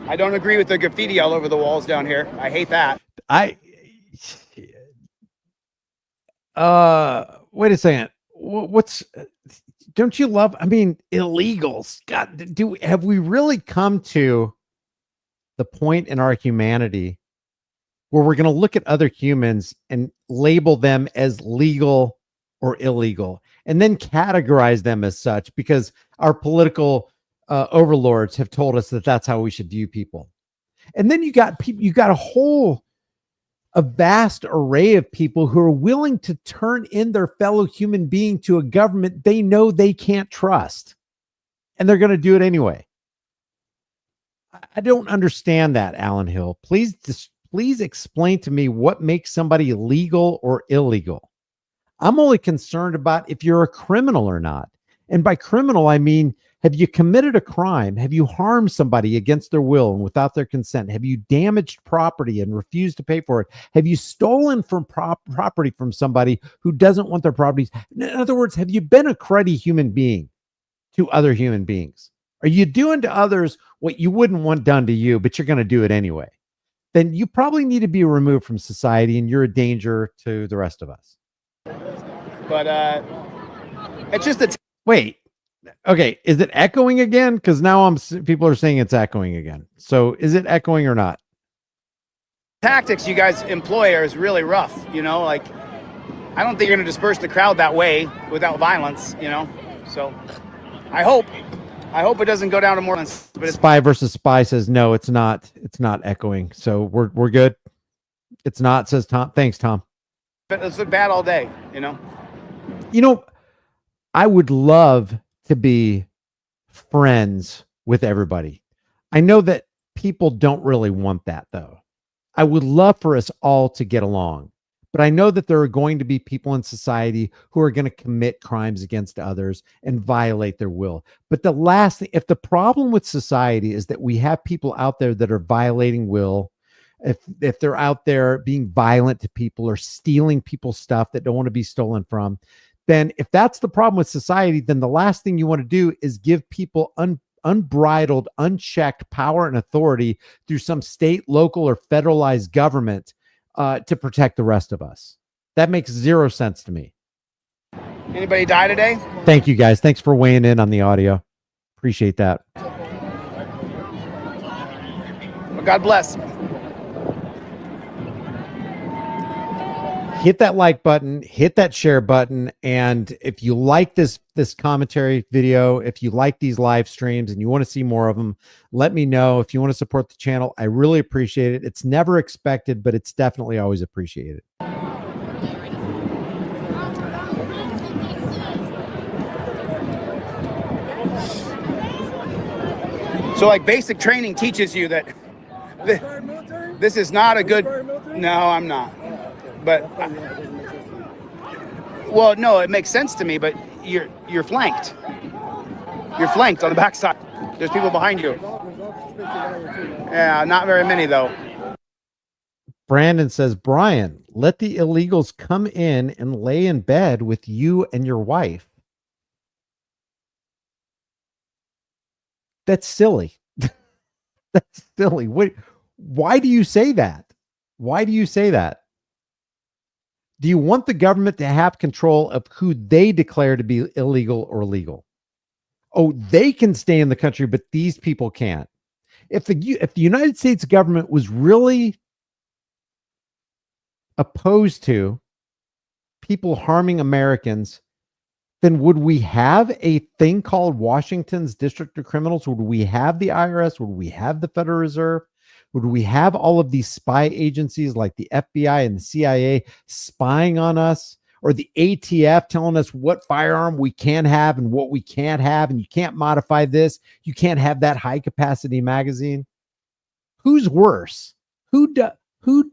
S19: I don't agree with the graffiti all over the walls down here. I hate that.
S1: Wait a second. Don't you love, I mean, illegals? God, have we really come to the point in our humanity where we're going to look at other humans and label them as legal or illegal and then categorize them as such because our political overlords have told us that that's how we should view people? And then you got a vast array of people who are willing to turn in their fellow human being to a government they know they can't trust, and they're going to do it anyway. I don't understand that, Alan Hill. Please explain to me what makes somebody legal or illegal. I'm only concerned about if you're a criminal or not. And by criminal, I mean, have you committed a crime? Have you harmed somebody against their will and without their consent? Have you damaged property and refused to pay for it? Have you stolen from property from somebody who doesn't want their properties? In other words, have you been a cruddy human being to other human beings? Are you doing to others what you wouldn't want done to you, but you're going to do it anyway? Then you probably need to be removed from society and you're a danger to the rest of us.
S19: But it's just
S1: wait. Okay, is it echoing again? Because now people are saying it's echoing again. So is it echoing or not?
S19: Tactics you guys employ are really rough, like I don't think you're going to disperse the crowd that way without violence, So I hope it doesn't go down to more violence. But
S1: Spy versus Spy says no, it's not echoing. So we're good. It's not, says Tom. Thanks, Tom.
S19: But it's bad all day,
S1: I would love to be friends with everybody. I know that people don't really want that, though. I would love for us all to get along, but I know that there are going to be people in society who are going to commit crimes against others and violate their will. But the last thing, if the problem with society is that we have people out there that are violating will, if they're out there being violent to people or stealing people's stuff that don't want to be stolen from, then if that's the problem with society, then the last thing you want to do is give people unbridled, unchecked power and authority through some state, local, or federalized government to protect the rest of us. That makes zero sense to me.
S19: Anybody die today?
S1: Thank you, guys. Thanks for weighing in on the audio. Appreciate that.
S19: Well, God bless.
S1: Hit that like button, hit that share button, and if you like this commentary video, if you like these live streams and you want to see more of them, let me know. If you want to support the channel, I really appreciate it. It's never expected, but it's definitely always appreciated.
S19: So like basic training teaches you that this is not a good, no, I'm not. But well, no, it makes sense to me. But you're flanked. You're flanked on the backside. There's people behind you. Yeah, not very many though.
S1: Brandon says, Brian, let the illegals come in and lay in bed with you and your wife. That's silly. That's silly. Why do you say that? Why do you say that? Do you want the government to have control of who they declare to be illegal or legal? Oh, they can stay in the country, but these people can't. If the United States government was really opposed to people harming Americans, then would we have a thing called Washington's District of Criminals? Would we have the IRS? Would we have the Federal Reserve? Would we have all of these spy agencies like the FBI and the CIA spying on us, or the ATF telling us what firearm we can have and what we can't have, and you can't modify this, you can't have that high capacity magazine? Who's worse? Who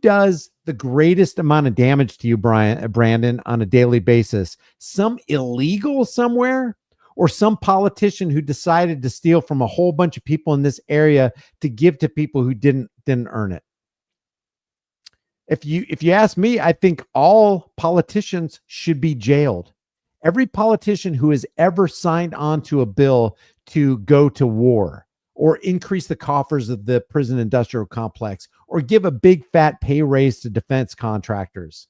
S1: does the greatest amount of damage to you, Brandon, on a daily basis? Some illegal somewhere, or some politician who decided to steal from a whole bunch of people in this area to give to people who didn't earn it? If you ask me, I think all politicians should be jailed. Every politician who has ever signed on to a bill to go to war, or increase the coffers of the prison industrial complex, or give a big fat pay raise to defense contractors,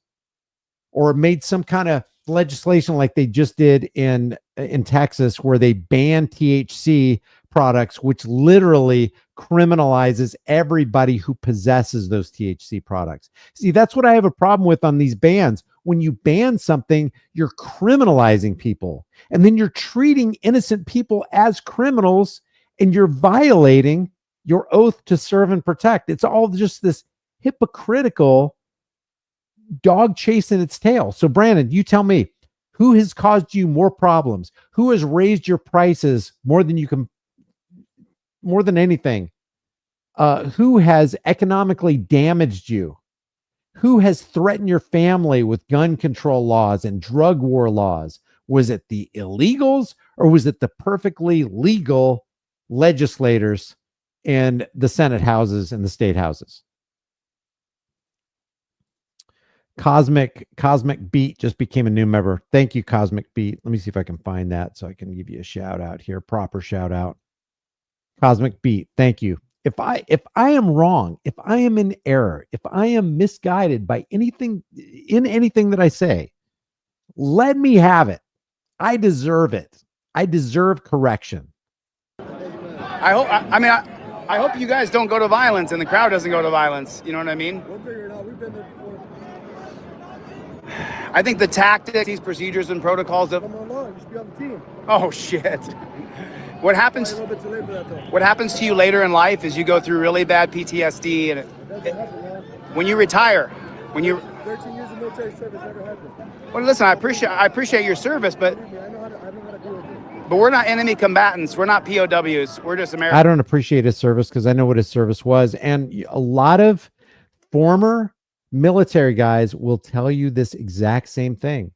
S1: or made some kind of legislation like they just did in Texas, where they ban THC products, which literally criminalizes everybody who possesses those THC products. See, that's what I have a problem with on these bans. When you ban something, you're criminalizing people, and then you're treating innocent people as criminals, and you're violating your oath to serve and protect. It's all just this hypocritical dog chasing its tail. So Brandon, you tell me, who has caused you more problems? Who has raised your prices more than anything? Who has economically damaged you? Who has threatened your family with gun control laws and drug war laws? Was it the illegals, or was it the perfectly legal legislators in the Senate houses and the state houses? Cosmic Beat just became a new member. Thank you, Cosmic Beat. Let me see if I can find that so I can give you a shout out here. Proper shout out. Cosmic Beat, thank you. If I am wrong, if I am in error, if I am misguided by anything that I say, let me have it. I deserve it. I deserve correction.
S19: I hope you guys don't go to violence and the crowd doesn't go to violence. You know what I mean?
S4: We'll figure it out. We've been there before.
S19: I think the tactics, these procedures and protocols of...
S4: Come along. You should be on the team.
S19: Oh, shit. What happens to you later in life is you go through really bad PTSD, and when you retire,
S4: 13 years of military service never happened.
S19: Well, listen, I appreciate your service, but
S4: I know how to deal with it.
S19: we're not enemy combatants. We're not POWs. We're just Americans.
S1: I don't appreciate his service because I know what his service was. And a lot of former military guys will tell you this exact same thing.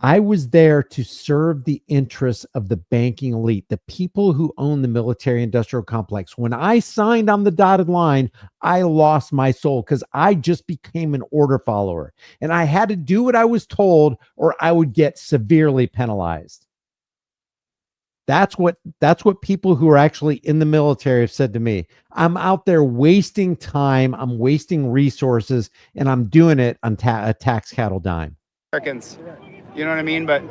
S1: I was there to serve the interests of the banking elite, the people who own the military industrial complex. When I signed on the dotted line, I lost my soul because I just became an order follower, and I had to do what I was told or I would get severely penalized. That's what people who are actually in the military have said to me. I'm out there wasting time, I'm wasting resources, and I'm doing it on a tax cattle dime.
S19: Americans. You know what I mean? But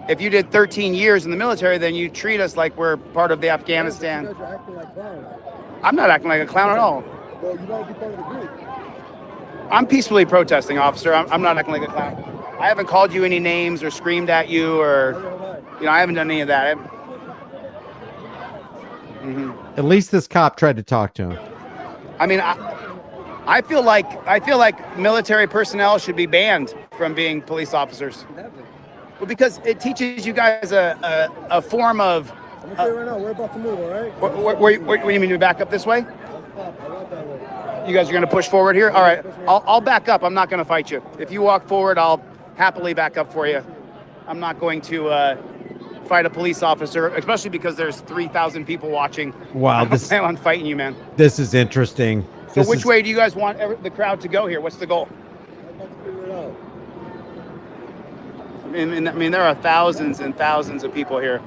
S19: if you did 13 years in the military, then you treat us like we're part of the Afghanistan.
S4: You guys are acting like clowns.
S19: I'm not acting like a clown at all.
S4: Well, you gotta be part of the group.
S19: I'm peacefully protesting, officer. I'm not acting like a clown. I haven't called you any names or screamed at you, or I haven't done any of that.
S1: At least this cop tried to talk to him.
S19: I mean, I feel like military personnel should be banned from being police officers. Well, because it teaches you guys a form of.
S4: I'm gonna tell you right now, we're about to move, all right?
S19: What do you mean to back up this way? You guys are gonna push forward here? All right, I'll back up. I'm not gonna fight you. If you walk forward, I'll happily back up for you. I'm not going to fight a police officer, especially because there's 3,000 people watching.
S1: Wow,
S19: I don't plan on fighting you, man.
S1: This is interesting.
S19: So which way do you guys want the crowd to go here? What's the goal? I mean, there are thousands and thousands of people here.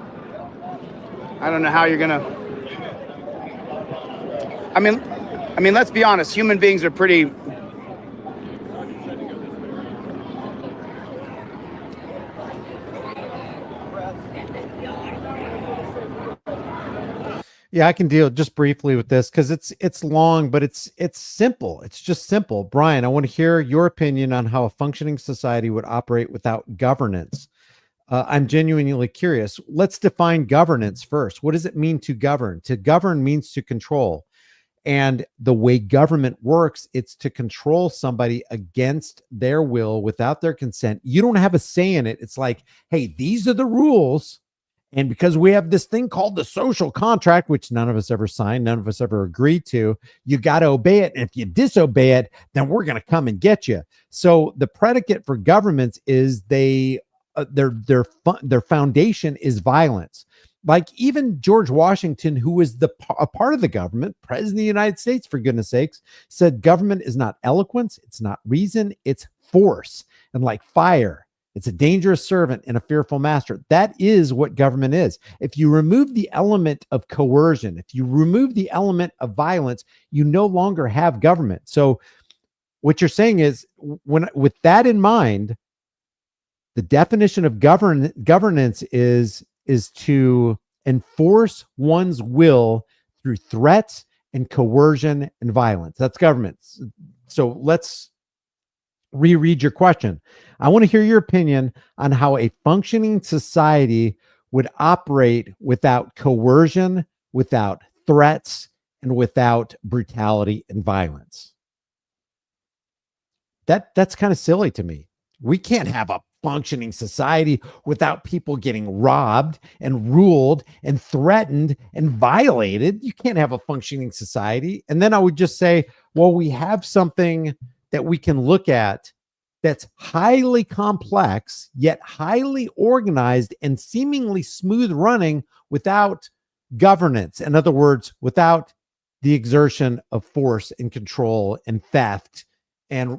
S19: I don't know how you're gonna. I mean, let's be honest. Human beings are pretty.
S1: Yeah, I can deal just briefly with this because it's long, but it's simple. It's just simple. Brian, I want to hear your opinion on how a functioning society would operate without governance. I'm genuinely curious. Let's define governance first. What does it mean to govern? To govern means to control. And the way government works, it's to control somebody against their will, without their consent. You don't have a say in it. It's like, hey, these are the rules. And because we have this thing called the social contract, which none of us ever signed, none of us ever agreed to, you got to obey it. And if you disobey it, then we're going to come and get you. So the predicate for governments is their foundation is violence. Like even George Washington, who was a part of the government, president of the United States, for goodness sakes, said government is not eloquence, it's not reason, it's force. And like fire, it's a dangerous servant and a fearful master. That is what government is. If you remove the element of coercion, if you remove the element of violence, you no longer have government. So what you're saying is, with that in mind, the definition of governance is to enforce one's will through threats and coercion and violence. That's government. So let's reread your question. I want to hear your opinion on how a functioning society would operate without coercion, without threats, and without brutality and violence. That's kind of silly to me. We can't have a functioning society without people getting robbed and ruled and threatened and violated. You can't have a functioning society. And then I would just say, well, we have something that we can look at that's highly complex, yet highly organized and seemingly smooth running without governance. In other words, without the exertion of force and control and theft and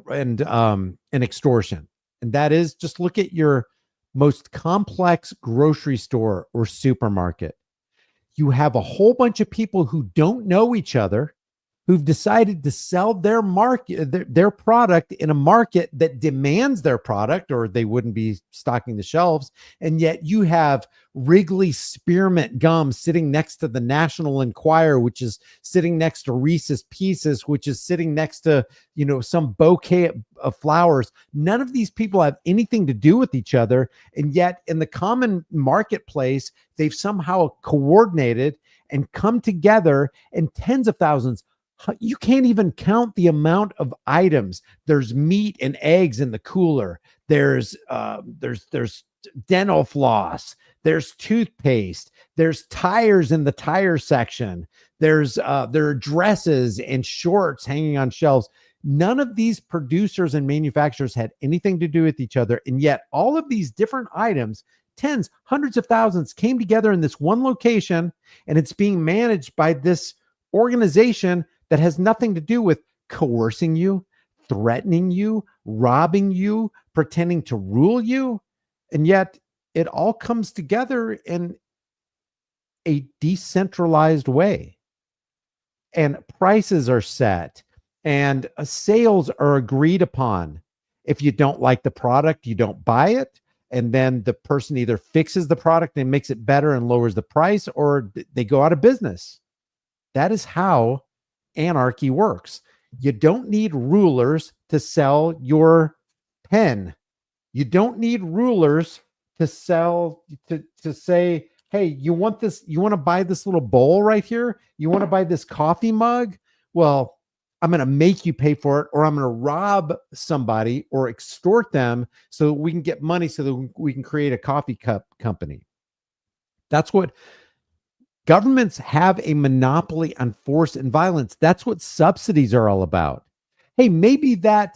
S1: extortion. And that is, just look at your most complex grocery store or supermarket. You have a whole bunch of people who don't know each other, who've decided to sell their product in a market that demands their product, or they wouldn't be stocking the shelves. And yet you have Wrigley Spearmint gum sitting next to the National Enquirer, which is sitting next to Reese's Pieces, which is sitting next to, some bouquet of flowers. None of these people have anything to do with each other. And yet in the common marketplace, they've somehow coordinated and come together in tens of thousands. You can't even count the amount of items. There's meat and eggs in the cooler. There's dental floss. There's toothpaste. There's tires in the tire section. There are dresses and shorts hanging on shelves. None of these producers and manufacturers had anything to do with each other. And yet all of these different items, tens, hundreds of thousands, came together in this one location, and it's being managed by this organization that has nothing to do with coercing you, threatening you, robbing you, pretending to rule you. And yet it all comes together in a decentralized way. And prices are set and sales are agreed upon. If you don't like the product, you don't buy it. And then the person either fixes the product and makes it better and lowers the price, or they go out of business. That is how anarchy works. You don't need rulers to sell your pen. You don't need rulers to say, hey, you want this, you want to buy this little bowl right here? You want to buy this coffee mug? Well, I'm going to make you pay for it, or I'm going to rob somebody or extort them so that we can get money so that we can create a coffee cup company. That's what governments have, a monopoly on force and violence. That's what subsidies are all about. Hey, maybe the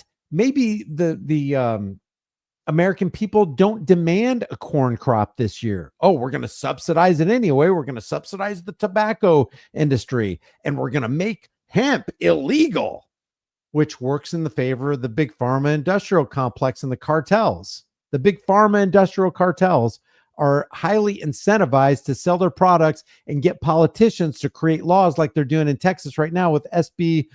S1: American people don't demand a corn crop this year. Oh, we're going to subsidize it anyway. We're going to subsidize the tobacco industry, and we're going to make hemp illegal, which works in the favor of the big pharma industrial complex and the cartels. The big pharma industrial cartels are highly incentivized to sell their products and get politicians to create laws like they're doing in Texas right now with SB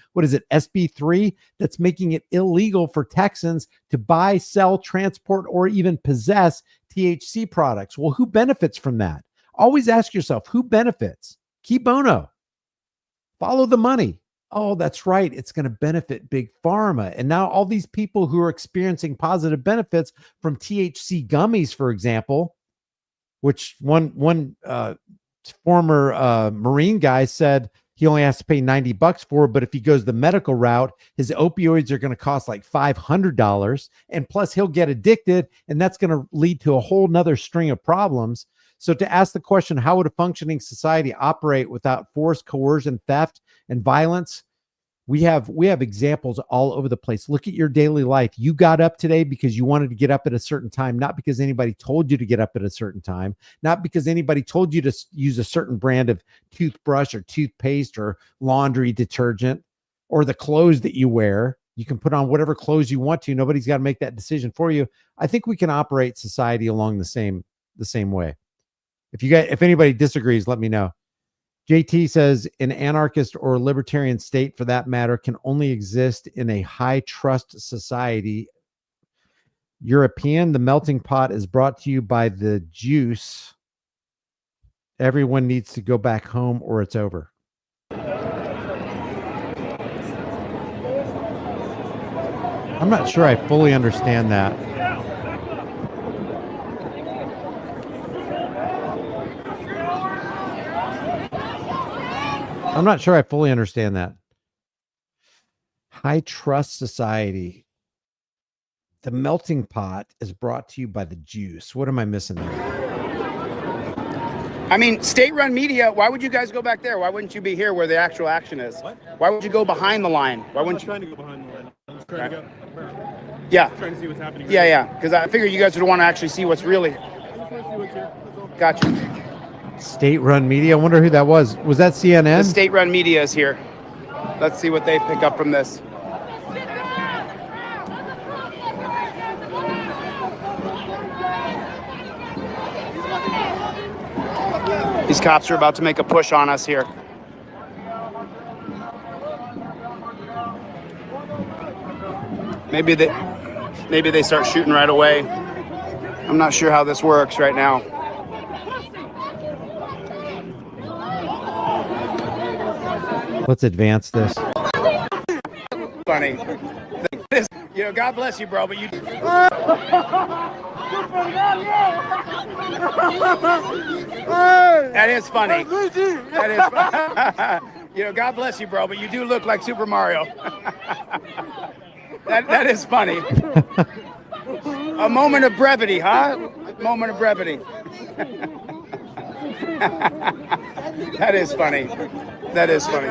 S1: 3, that's making it illegal for Texans to buy, sell, transport, or even possess THC products. Well, who benefits from that? Always ask yourself, who benefits? Key bono. Follow the money. Oh, that's right. It's going to benefit big pharma. And now all these people who are experiencing positive benefits from THC gummies, for example, which one former Marine guy said he only has to pay $90 for, but if he goes the medical route, his opioids are going to cost like $500, and plus he'll get addicted, and that's going to lead to a whole nother string of problems. So to ask the question, how would a functioning society operate without force, coercion, theft, and violence? We have examples all over the place. Look at your daily life. You got up today because you wanted to get up at a certain time, not because anybody told you to get up at a certain time, not because anybody told you to use a certain brand of toothbrush or toothpaste or laundry detergent or the clothes that you wear. You can put on whatever clothes you want to. Nobody's got to make that decision for you. I think we can operate society along the same way. If anybody disagrees, let me know. JT says an anarchist or libertarian state, for that matter, can only exist in a high trust society. European, the melting pot is brought to you by the juice. Everyone needs to go back home or it's over. I'm not sure I fully understand that. I'm not sure I fully understand that. High trust society. The melting pot is brought to you by the juice. What am I missing there?
S19: I mean, state-run media, why would you guys go back there? Why wouldn't you be here where the actual action is? What? Why would you go behind the line? Why wouldn't you?
S4: I'm trying to go behind the line. I'm just trying to go.
S19: Yeah.
S4: I'm trying to see what's happening.
S19: Yeah. Because I figure you guys would want to actually see what's really.
S4: I just want to see what's here.
S19: Gotcha.
S1: State-run media. I wonder who that was. Was that CNN?
S19: The state-run media is here. Let's see what they pick up from this. These cops are about to make a push on us here. Maybe they start shooting right away. I'm not sure how this works right now.
S1: Let's advance this.
S19: Funny. God bless you, bro, but you. That is funny. That is. God bless you, bro, but you do look like Super Mario. That is funny. A moment of brevity, huh? Moment of brevity. That is funny. That is funny.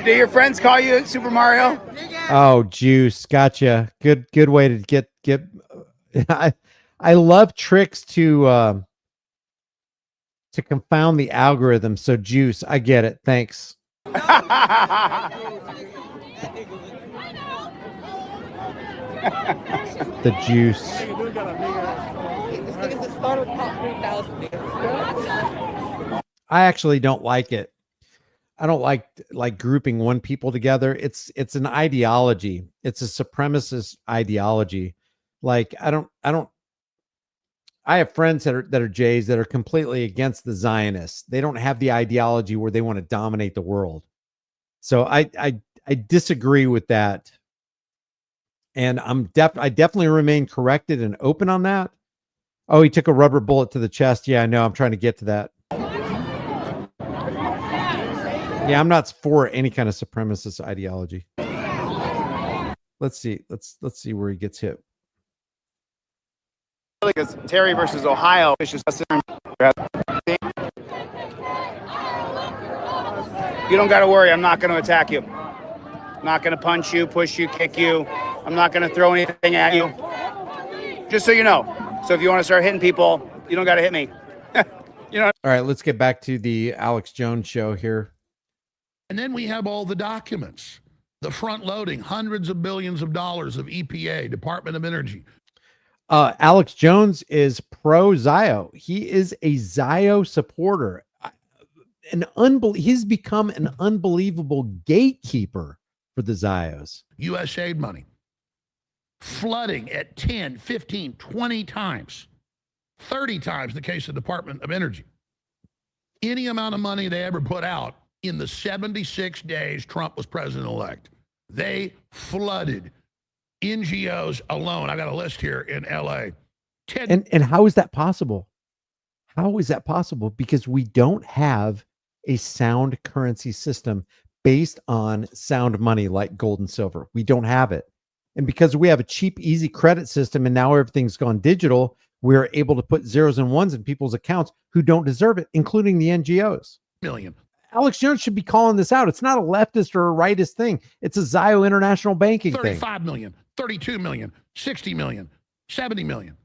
S19: Do your friends call you Super Mario?
S1: Oh, juice. Gotcha. Good way to get. I love tricks to confound the algorithm. So juice, I get it. Thanks. The juice. I actually don't like it. I don't like grouping one people together. It's an ideology. It's a supremacist ideology. Like I have friends that are Jays that are completely against the Zionists. They don't have the ideology where they want to dominate the world. So I disagree with that. And I definitely remain corrected and open on that. Oh, he took a rubber bullet to the chest. Yeah, I know. I'm trying to get to that. Yeah, I'm not for any kind of supremacist ideology. Let's see. Let's see where he gets hit.
S19: Because Terry versus Ohio, you don't got to worry. I'm not going to attack you. I'm not going to punch you, push you, kick you. I'm not going to throw anything at you. Just so you know. So if you want to start hitting people, you don't got to hit me. All
S1: right, let's get back to the Alex Jones show here.
S7: And then we have all the documents, the front loading, hundreds of billions of dollars of EPA, Department of Energy.
S1: Alex Jones is pro-Zio. He is a Zio supporter. He's become an unbelievable gatekeeper for the Zios.
S7: USAID money flooding at 10, 15, 20 times, 30 times in the case of the Department of Energy. Any amount of money they ever put out in the 76 days Trump was president-elect, they flooded NGOs alone. I got a list here in LA.
S1: And how is that possible? How is that possible? Because we don't have a sound currency system based on sound money like gold and silver. We don't have it. And because we have a cheap, easy credit system and now everything's gone digital, we're able to put zeros and ones in people's accounts who don't deserve it, including the NGOs.
S7: Million.
S1: Alex Jones should be calling this out. It's not a leftist or a rightist thing. It's a Zio International Banking thing.
S7: 35 million, 32 million, 60 million, 70 million,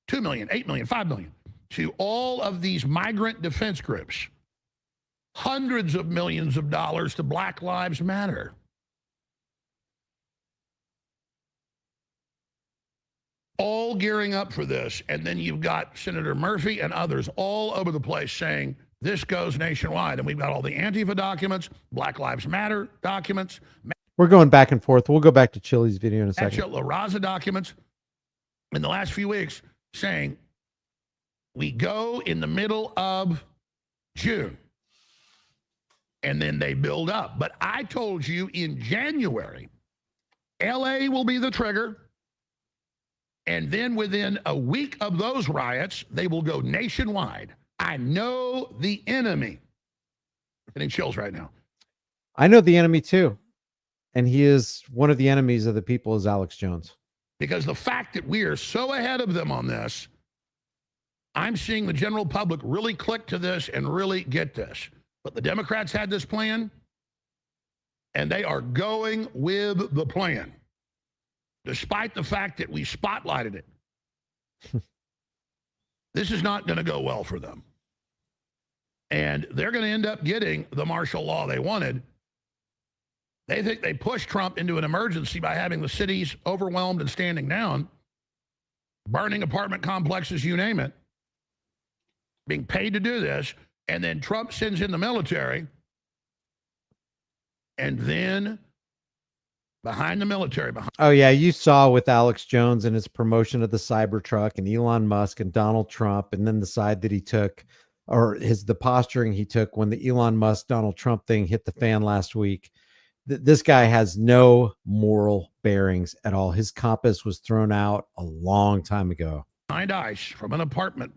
S7: 2 million, 8 million, 5 million to all of these migrant defense groups. Hundreds of millions of dollars to Black Lives Matter. All gearing up for this. And then you've got Senator Murphy and others all over the place saying this goes nationwide. And we've got all the Antifa documents, Black Lives Matter documents.
S1: We're going back and forth. We'll go back to Chili's video in a second.
S7: La Raza documents in the last few weeks saying we go in the middle of June. And then they build up. But I told you in January, LA will be the trigger. And then within a week of those riots, they will go nationwide. I know the enemy. Getting chills right now.
S1: I know the enemy too. And he is one of the enemies of the people is Alex Jones.
S7: Because the fact that we are so ahead of them on this, I'm seeing the general public really click to this and really get this. But the Democrats had this plan, and they are going with the plan, despite the fact that we spotlighted it. This is not going to go well for them. And they're going to end up getting the martial law they wanted. They think they pushed Trump into an emergency by having the cities overwhelmed and standing down, burning apartment complexes, you name it, being paid to do this. And then Trump sends in the military. And then behind the military.
S1: Oh, yeah. You saw with Alex Jones and his promotion of the Cybertruck and Elon Musk and Donald Trump, and then the side that he took, or the posturing he took when the Elon Musk, Donald Trump thing hit the fan last week. This guy has no moral bearings at all. His compass was thrown out a long time ago.
S7: Behind ice from an apartment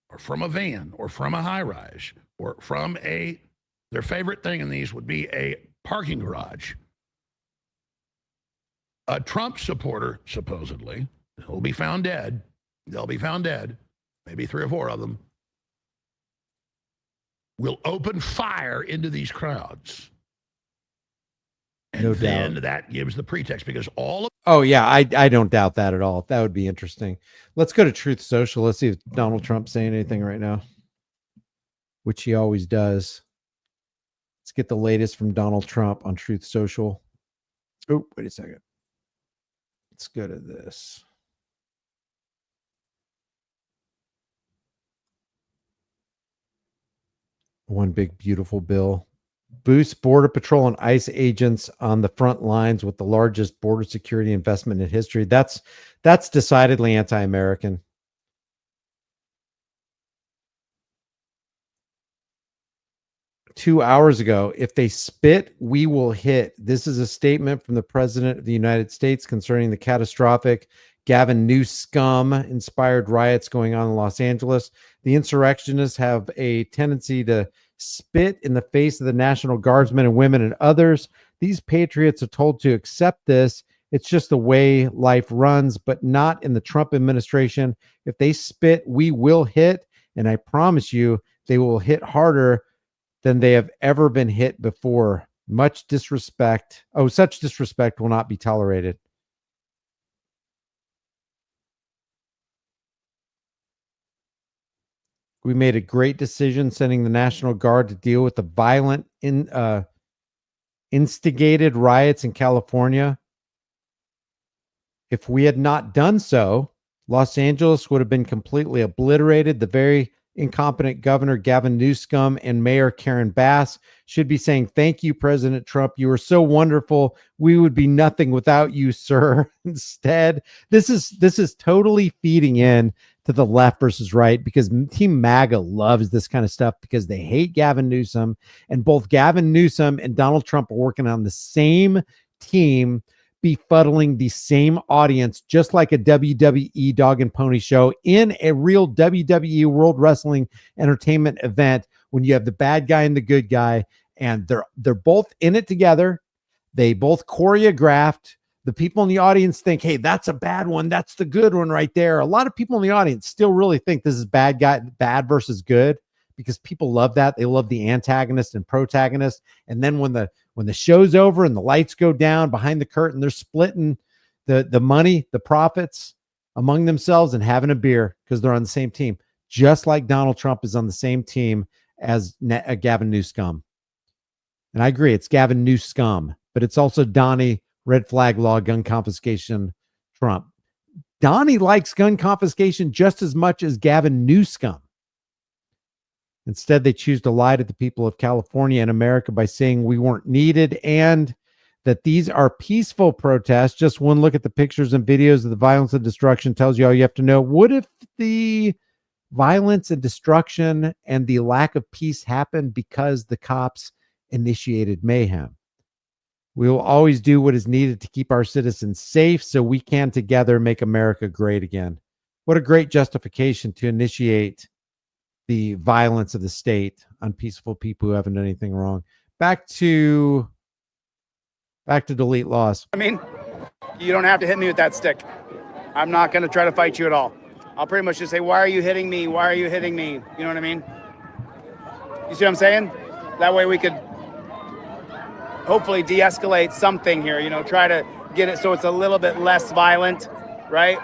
S7: or from a van or from a high rise or from their favorite thing in these would be a parking garage. A Trump supporter, supposedly, will be found dead. They'll be found dead. Maybe 3 or 4 of them will open fire into these crowds. And
S1: no
S7: then
S1: doubt.
S7: That gives the pretext because all of
S1: Oh, yeah, I don't doubt that at all. That would be interesting. Let's go to Truth Social. Let's see if Donald Trump's saying anything right now, which he always does. Let's get the latest from Donald Trump on Truth Social. Oh, wait a second. Let's go to this. One big, beautiful bill. Boost Border Patrol and ICE agents on the front lines with the largest border security investment in history. That's decidedly anti-American. Two hours ago, if they spit, we will hit. This is a statement from the President of the United States concerning the catastrophic Gavin Newsom inspired riots going on in Los Angeles. The insurrectionists have a tendency to spit in the face of the National Guardsmen and women and others. These patriots are told to accept this. It's just the way life runs, but not in the Trump administration. If they spit, we will hit. And I promise you, they will hit harder than they have ever been hit before. Much disrespect. Oh, such disrespect will not be tolerated. We made a great decision sending the National Guard to deal with the violent instigated riots in California. If we had not done so, Los Angeles would have been completely obliterated. The very incompetent Governor Gavin Newsom and Mayor Karen Bass should be saying, "Thank you, President Trump. You were so wonderful. We would be nothing without you, sir." Instead, this is totally feeding in to the left versus right, because Team MAGA loves this kind of stuff because they hate Gavin Newsom, and both Gavin Newsom and Donald Trump are working on the same team, befuddling the same audience, just like a WWE dog and pony show in a real WWE World Wrestling Entertainment event, when you have the bad guy and the good guy, and they're both in it together. They both choreographed The people in the audience think, hey, that's a bad one. That's the good one right there. A lot of people in the audience still really think this is bad versus good, because people love that. They love the antagonist and protagonist. And then when the show's over and the lights go down behind the curtain, they're splitting the money, the profits among themselves and having a beer because they're on the same team. Just like Donald Trump is on the same team as Gavin Newsom. And I agree, it's Gavin Newsom, but it's also Donnie red flag law, gun confiscation, Trump. Donnie likes gun confiscation just as much as Gavin Newsom. Instead, they choose to lie to the people of California and America by saying we weren't needed and that these are peaceful protests. Just one look at the pictures and videos of the violence and destruction tells you all you have to know. What if the violence and destruction and the lack of peace happened because the cops initiated mayhem? We will always do what is needed to keep our citizens safe so we can together make America great again. What a great justification to initiate the violence of the state on peaceful people who haven't done anything wrong. Back to delete laws.
S19: I mean, you don't have to hit me with that stick. I'm not going to try to fight you at all. I'll pretty much just say, why are you hitting me? Why are you hitting me? You know what I mean? You see what I'm saying? That way we could hopefully de-escalate something here, you know, try to get it so it's a little bit less violent, right?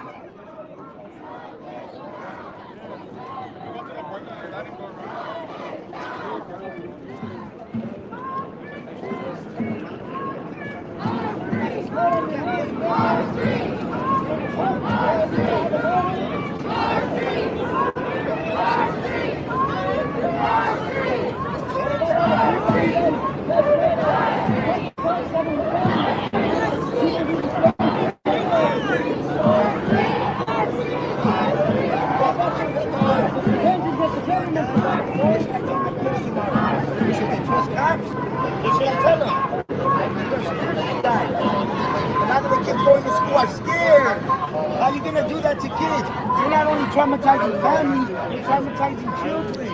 S8: How you gonna do that to kids? You're not only traumatizing families, you're traumatizing children.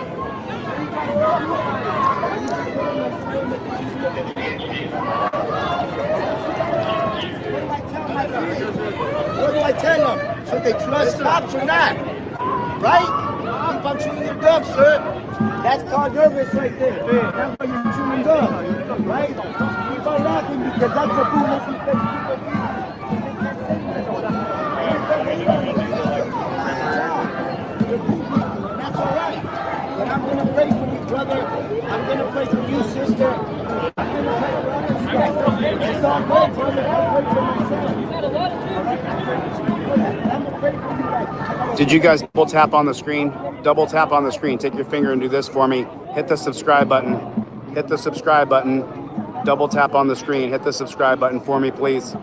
S8: What do I tell them? Should they trust cops or not? Right? Keep on chewing your gum, sir. That's called nervous right there. That's why you're chewing gum, right? Keep on laughing because that's a foolish effect. That's all right. But I'm going to pray for you, brother. I'm going to pray for you, sister. I'm going to pray for others. It's all good, brother. I pray for myself. Did you guys double tap on the screen? Double tap on the screen. Take your finger and do this for me. Hit the subscribe button. Hit the subscribe button. Double tap on the screen. Hit the subscribe button for me, please.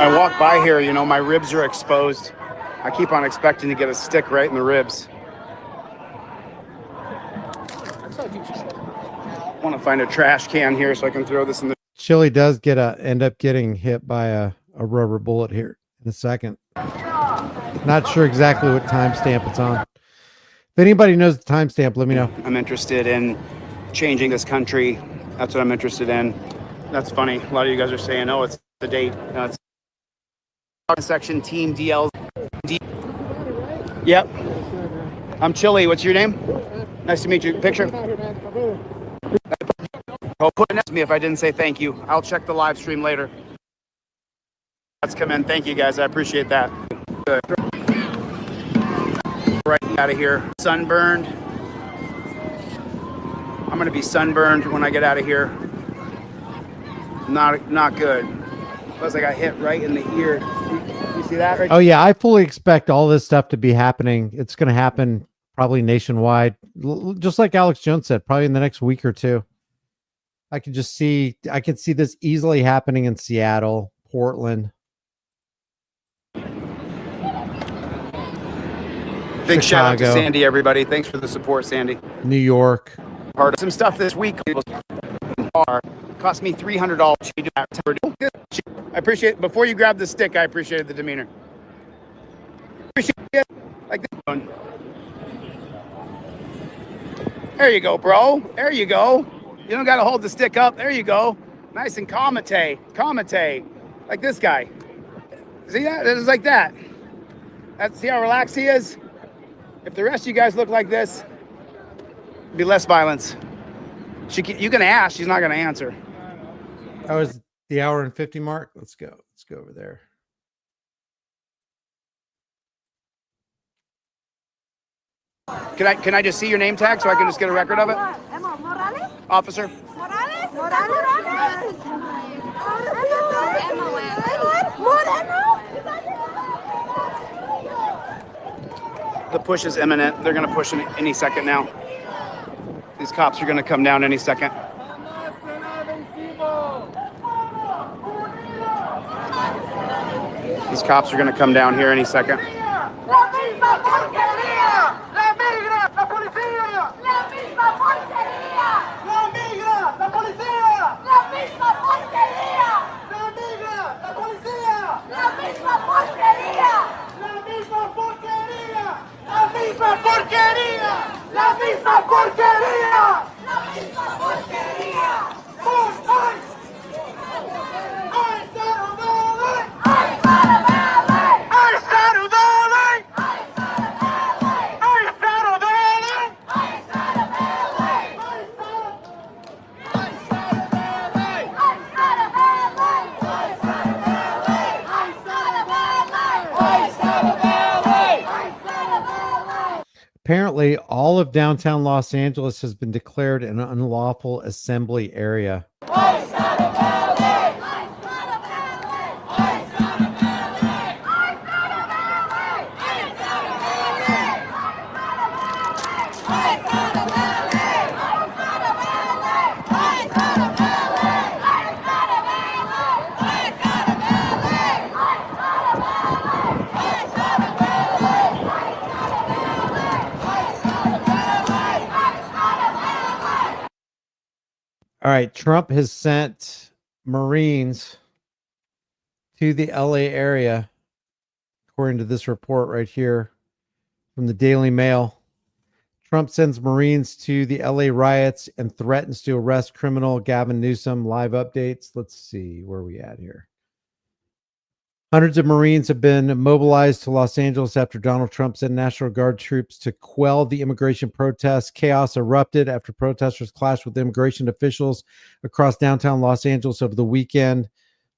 S8: I walk by here, you know, my ribs are exposed. I keep on expecting to get a stick right in the ribs. I want to find a trash can here so I can throw this in the...
S1: Chili does end up getting hit by a rubber bullet here in a second. Not sure exactly what timestamp it's on. If anybody knows the timestamp, let me know.
S19: I'm interested in changing this country. That's what I'm interested in. That's funny. A lot of you guys are saying, oh, it's the date. No, it's section team DL. Yep. I'm Chili. What's your name? Nice to meet you. Picture. Oh, put it next to me if I didn't say thank you. I'll check the live stream later. Let's come in. Thank you guys. I appreciate that. Good. Right out of here. Sunburned. I'm going to be sunburned when I get out of here. Not good. Plus I got hit right in the ear. You see that right?
S1: Oh yeah, I fully expect all this stuff to be happening. It's going to happen probably nationwide, just like Alex Jones said, probably in the next week or two. I can see this easily happening in Seattle, Portland.
S19: Big shout out to
S1: Chicago.
S19: Sandy, everybody. Thanks for the support, Sandy.
S1: New York.
S19: Part of some stuff this week. Cost me $300. I appreciate it. Before you grab the stick, I appreciated the demeanor. Appreciate it. Like this one. There you go, bro. There you go. You don't got to hold the stick up. There you go. Nice and commentate. Like this guy. See that? It is like that. See how relaxed he is? If the rest of you guys look like this, it'd be less violence. You can ask. She's not going to answer.
S1: That was the hour and 50 mark. Let's go. Let's go over there.
S19: Can I just see your name tag so I can just get a record of it? Officer. The push is imminent. They're going to push any second now. These cops are going to come down any second. These cops are going to come down here any second.
S1: Apparently, all of downtown Los Angeles has been declared an unlawful assembly area. All right, Trump has sent Marines to the LA area, according to this report right here from the Daily Mail. Trump sends Marines to the LA riots and threatens to arrest criminal Gavin Newsom. Live updates. Let's see where we at here. Hundreds of Marines have been mobilized to Los Angeles after Donald Trump sent National Guard troops to quell the immigration protests. Chaos erupted after protesters clashed with immigration officials across downtown Los Angeles over the weekend.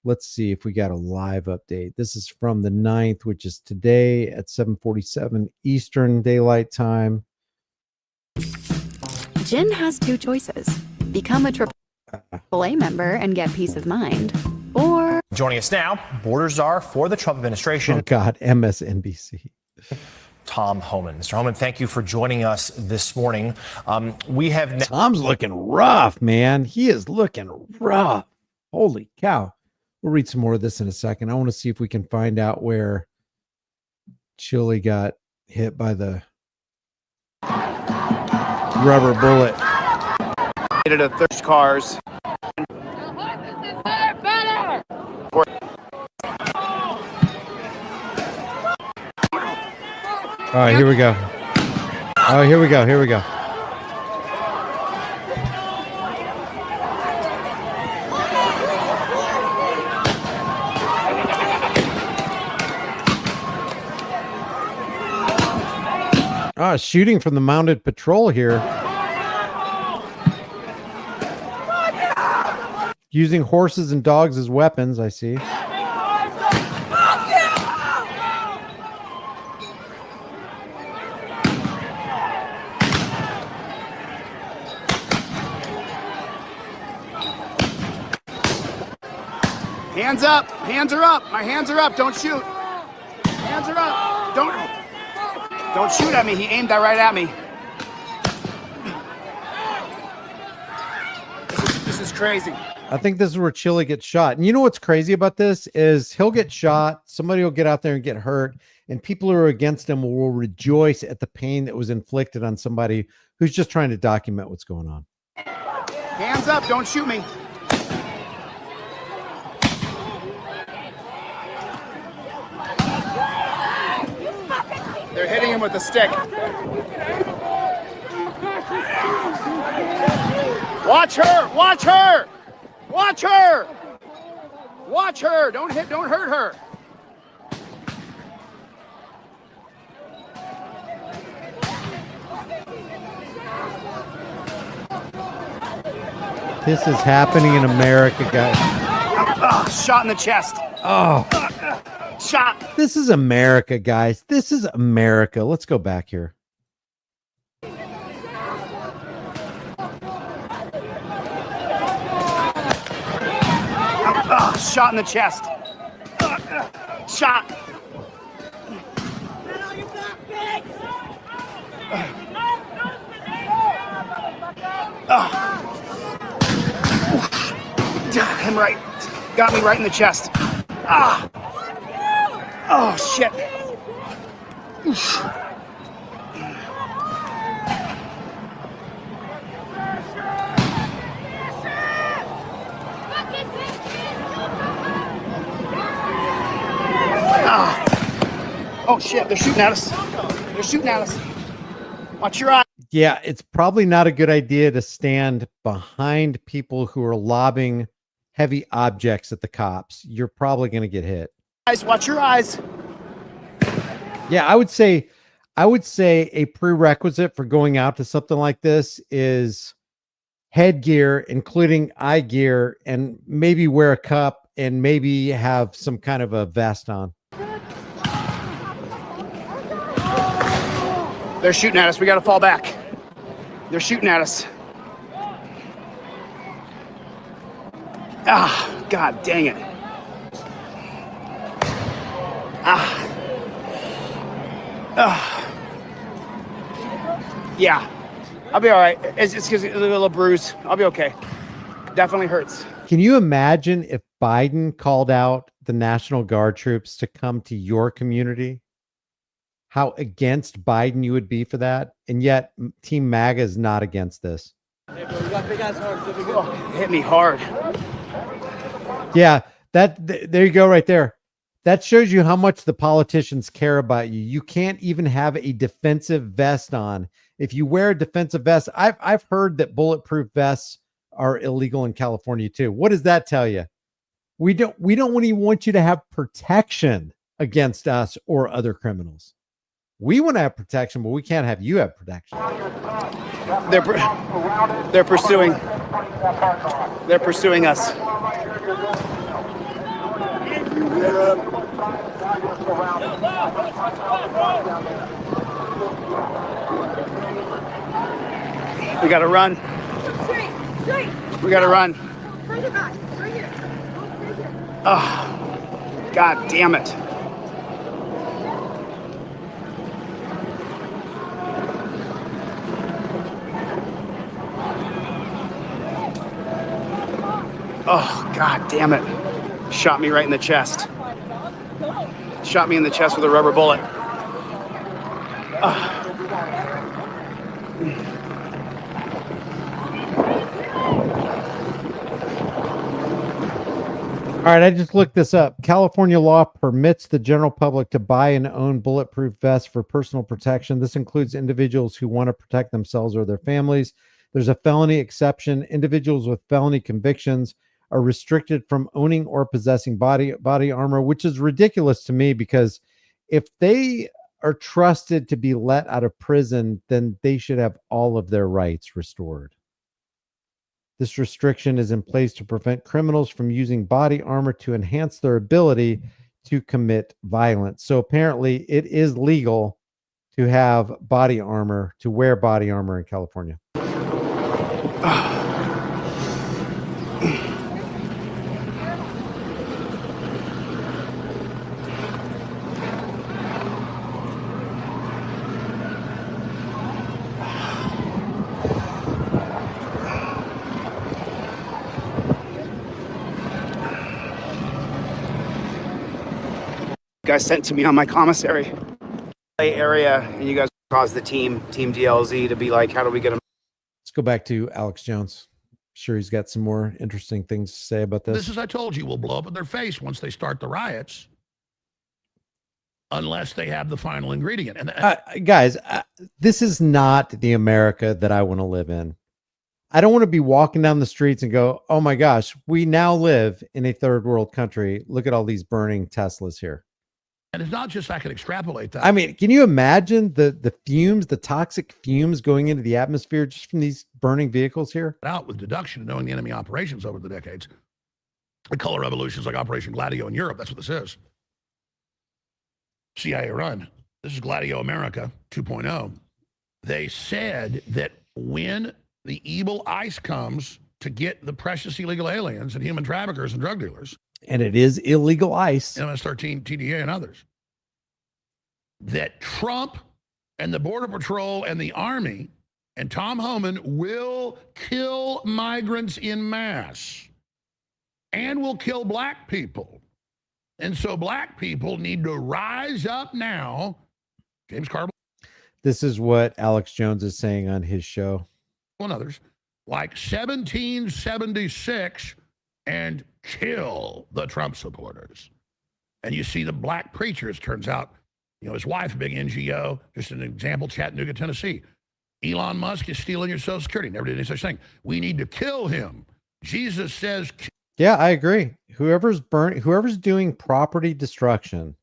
S1: Let's see if we got a live update. This is from the 9th, which is today at 7:47 Eastern Daylight Time.
S11: Jen has two choices. Become a AAA member and get peace of mind, or...
S12: Joining us now, border czar for the Trump administration.
S1: Oh, God, MSNBC.
S12: Tom Homan. Mr. Homan, thank you for joining us this morning. We have...
S1: Tom's looking rough, man. He is looking rough. Holy cow. We'll read some more of this in a second. I want to see if we can find out where Chili got hit by the rubber bullet.
S19: Hit a third cars.
S1: All right, here we go. Oh, here we go. Here we go. Shooting from the mounted patrol here. Using horses and dogs as weapons, I see.
S19: Hands up. Hands are up. My hands are up. Don't shoot. Hands are up. Don't shoot at me. He aimed that right at me. This is crazy.
S1: I think this is where Chili gets shot. And you know what's crazy about this is he'll get shot, somebody will get out there and get hurt, and people who are against him will rejoice at the pain that was inflicted on somebody who's just trying to document what's going on.
S19: Hands up, don't shoot me. They're hitting him with a stick. Watch her! Watch her! Watch her! Watch her! Don't hurt her.
S1: This is happening in America, guys.
S19: Shot in the chest.
S1: Oh.
S19: Shot.
S1: This is America, guys. This is America. Let's go back here.
S19: Shot in the chest. Shot. Him right. Got me right in the chest. Oh, shit. Oh, shit. They're shooting at us. They're shooting at us. Watch your eye.
S1: Yeah, it's probably not a good idea to stand behind people who are lobbing heavy objects at the cops. You're probably going to get hit.
S19: Guys, watch your eyes.
S1: Yeah, I would say a prerequisite for going out to something like this is headgear, including eye gear, and maybe wear a cup and maybe have some kind of a vest on.
S19: They're shooting at us. We got to fall back. They're shooting at us. God dang it. Yeah, I'll be all right. It's because a little bruise. I'll be okay. Definitely hurts.
S1: Can you imagine if Biden called out the National Guard troops to come to your community? How against Biden you would be for that? And yet Team MAGA is not against this.
S19: Hit me hard.
S1: Yeah, there you go right there. That shows you how much the politicians care about you. You can't even have a defensive vest on. If you wear a defensive vest, I've heard that bulletproof vests are illegal in California too. What does that tell you? We don't even want you to have protection against us or other criminals. We want to have protection, but we can't have you have protection.
S19: They're pursuing us. We gotta run. We gotta run. Oh, God damn it. Oh, God damn it. Shot me right in the chest. Shot me in the chest with a rubber bullet.
S1: All right, I just looked this up. California law permits the general public to buy and own bulletproof vests for personal protection. This includes individuals who want to protect themselves or their families. There's a felony exception. Individuals with felony convictions are restricted from owning or possessing body armor, which is ridiculous to me, because if they are trusted to be let out of prison, then they should have all of their rights restored. This restriction is in place to prevent criminals from using body armor to enhance their ability to commit violence. So apparently it is legal to have body armor, to wear body armor in California.
S19: guys sent to me on my commissary area, and you guys caused the team DLZ to be like, how do we get them?
S1: Let's go back to Alex Jones. Sure, he's got some more interesting things to say about this.
S7: This, as I told you, will blow up in their face once they start the riots, unless they have the final ingredient. And
S1: guys, this is not the America that I want to live in. I don't want to be walking down the streets and go, oh my gosh, we now live in a third world country. Look at all these burning Teslas here.
S7: And it's not just I can extrapolate that.
S1: I mean, can you imagine the fumes, the toxic fumes going into the atmosphere just from these burning vehicles here?
S7: Out with deduction and knowing the enemy operations over the decades. The color revolutions like Operation Gladio in Europe, that's what this is. CIA run. This is Gladio America 2.0. They said that when the evil ICE comes to get the precious illegal aliens and human traffickers and drug dealers,
S1: and it is illegal ICE,
S7: MS-13, TDA, and others, that Trump and the Border Patrol and the Army and Tom Homan will kill migrants in mass and will kill black people. And so black people need to rise up now. James Carville.
S1: This is what Alex Jones is saying on his show.
S7: And others, like 1776, and kill the Trump supporters. And you see the black preachers, turns out, you know, his wife, a big NGO, just an example, Chattanooga, Tennessee. Elon Musk is stealing your Social Security. Never did any such thing. We need to kill him. Jesus says.
S1: Yeah, I agree. Whoever's doing property destruction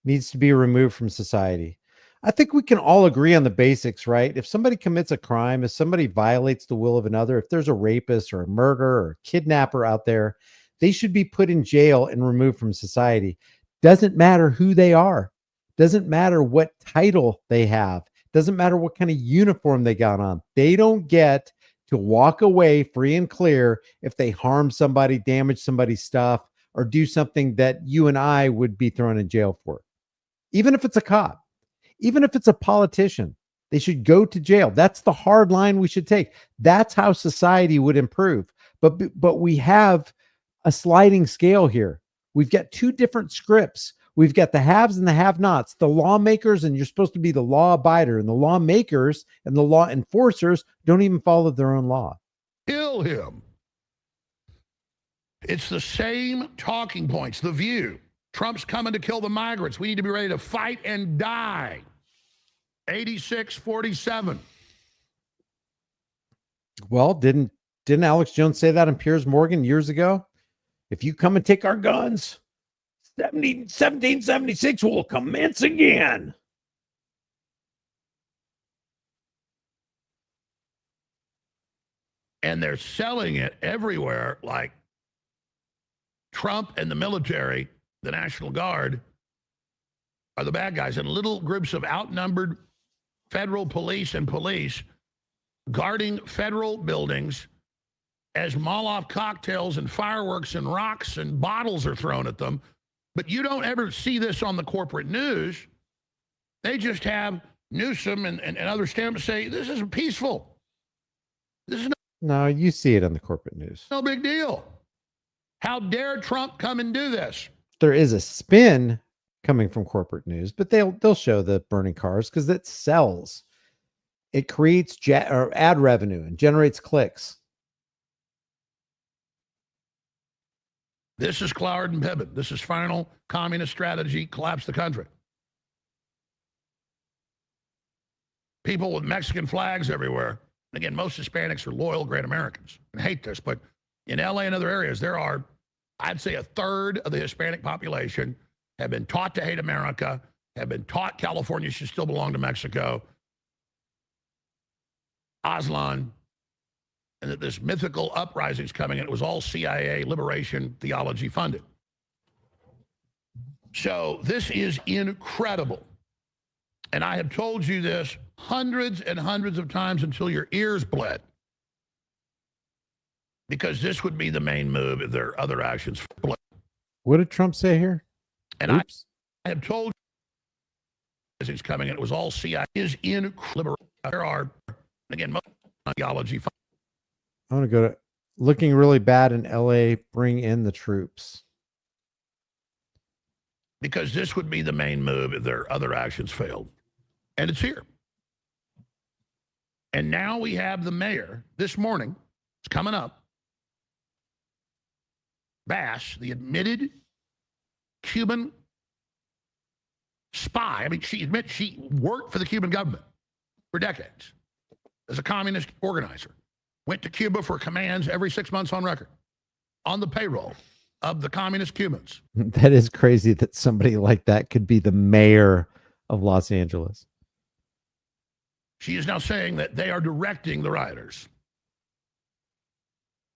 S1: needs to be removed from society. I think we can all agree on the basics, right? If somebody commits a crime, if somebody violates the will of another, if there's a rapist or a murderer or a kidnapper out there, they should be put in jail and removed from society. Doesn't matter who they are. Doesn't matter what title they have. Doesn't matter what kind of uniform they got on. They don't get to walk away free and clear if they harm somebody, damage somebody's stuff, or do something that you and I would be thrown in jail for. Even if it's a cop. Even if it's a politician, they should go to jail. That's the hard line we should take. That's how society would improve. But we have a sliding scale here. We've got two different scripts. We've got the haves and the have-nots, the lawmakers, and you're supposed to be the law abider, and the lawmakers and the law enforcers don't even follow their own law.
S7: Kill him. It's the same talking points. The View. Trump's coming to kill the migrants. We need to be ready to fight and die. 86-47.
S1: Well, didn't Alex Jones say that in Piers Morgan years ago? If you come and take our guns, 1776 will commence again.
S7: And they're selling it everywhere like Trump and the military, the National Guard, are the bad guys. And little groups of outnumbered federal police and police guarding federal buildings as Molotov cocktails and fireworks and rocks and bottles are thrown at them. But you don't ever see this on the corporate news. They just have Newsom and other stamps say, this is peaceful. This is
S1: no, you see it on the corporate news.
S7: No big deal. How dare Trump come and do this?
S1: There is a spin coming from corporate news, but they'll show the burning cars because it sells. It creates ad revenue and generates clicks.
S7: This is Cloward and Piven. This is final communist strategy, collapse the country. People with Mexican flags everywhere. Again, most Hispanics are loyal, great Americans and hate this, but in LA and other areas, there are, I'd say, a third of the Hispanic population have been taught to hate America, have been taught California should still belong to Mexico, Aslan, and that this mythical uprising is coming, and it was all CIA liberation theology funded. So this is incredible. And I have told you this hundreds and hundreds of times until your ears bled. Because this would be the main move if there are other actions.
S1: What did Trump say here?
S7: And I have told you it's coming, and it was all CIA is incredible. There are, again, most theology.
S1: I want to go to looking really bad in LA, bring in the troops.
S7: because this would be the main move if their other actions failed. And it's here. And now we have the mayor this morning, it's coming up, Bass, the admitted Cuban spy. I mean, she admits she worked for the Cuban government for decades as a communist organizer. Went to Cuba for commands every 6 months on record, on the payroll of the communist Cubans.
S1: That is crazy that somebody like that could be the mayor of Los Angeles.
S7: She is now saying that they are directing the rioters.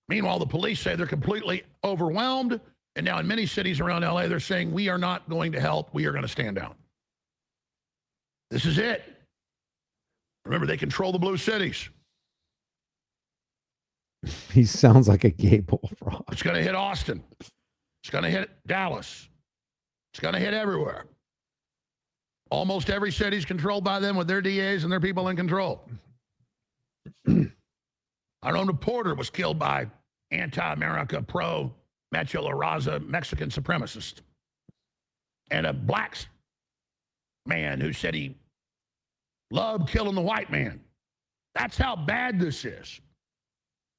S7: Meanwhile, the police say they're completely overwhelmed. And now in many cities around LA, they're saying, we are not going to help. We are going to stand down. This is it. Remember, they control the blue cities.
S1: He sounds like a gay bullfrog.
S7: It's going to hit Austin. It's going to hit Dallas. It's going to hit everywhere. Almost every city is controlled by them with their DAs and their people in control. Our own reporter was killed by anti-America, pro-Macho La Raza Mexican supremacist. And a black man who said he loved killing the white man. That's how bad this is.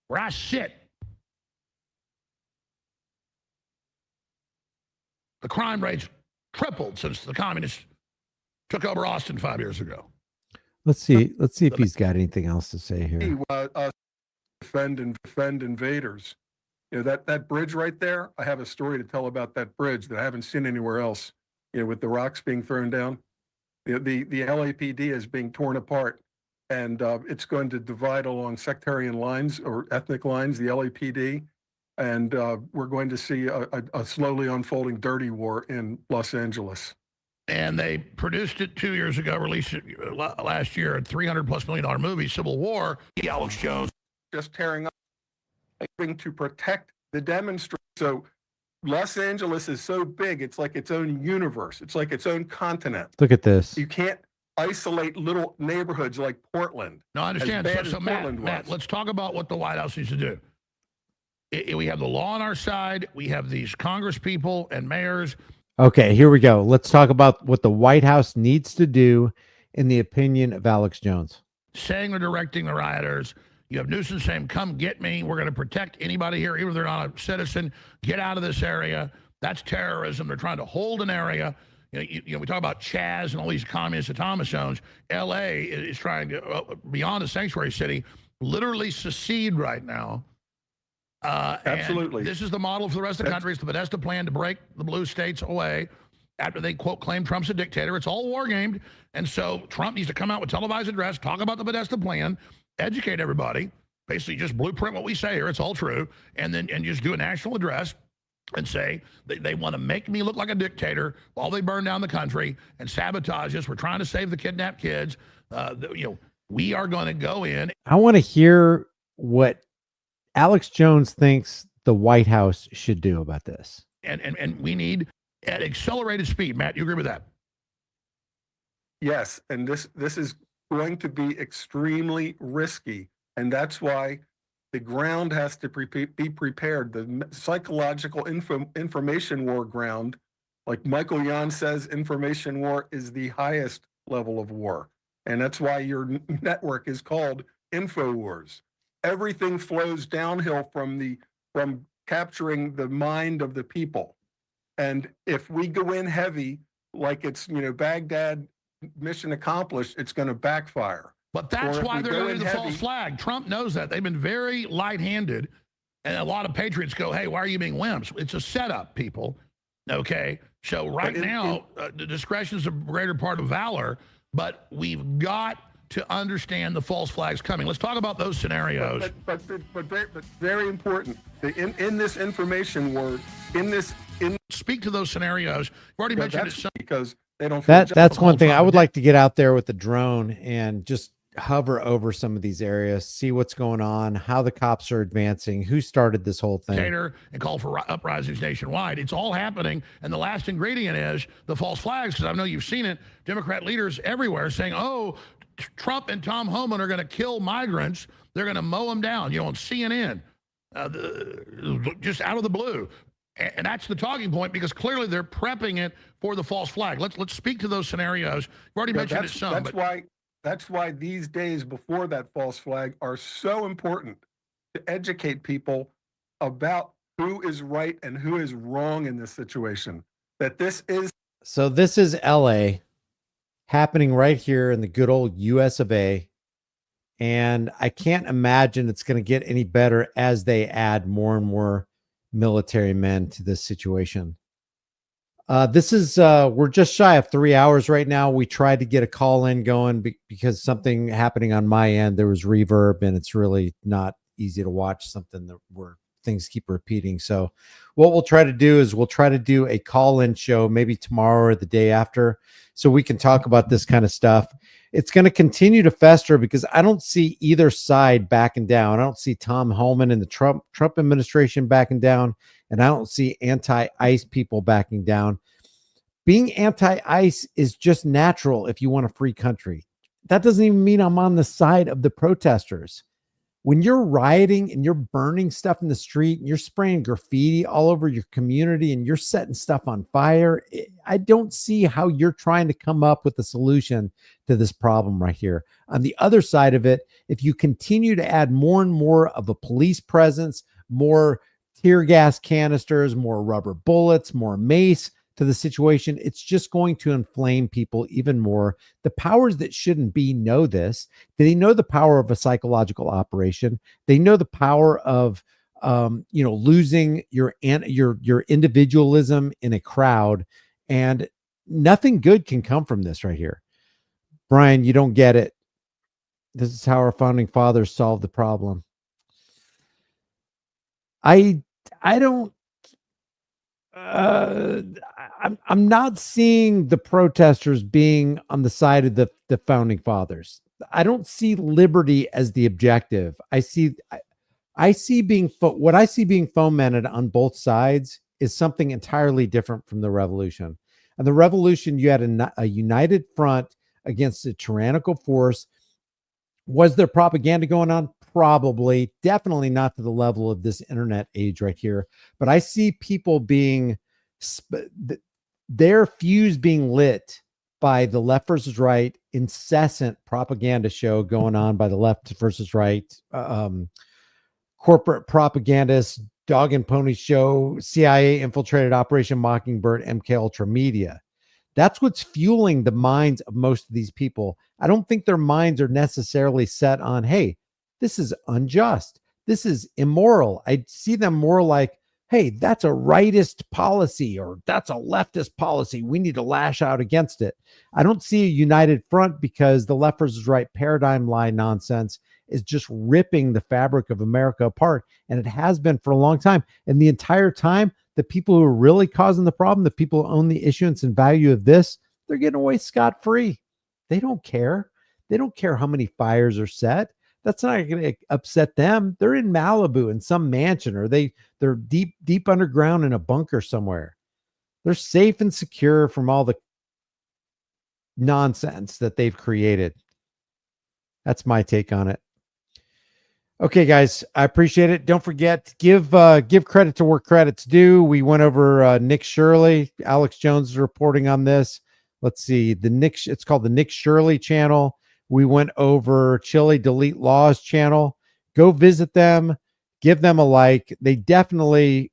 S7: Where I sit, the crime rate's tripled since the communists took over Austin 5 years ago.
S1: Let's see if he's got anything else to say here.
S3: Defend invaders. You know, that bridge right there, I have a story to tell about that bridge that I haven't seen anywhere else, you know, with the rocks being thrown down. The LAPD is being torn apart, and it's going to divide along sectarian lines or ethnic lines, the LAPD, and we're going to see a slowly unfolding dirty war in Los Angeles.
S7: And they produced it 2 years ago, released it last year, a $300+ million movie, Civil War. Alex Jones.
S3: Just tearing up, to protect the demonstrators. So Los Angeles is so big, it's like its own universe. It's like its own continent.
S1: Look at this.
S3: You can't isolate little neighborhoods like Portland.
S7: No, I understand. So Matt, let's talk about what the White House needs to do. We have the law on our side. We have these Congress people and mayors.
S1: Okay, here we go. Let's talk about what the White House needs to do in the opinion of Alex Jones.
S7: Saying they're directing the rioters. You have Newsom saying, come get me. We're going to protect anybody here, even if they're not a citizen. Get out of this area. That's terrorism. They're trying to hold an area. You know, we talk about Chaz and all these communist autonomous zones. L.A. is trying to, beyond a sanctuary city, literally secede right now.
S3: Absolutely.
S7: This is the model for the rest of the country. It's the Podesta plan to break the blue states away after they, quote, claim Trump's a dictator. It's all war-gamed. And so Trump needs to come out with televised address, talk about the Podesta plan, educate everybody, basically just blueprint what we say here. It's all true. And then just do a national address and say they want to make me look like a dictator while they burn down the country and sabotage us. We're trying to save the kidnapped kids. You know, we are going to go in.
S1: I want to hear what Alex Jones thinks the White House should do about this.
S7: And we need at accelerated speed. Matt, you agree with that?
S3: Yes, and this is going to be extremely risky, and that's why the ground has to be prepared. The psychological information war ground, like Michael Yon says, information war is the highest level of war, and that's why your network is called InfoWars. Everything flows downhill from capturing the mind of the people, and if we go in heavy, like it's Baghdad. Mission accomplished, it's going to backfire.
S7: But that's why they're going to do the false flag. Trump knows that. They've been very light-handed, and a lot of patriots go, hey, why are you being wimps? It's a setup, people. Okay? So right now, the discretion is a greater part of valor, but we've got to understand the false flags coming. Let's talk about those scenarios.
S3: But very important. In this information war,
S7: speak to those scenarios. You've already mentioned it.
S3: Because they don't.
S1: That's one thing. I would like to get out there with the drone and just hover over some of these areas, see what's going on, how the cops are advancing, who started this whole thing.
S7: And call for uprisings nationwide. It's all happening. And the last ingredient is the false flags, because I know you've seen it. Democrat leaders everywhere saying, oh, Trump and Tom Homan are going to kill migrants. They're going to mow them down. On CNN, just out of the blue. And that's the talking point, because clearly they're prepping it for the false flag. Let's speak to those scenarios. You've already mentioned it some.
S3: That's why these days before that false flag are so important, to educate people about who is right and who is wrong in this situation. That this is
S1: So this is LA happening right here in the good old US of A. And I can't imagine it's going to get any better as they add more and more military men to this situation. This is we're just shy of 3 hours right now. We tried to get a call in going because something happening on my end. There was reverb, and it's really not easy to watch something that where things keep repeating. So what we'll try to do is we'll try to do a call in show maybe tomorrow or the day after, so we can talk about this kind of stuff. It's going to continue to fester because I don't see either side backing down. I don't see Tom Homan and the Trump administration backing down, and I don't see anti-ICE people backing down. Being anti-ICE is just natural if you want a free country. That doesn't even mean I'm on the side of the protesters. When you're rioting and you're burning stuff in the street and you're spraying graffiti all over your community and you're setting stuff on fire, I don't see how you're trying to come up with a solution to this problem right here. On the other side of it, if you continue to add more and more of a police presence, more tear gas canisters, more rubber bullets, more mace to the situation, it's just going to inflame people even more. The powers that shouldn't be know this. They know the power of a psychological operation. They know the power of losing your individualism in a crowd, and nothing good can come from this right here. Brian, you don't get it. This is how our founding fathers solved the problem. I don't. I'm not seeing the protesters being on the side of the founding fathers. I don't see liberty as the objective. I see what I see being fomented on both sides is something entirely different from the revolution. And the revolution, you had a united front against a tyrannical force. Was there propaganda going on? Probably. Definitely not to the level of this internet age right here. But I see people being, their fuse being lit by the left versus right, incessant propaganda show going on by the left versus right, corporate propagandists, dog and pony show, CIA infiltrated Operation Mockingbird, MK Ultra media. That's what's fueling the minds of most of these people. I don't think their minds are necessarily set on, hey, this is unjust, this is immoral. I see them more like, hey, that's a rightist policy, or that's a leftist policy. We need to lash out against it. I don't see a united front because the left versus right paradigm lie nonsense is just ripping the fabric of America apart. And it has been for a long time. And the entire time, the people who are really causing the problem, the people who own the issuance and value of this, they're getting away scot-free. They don't care. They don't care how many fires are set. That's not going to upset them. They're in Malibu in some mansion, or they're deep underground in a bunker somewhere. They're safe and secure from all the nonsense that they've created. That's my take on it. Okay, guys, I appreciate it. Don't forget, give credit to where credit's due. We went over Nick Shirley. Alex Jones is reporting on this. Let's see, it's called the Nick Shirley channel. We went over Chile Delete Laws channel. Go visit them, give them a like. They definitely,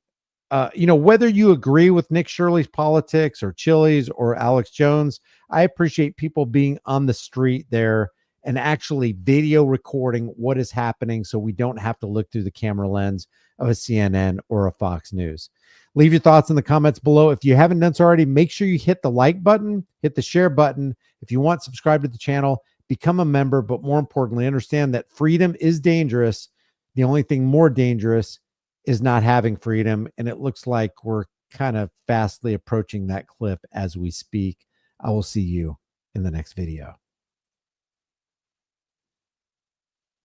S1: whether you agree with Nick Shirley's politics or Chile's or Alex Jones, I appreciate people being on the street there and actually video recording what is happening, so we don't have to look through the camera lens of a CNN or a Fox News. Leave your thoughts in the comments below. If you haven't done so already, make sure you hit the like button, hit the share button. If you want, subscribe to the channel, become a member, but more importantly, understand that freedom is dangerous. The only thing more dangerous is not having freedom, and it looks like we're kind of fastly approaching that cliff as we speak. I will see you in the next video.